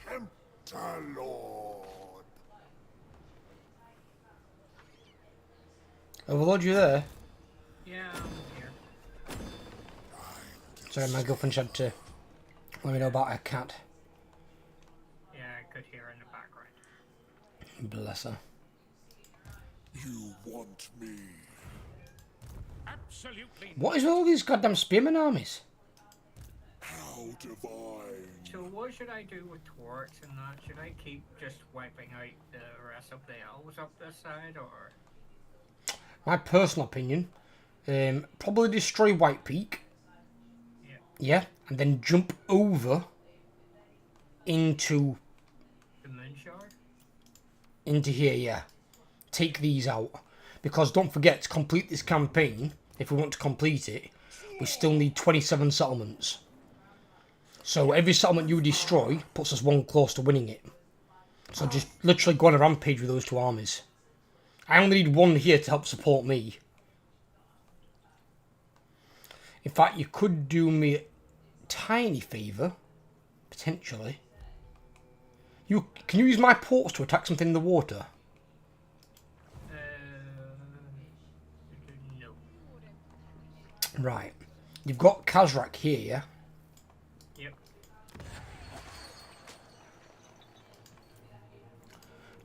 Tempter Lord. Overlord, you there? Yeah, I'm here. Sorry, my girlfriend had to let me know about her cat. Yeah, I could hear in the background. Bless her. You want me? Absolutely. What is with all these goddamn spearman armies? How divine. So what should I do with torch and that? Should I keep just wiping out the rest of the elves up this side, or? My personal opinion, probably destroy White Peak. Yeah. Yeah, and then jump over into The Moonshard? into here. Yeah, take these out because don't forget to complete this campaign. If we want to complete it, we still need 27 settlements. So every settlement you destroy puts us one close to winning it. So just literally go on a rampage with those two armies. I only need one here to help support me. In fact, you could do me a tiny favour, potentially. Can you use my ports to attack something in the water? No. Right. You've got Kazrak here, yeah? Yep.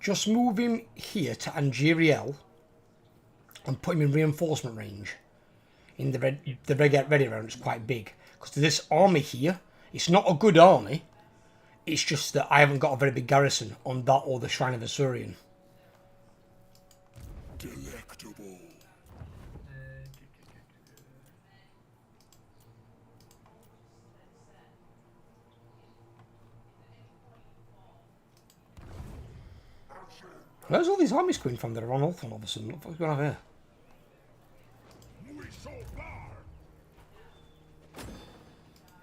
Just move him here to Angeriel and put him in reinforcement range. In the ready round, it's quite big. Because this army here, it's not a good army. It's just that I haven't got a very big garrison on that or the Shrine of Asurian. Delectable. Where's all these armies coming from that are on Ultron all of a sudden? What the fuck's going on here? We shall bar.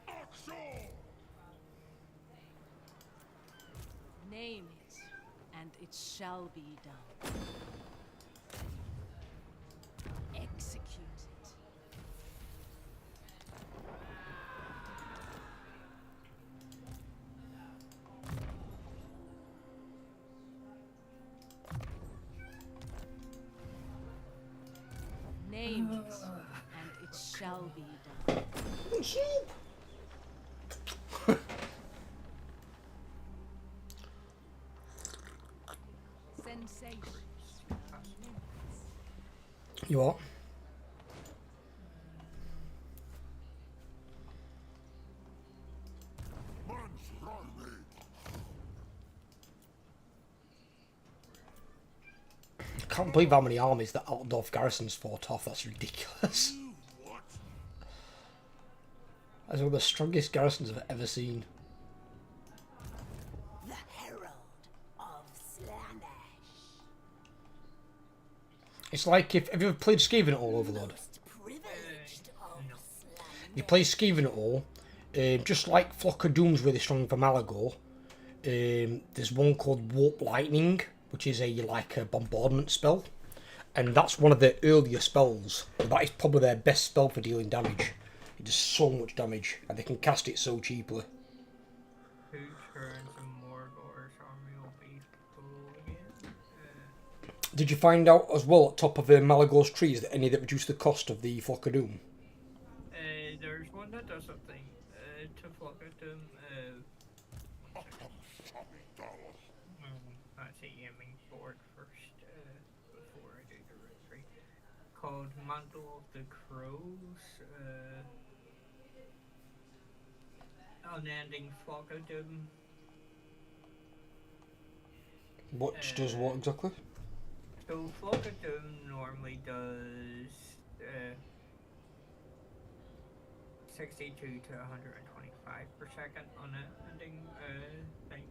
Axel. Name it, and it shall be done. Execute it. Name it, and it shall be done. Sensation. You what? Man's army. I can't believe how many armies that Altdorf garrisons fought off. That's ridiculous. What? That's one of the strongest garrisons I've ever seen. The Herald of Slanesh. It's like if have you ever played Skaven at all, Overlord? Most privileged of Slanesh. You play Skaven at all, just like Flock of Doom's really strong for Malagor. There's one called Warp Lightning, which is a bombardment spell, and that's one of their earlier spells. That is probably their best spell for dealing damage. It does so much damage, and they can cast it so cheaply. 2 turns and Mordor's army will be full again. Did you find out as well at top of Malagor's trees that any that reduce the cost of the Flock of Doom? There's one that does something to Flock of Doom. Actually aiming for it first before I do the retreat. Called Mantle of the Crows. Unending Flock of Doom. Which does what exactly? So Flock of Doom normally does 62 to 125 per second on an ending thing.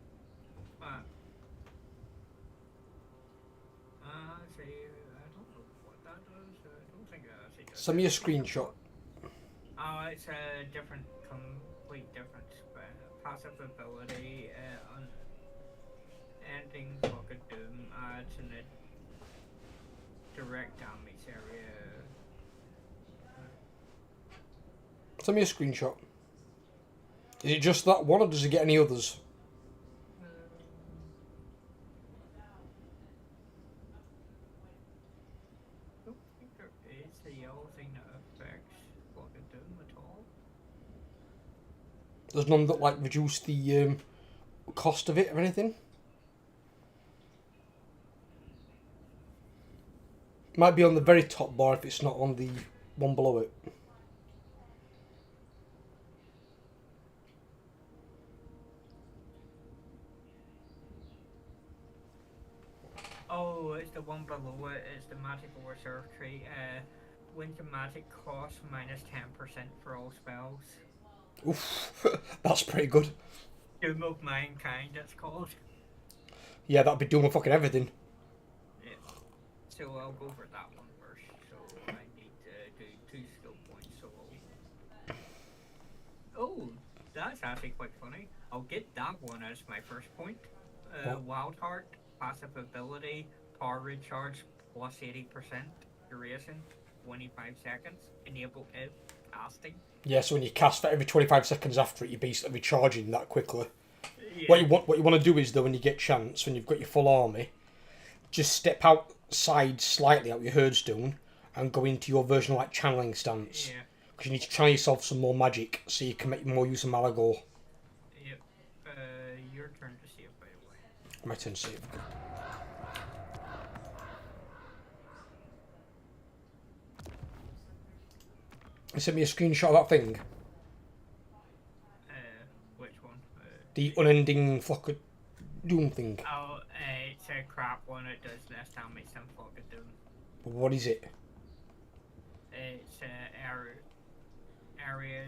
See, I don't know what that does. I don't think it actually does. Send me a screenshot. Oh, it's a different, complete different passive ability on ending Flock of Doom adds in a direct damage area. Send me a screenshot. Is it just that one, or does it get any others? I don't think there is a yellow thing that affects Flock of Doom at all. There's none that like reduce the cost of it or anything? Might be on the very top bar if it's not on the one below it. Oh, it's the one below it. It's the Magical Reserve tree. Winter magic cost minus 10% for all spells. Oof, that's pretty good. Doom of Mankind, it's called. Yeah, that'd be doing fucking everything. Yeah. So I'll go for that one first. So I need to do 2 skill points. So oh, that's actually quite funny. I'll get that one as my first point. Wild Heart, passive ability, power recharge plus 80%, duration 25 seconds, enable if casting. Yeah, so when you cast for every 25 seconds after it, you're basically recharging that quickly. Yeah. What you want to do is though, when you get chance, when you've got your full army, just step outside slightly out your herdstone and go into your version of like channeling stance. Yeah. Because you need to channel yourself some more magic so you can make more use of Malagor. Yep. Your turn to see it, by the way. My turn to save. You sent me a screenshot of that thing. Which one? The unending flock of doom thing. Oh, it's a crap one. It does less damage than Flock of Doom. What is it? It's area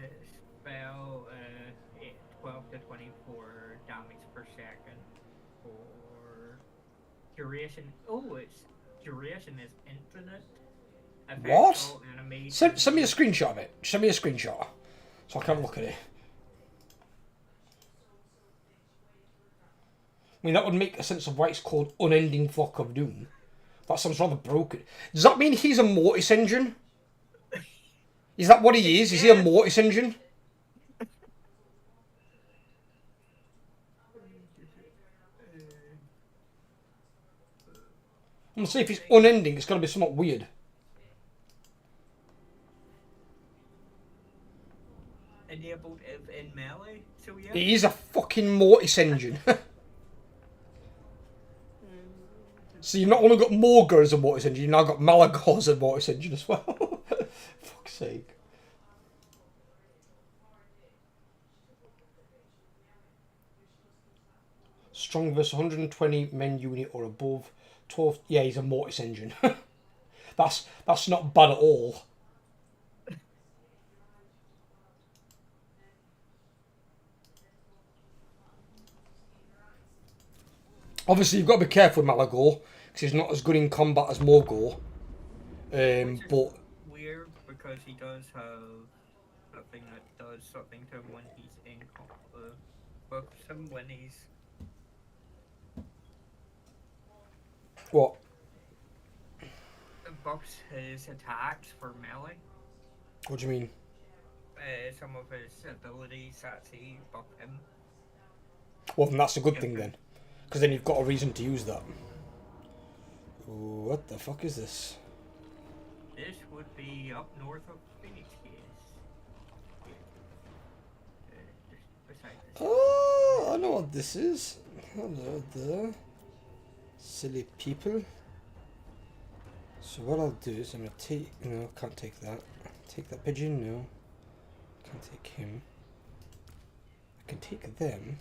spell, 12 to 24 damage per second. For duration. Oh, its duration is infinite. What? Effects all enemies- Send me a screenshot of it. Send me a screenshot. So I can have a look at it. I mean, that would make a sense of why it's called Unending Flock of Doom. That sounds rather broken. Does that mean he's a Mortis engine? Is that what he is? Is he a Mortis engine? I'm gonna say if it's unending, it's gotta be somewhat weird. Enabled in melee, so yeah. He is a fucking Mortis engine. So you've not only got Morgar as a Mortis engine, you've now got Malagor as a Mortis engine as well. Fuck's sake. Strong versus 120 men unit or above. 12. Yeah, he's a Mortis engine. That's not bad at all. Obviously, you've got to be careful with Malagor because he's not as good in combat as Morgor. But Weird because he does have something that does something to him when he's in combat. Buffs him when he's. what? Buffs his attacks for melee. What do you mean? Some of his abilities that he buff him. Well, then that's a good thing then, because then you've got a reason to use that. Ooh, what the fuck is this? This would be up north of Phoenix, yes. Just beside this. Oh, I know what this is. Hello there, silly people. So what I'll do is I'm gonna take. No, can't take that. Take that pigeon. No, can't take him. I can take them.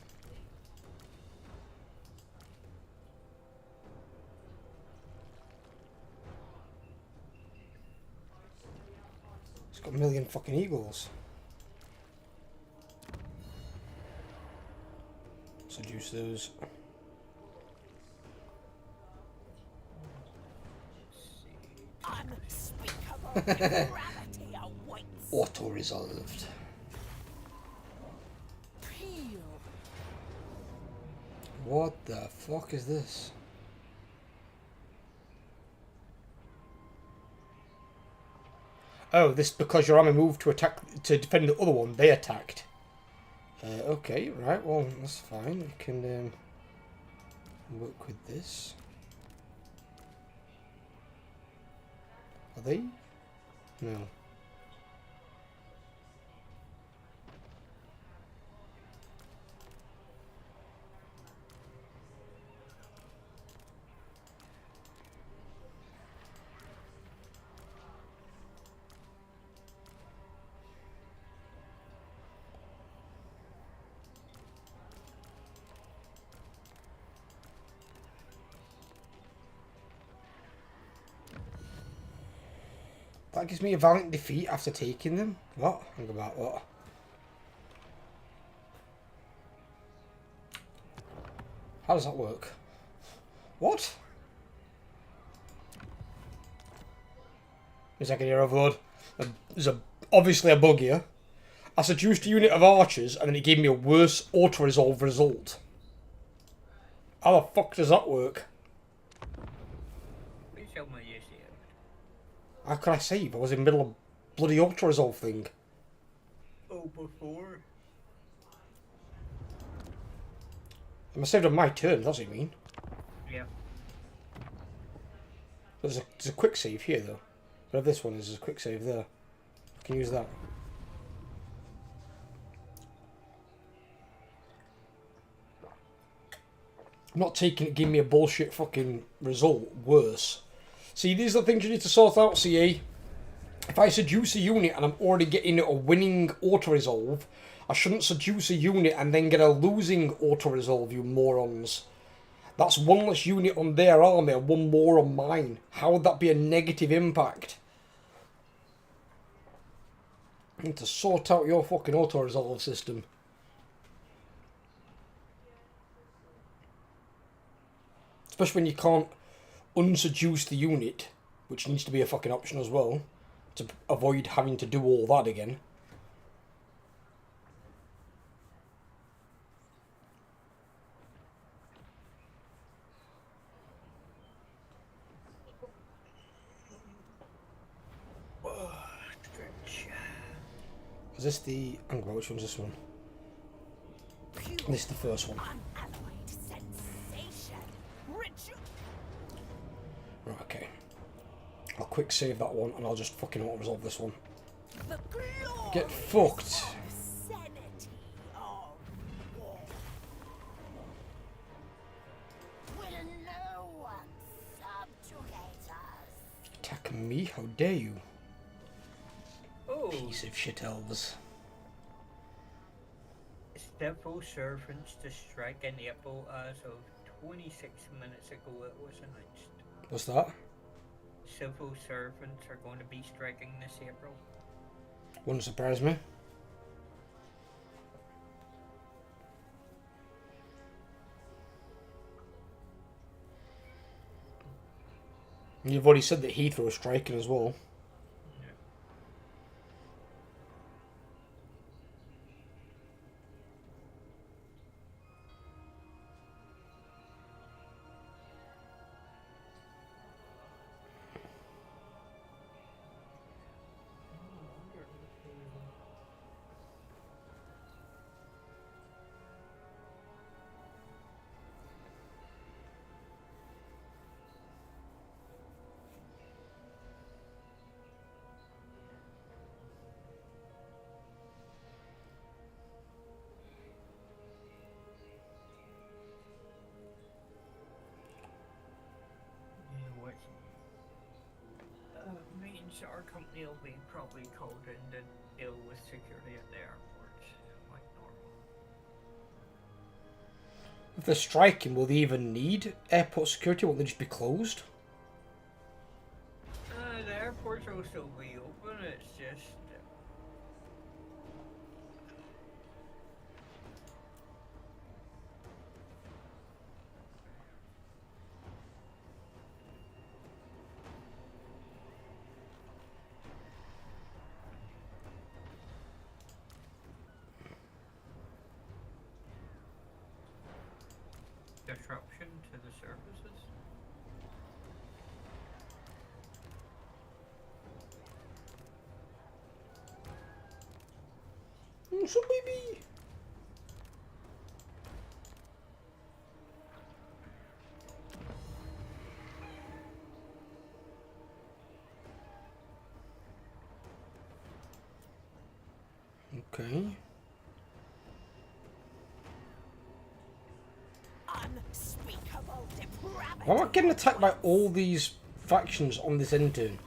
It's got a million fucking eagles. Seduce those. Unspeakable gravity awaits. Auto resolved. Peel. What the fuck is this? Oh, this because your army moved to attack to defend the other one. They attacked. Okay, right. Well, that's fine. We can work with this. Are they? No. That gives me a valiant defeat after taking them. What? Think about what? How does that work? What? Is that going to overload? There's obviously a bug here. I seduced a unit of archers and then it gave me a worse auto-resolve result. How the fuck does that work? Please help me use it. How could I save? I was in the middle of bloody auto-resolve thing. Oh, before? I saved on my turn, does it mean? Yeah. There's a quick save here though. Whatever this one is, there's a quick save there. I can use that. I'm not taking it, giving me a bullshit fucking result. Worse. See, these are the things you need to sort out, CA. If I seduce a unit and I'm already getting a winning auto-resolve, I shouldn't seduce a unit and then get a losing auto-resolve, you morons. That's one less unit on their army and one more on mine. How would that be a negative impact? I need to sort out your fucking auto-resolve system. Especially when you can't unseduce the unit, which needs to be a fucking option as well, to avoid having to do all that again. Is this the... which one's this one? This is the first one. Unalloyed sensation. Right, okay. I'll quick save that one and I'll just fucking auto-resolve this one. The glory Get fucked! sanity of war. Will no one subjugate us? Attack me? How dare you? Oh, Piece of shit elves. civil servants to strike in April as of 26 minutes ago it was announced. What's that? Civil servants are going to be striking this April. Wouldn't surprise me. You've already said that Heathrow is striking as well. Means our company will be probably called in to deal with security at the airports, like normal. If they're striking, will they even need airport security? Won't they just be closed? The airports will still be open, it's just... disruption to the services. So baby. Okay. Unspeakable depravity. Why am I getting attacked by all these factions on this end turn?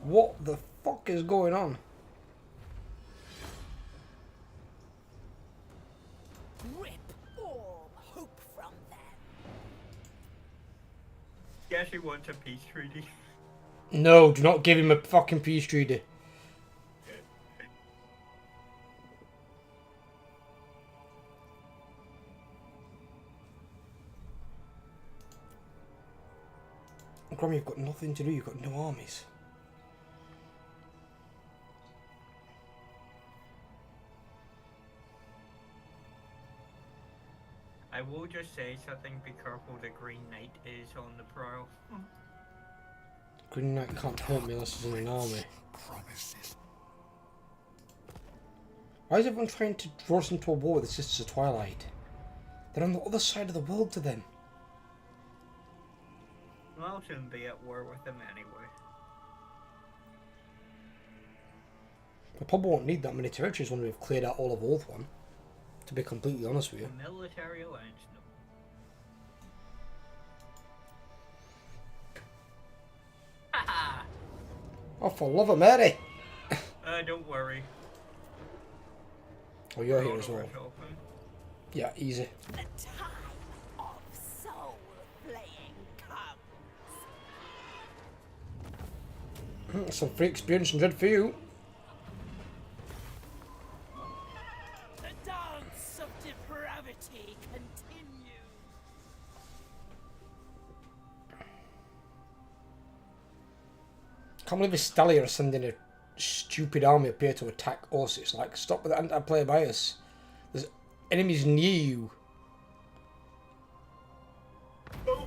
What the fuck is going on? Rip all hope from them. Guess he wants a peace treaty. No, do not give him a fucking peace treaty. Grammy, you've got nothing to do, you've got no armies. I will just say something, be careful, the Green Knight is on the prowl. Green Knight can't help me unless he's in an army. Promises. Why is everyone trying to draw us into a war with the Sisters of Twilight? They're on the other side of the world to them. I'll soon be at war with them anyway. We probably won't need that many territories when we've cleared out all of Oath One, to be completely honest with you. Military alliance, no. Haha! Oh, for love of Mary! Don't worry. Oh, you're We're here all as over well. yourself, eh? Yeah, easy. The time of soul playing comes. Some free experience and dread for you. The dance of depravity continues. Can't believe Estalia are sending a stupid army up here to attack us. It's like, stop with the anti-player bias. There's enemies near you. Oh,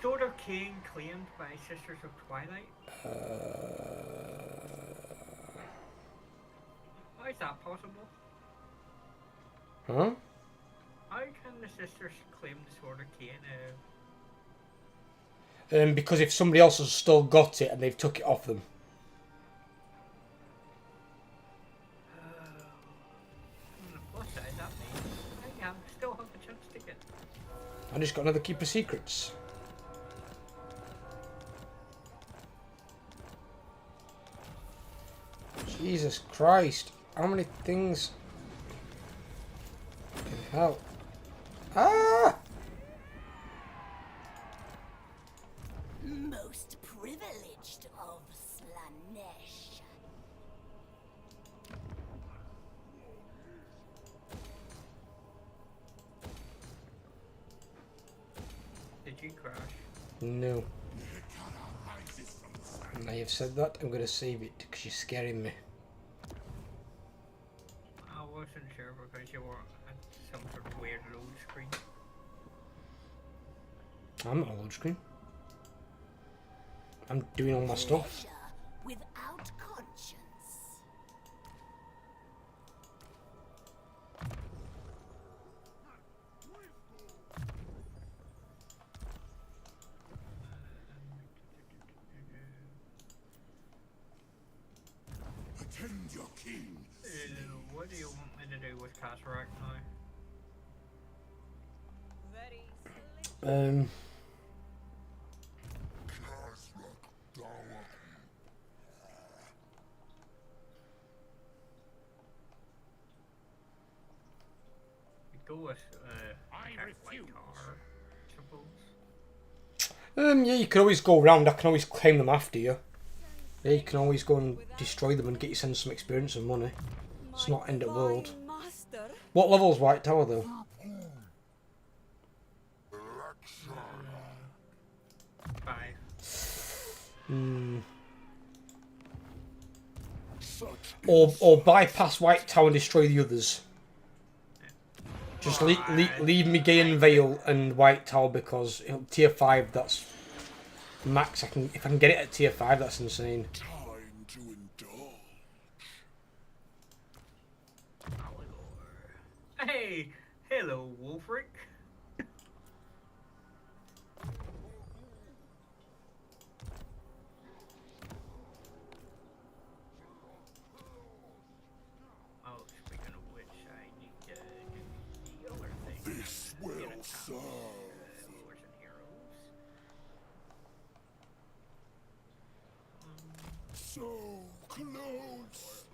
Sword of Cain claimed by Sisters of Twilight. How is that possible? Huh? How can the sisters claim the Sword of Cain? Because if somebody else has still got it and they've took it off them. What does that mean? I still have a chance to get. I just got another Keeper Secrets. Jesus Christ. How many things? Fucking hell. Ah! Most privileged of Slanesh. Did you crash? No. Now you've said that, I'm going to save it because you're scaring me. I wasn't sure because you were at some sort of weird load screen. I'm not on load screen. I'm doing all my stuff. Pleasure without conscience. Attend your king. What do you want me to do with Cataract now? Very slick. Casrak Dawa. We go with I Attack White refuse. Tower, I suppose. Yeah, you can always go around. I can always claim them after you. Yeah, you can always go and destroy them and get yourself some experience and money. It's not end of world. Master. What level's White Tower though? Five. Or bypass White Tower and destroy the others. Just leave me Gain Vale and White Tower because tier 5 that's max. If I can get it at tier 5, that's insane. Time to indulge. Hey, hello, Wolfric. Oh, speaking of which, I need to do the other thing. This will serve. Followers and heroes. So close.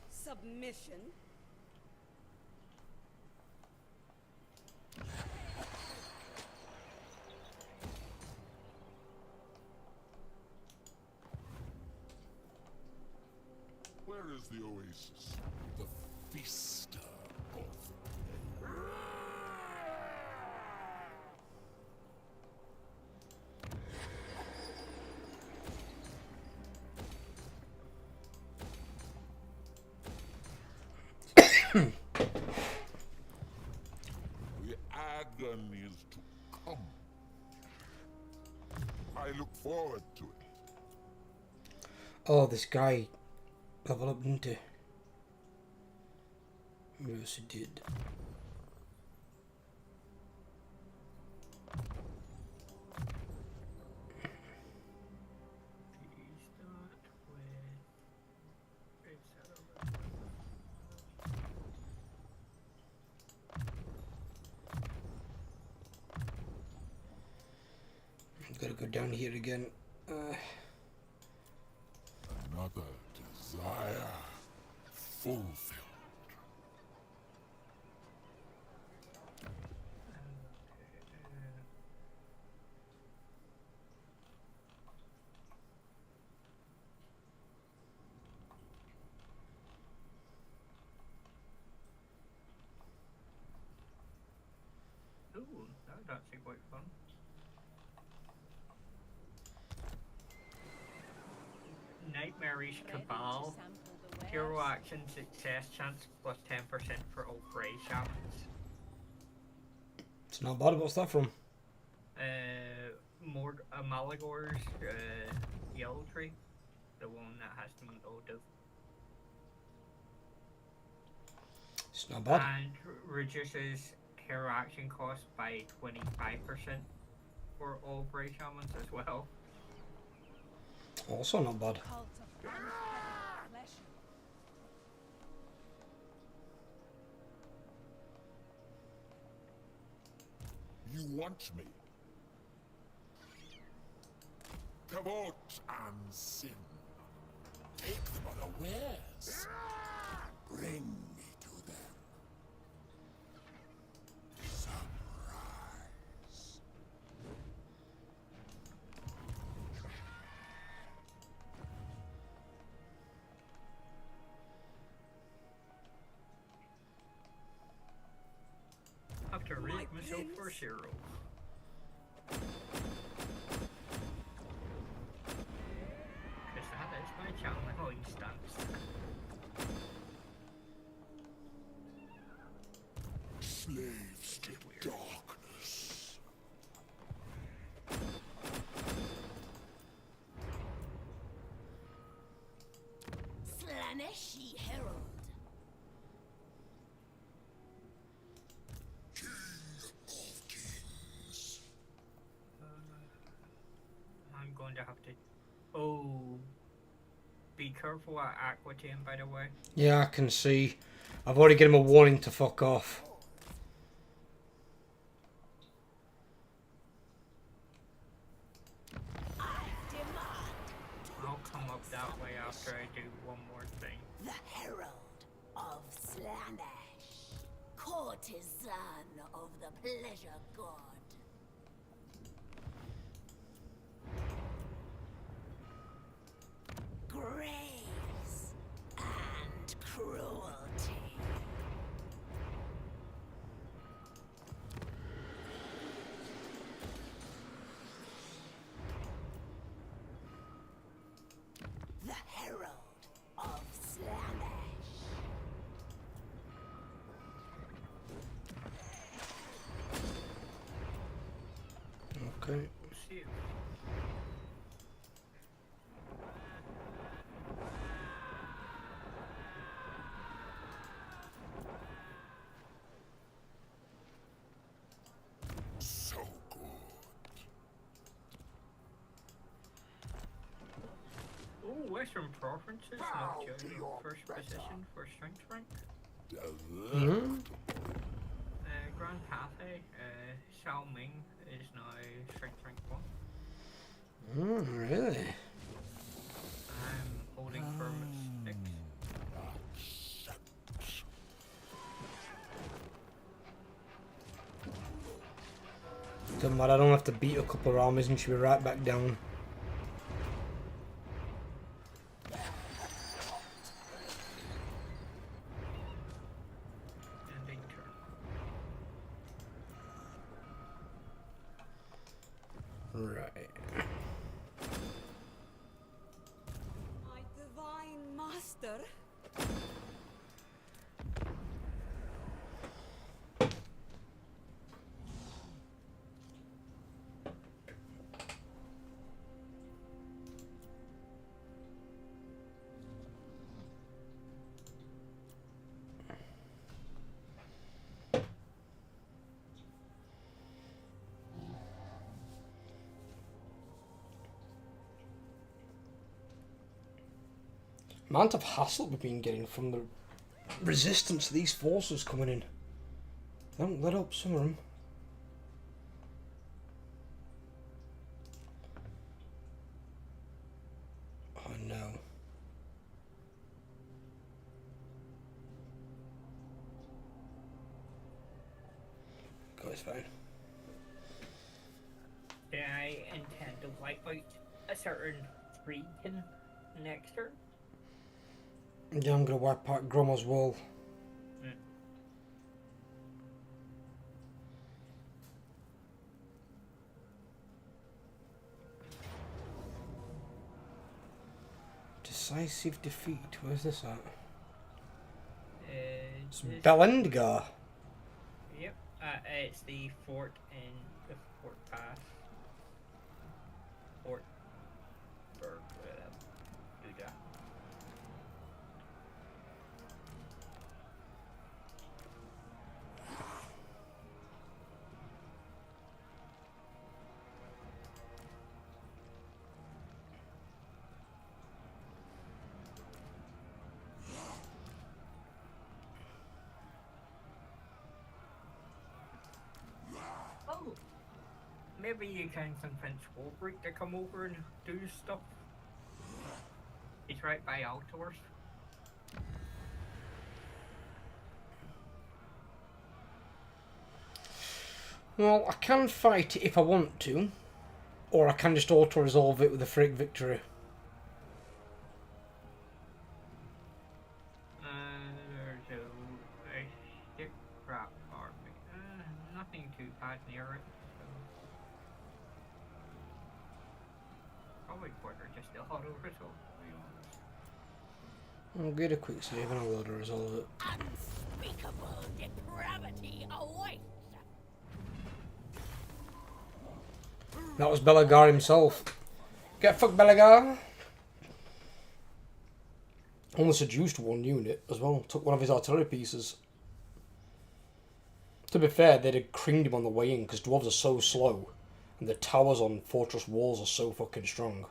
Submission. Where is the oasis? The Vista of... The agony is to come. I look forward to it. Oh, this guy level up, didn't he? Yes, he did. Gotta go down here again. Another desire fulfilled. Ooh, that would actually quite fun. Nightmarish Cabal. Hero action success chance plus 10% for all prey shamans. It's not bad. What's that from? Malagor's yellow tree. The one that has the motive. It's not bad. And reduces hero action cost by 25% for all prey shamans as well. Also not bad. Cult of unfed flesh. You want me? Kavot and sin. Take them unawares. Bring me to them. Sunrise. Have to rate myself for 0. Because that is my challenge instance. Slaves to darkness. Slaneshi Herald. King of kings. I'm going to have to. Oh. Be careful at Aquitaine, by the way. Yeah, I can see. I've already given him a warning to fuck off. I'll come up that way after I do one more thing. The Herald of Slanesh. Courtesan of the Pleasure God. Grace and cruelty. The Herald of Slanesh. Okay. See you. So good. Oh, Western preferences, Bow not to just your first better. position for strength rank. Hmm? Grand Cathay, Xiao Ming is now strength rank 1. Oh, really? I'm holding firm at 6. Doesn't matter, I don't have to beat a couple of armies and she'll be right back down. Ending turn. Right. My divine master. Amount of hassle we've been getting from the resistance to these forces coming in. They don't let up some of them. it's fine. Do I intend to wipe out a certain region next turn? Yeah, I'm gonna wipe out Gromma's wall. Decisive defeat. Where's this at? It's This- Belendgar. Yep. It's the fort in the Fort Pass. Fort Berg, do that. Oh, maybe you can convince Wolbrick to come over and do stuff. He's right by Altors. Well, I can fight it if I want to, or I can just auto-resolve it with a freak victory. There's a stick crap army. Nothing too bad near it. So. Probably quicker just to auto resolve, to be honest. I'll get a quick save and I'll auto-resolve it. Unspeakable depravity awaits. That was Belagar himself. Get fucked, Belagar! Only seduced one unit as well. Took one of his artillery pieces. To be fair, they'd have creamed him on the way in because dwarves are so slow. And the towers on fortress walls are so fucking strong.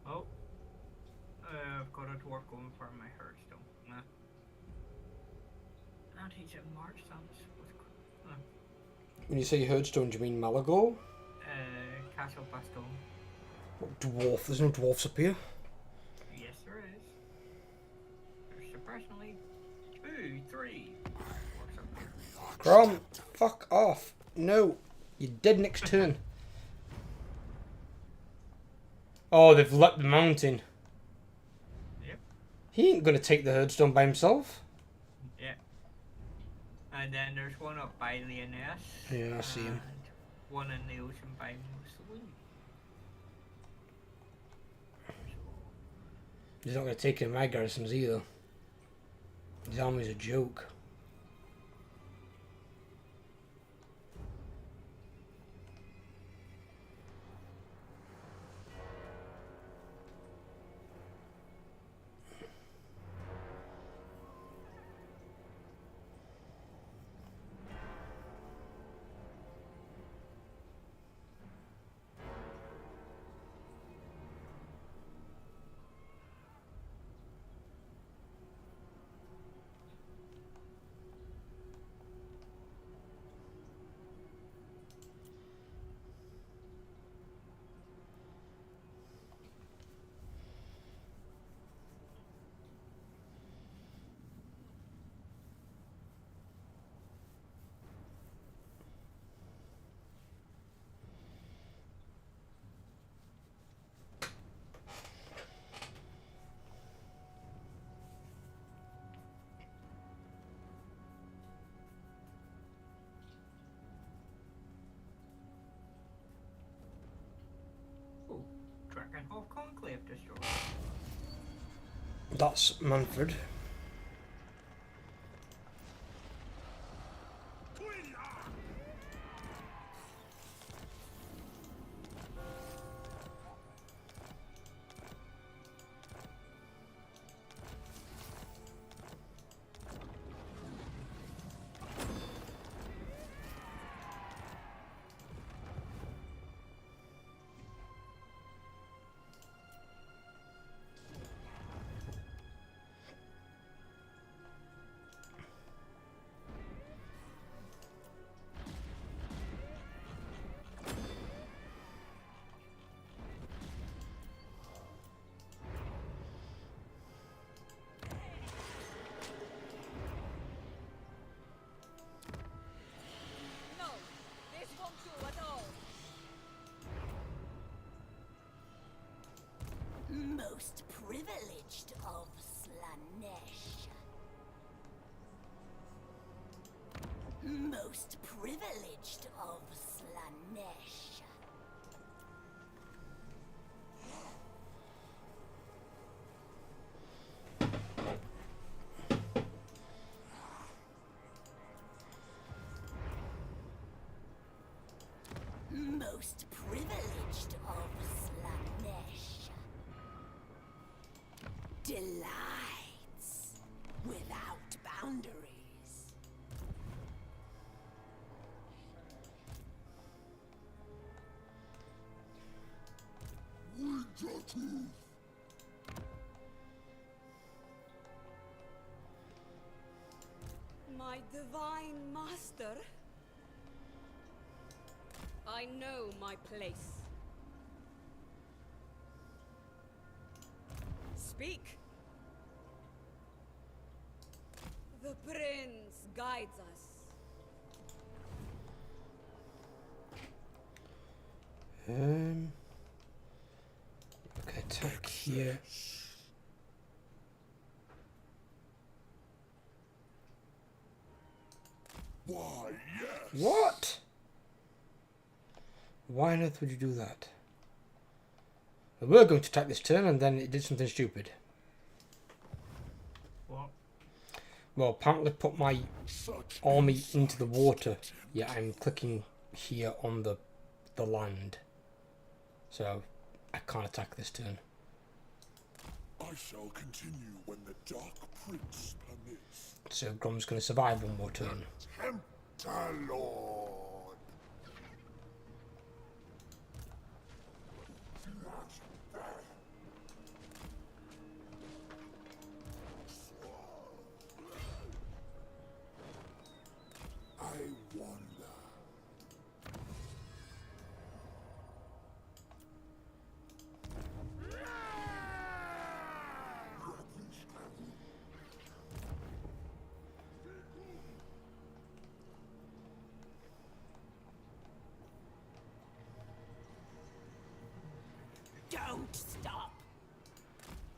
Oh. I've got a dwarf going for my hearthstone. Nah. And he's a March stance. When you say Herdstone, do you mean Malagor? Castle Baston. What dwarf? There's no dwarfs up here. Yes, there is. There's surprisingly 2, 3 dwarfs up here. Grom, fuck off. No, you're dead next turn. Oh, they've leapt the mountain. Yep. He ain't gonna take the Herdstone by himself. Yeah. And then there's one up by Leoness. Yeah, I see him. And one in the ocean by Mussolini. He's not gonna take in my garrisons either. His army's a joke. Oh, Dragonhawk Conclave destroyed. That's Manfred. Most privileged of Slanesh. Most privileged of Slanesh. Most privileged of Slanesh. Delights without boundaries. My divine master. I know my place. Speak. The prince guides us. Okay, attack here. Why, yes. What? Why on earth would you do that? We were going to attack this turn and then it did something stupid. What? Well, apparently put my Such army into the water. Yeah, I'm clicking here on the land. So I can't attack this turn. I shall continue when the Dark Prince permits. So Grom's going to survive one more turn. Tempter Lord. I wonder. Don't stop.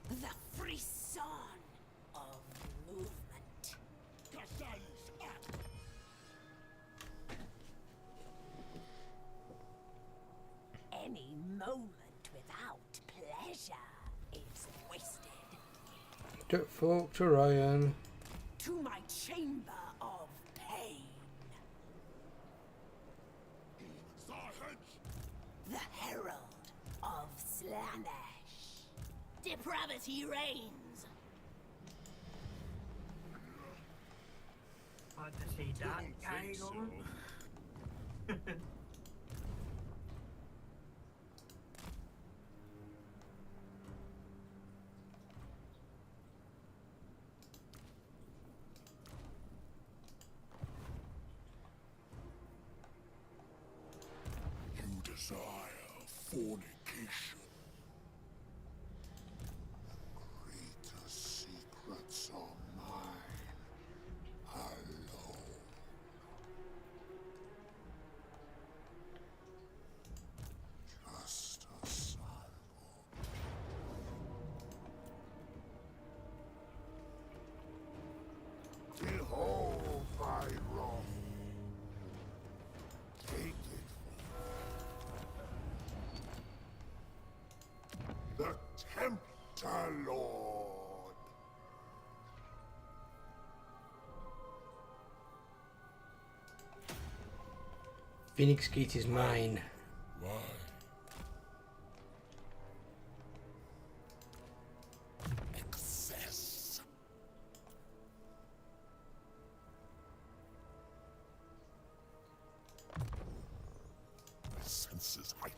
The frisson of movement. Any moment without pleasure is wasted. Get folk to Ryan. To my chamber of pain. The herald of Slanesh. Depravity reigns. Hard to see that guy going. You desire fornication. Greater secrets are mine alone. Just a sample. Behold thy wrath. Take it from the Tempter Lord. Phoenix Gate is mine. Why? Excess. My senses heightened.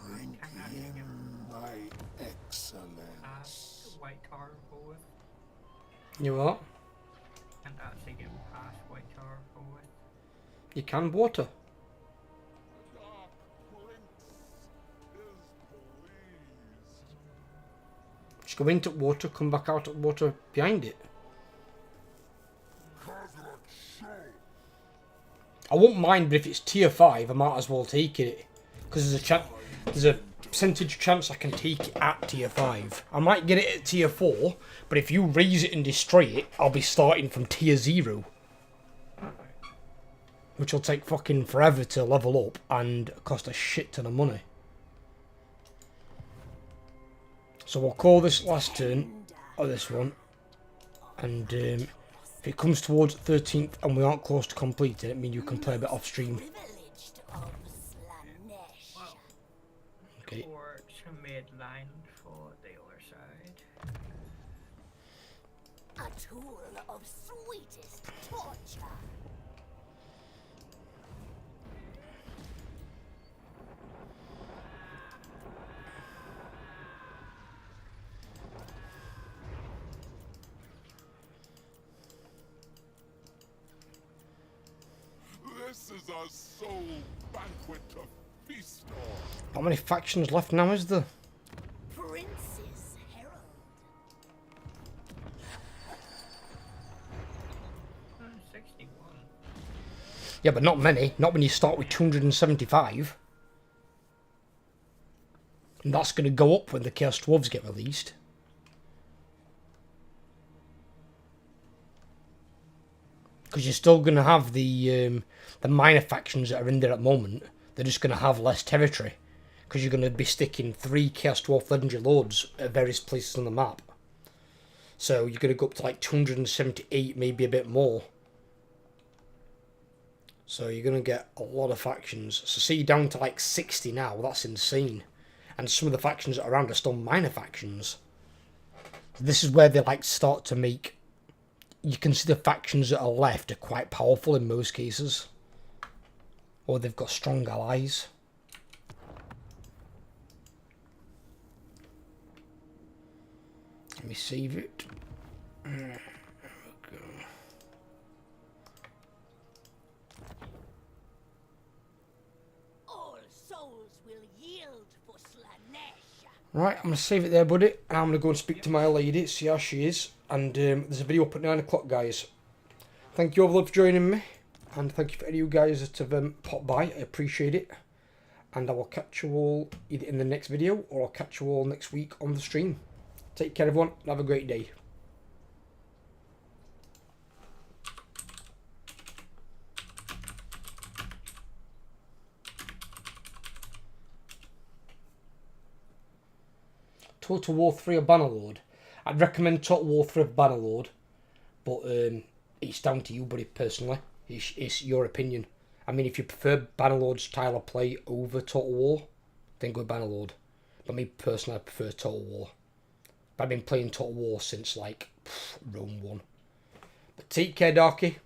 Bring in thy excellence. White Tar forward. You what? Can't actually get past White Tar forward. You can water. The Dark Prince is pleased. Just go into water, come back out of water behind it. Cause I won't mind, but if it's tier 5, I might as well take it. Because there's a percentage chance I can take it at tier 5. I might get it at tier 4, but if you raise it and destroy it, I'll be starting from tier 0. Which will take fucking forever to level up and cost a shit ton of money. So we'll call this last turn, or this one. And if it comes towards 13th and we aren't close to completing it, means you can play a bit off stream. Privileged of Slanesh. Well, Okay. towards midline for the other side. A tool of sweetest torture. This is a soul banquet to feast on. How many factions left now is there? Prince's Herald. 61. Yeah, but not many. Not when you start with 275. And that's going to go up when the Chaos Dwarves get released. Because you're still going to have the minor factions that are in there at the moment. They're just going to have less territory. Because you're going to be sticking 3 Chaos Dwarf Legendary Lords at various places on the map. So you're going to go up to like 278, maybe a bit more. So you're going to get a lot of factions. So see, you're down to like 60 now. That's insane. And some of the factions that are around are still minor factions. This is where they like start to make... You can see the factions that are left are quite powerful in most cases. Or they've got strong allies. Let me save it. There we go. All souls will yield for Slanesh. Right, I'm going to save it there, buddy. And I'm going to go and speak to my lady, see how she is. And there's a video up at 9 o'clock, guys. Thank you all for joining me. And thank you for any of you guys that have popped by. I appreciate it. And I will catch you all either in the next video or I'll catch you all next week on the stream. Take care, everyone. And have a great day. Total War 3 or Bannerlord? I'd recommend Total War 3 or Bannerlord, but it's down to you, buddy, personally. It's your opinion. I mean, if you prefer Bannerlord's style of play over Total War, then go Bannerlord. But me, personally, I prefer Total War. But I've been playing Total War since, like, Rome 1. But take care, Darky.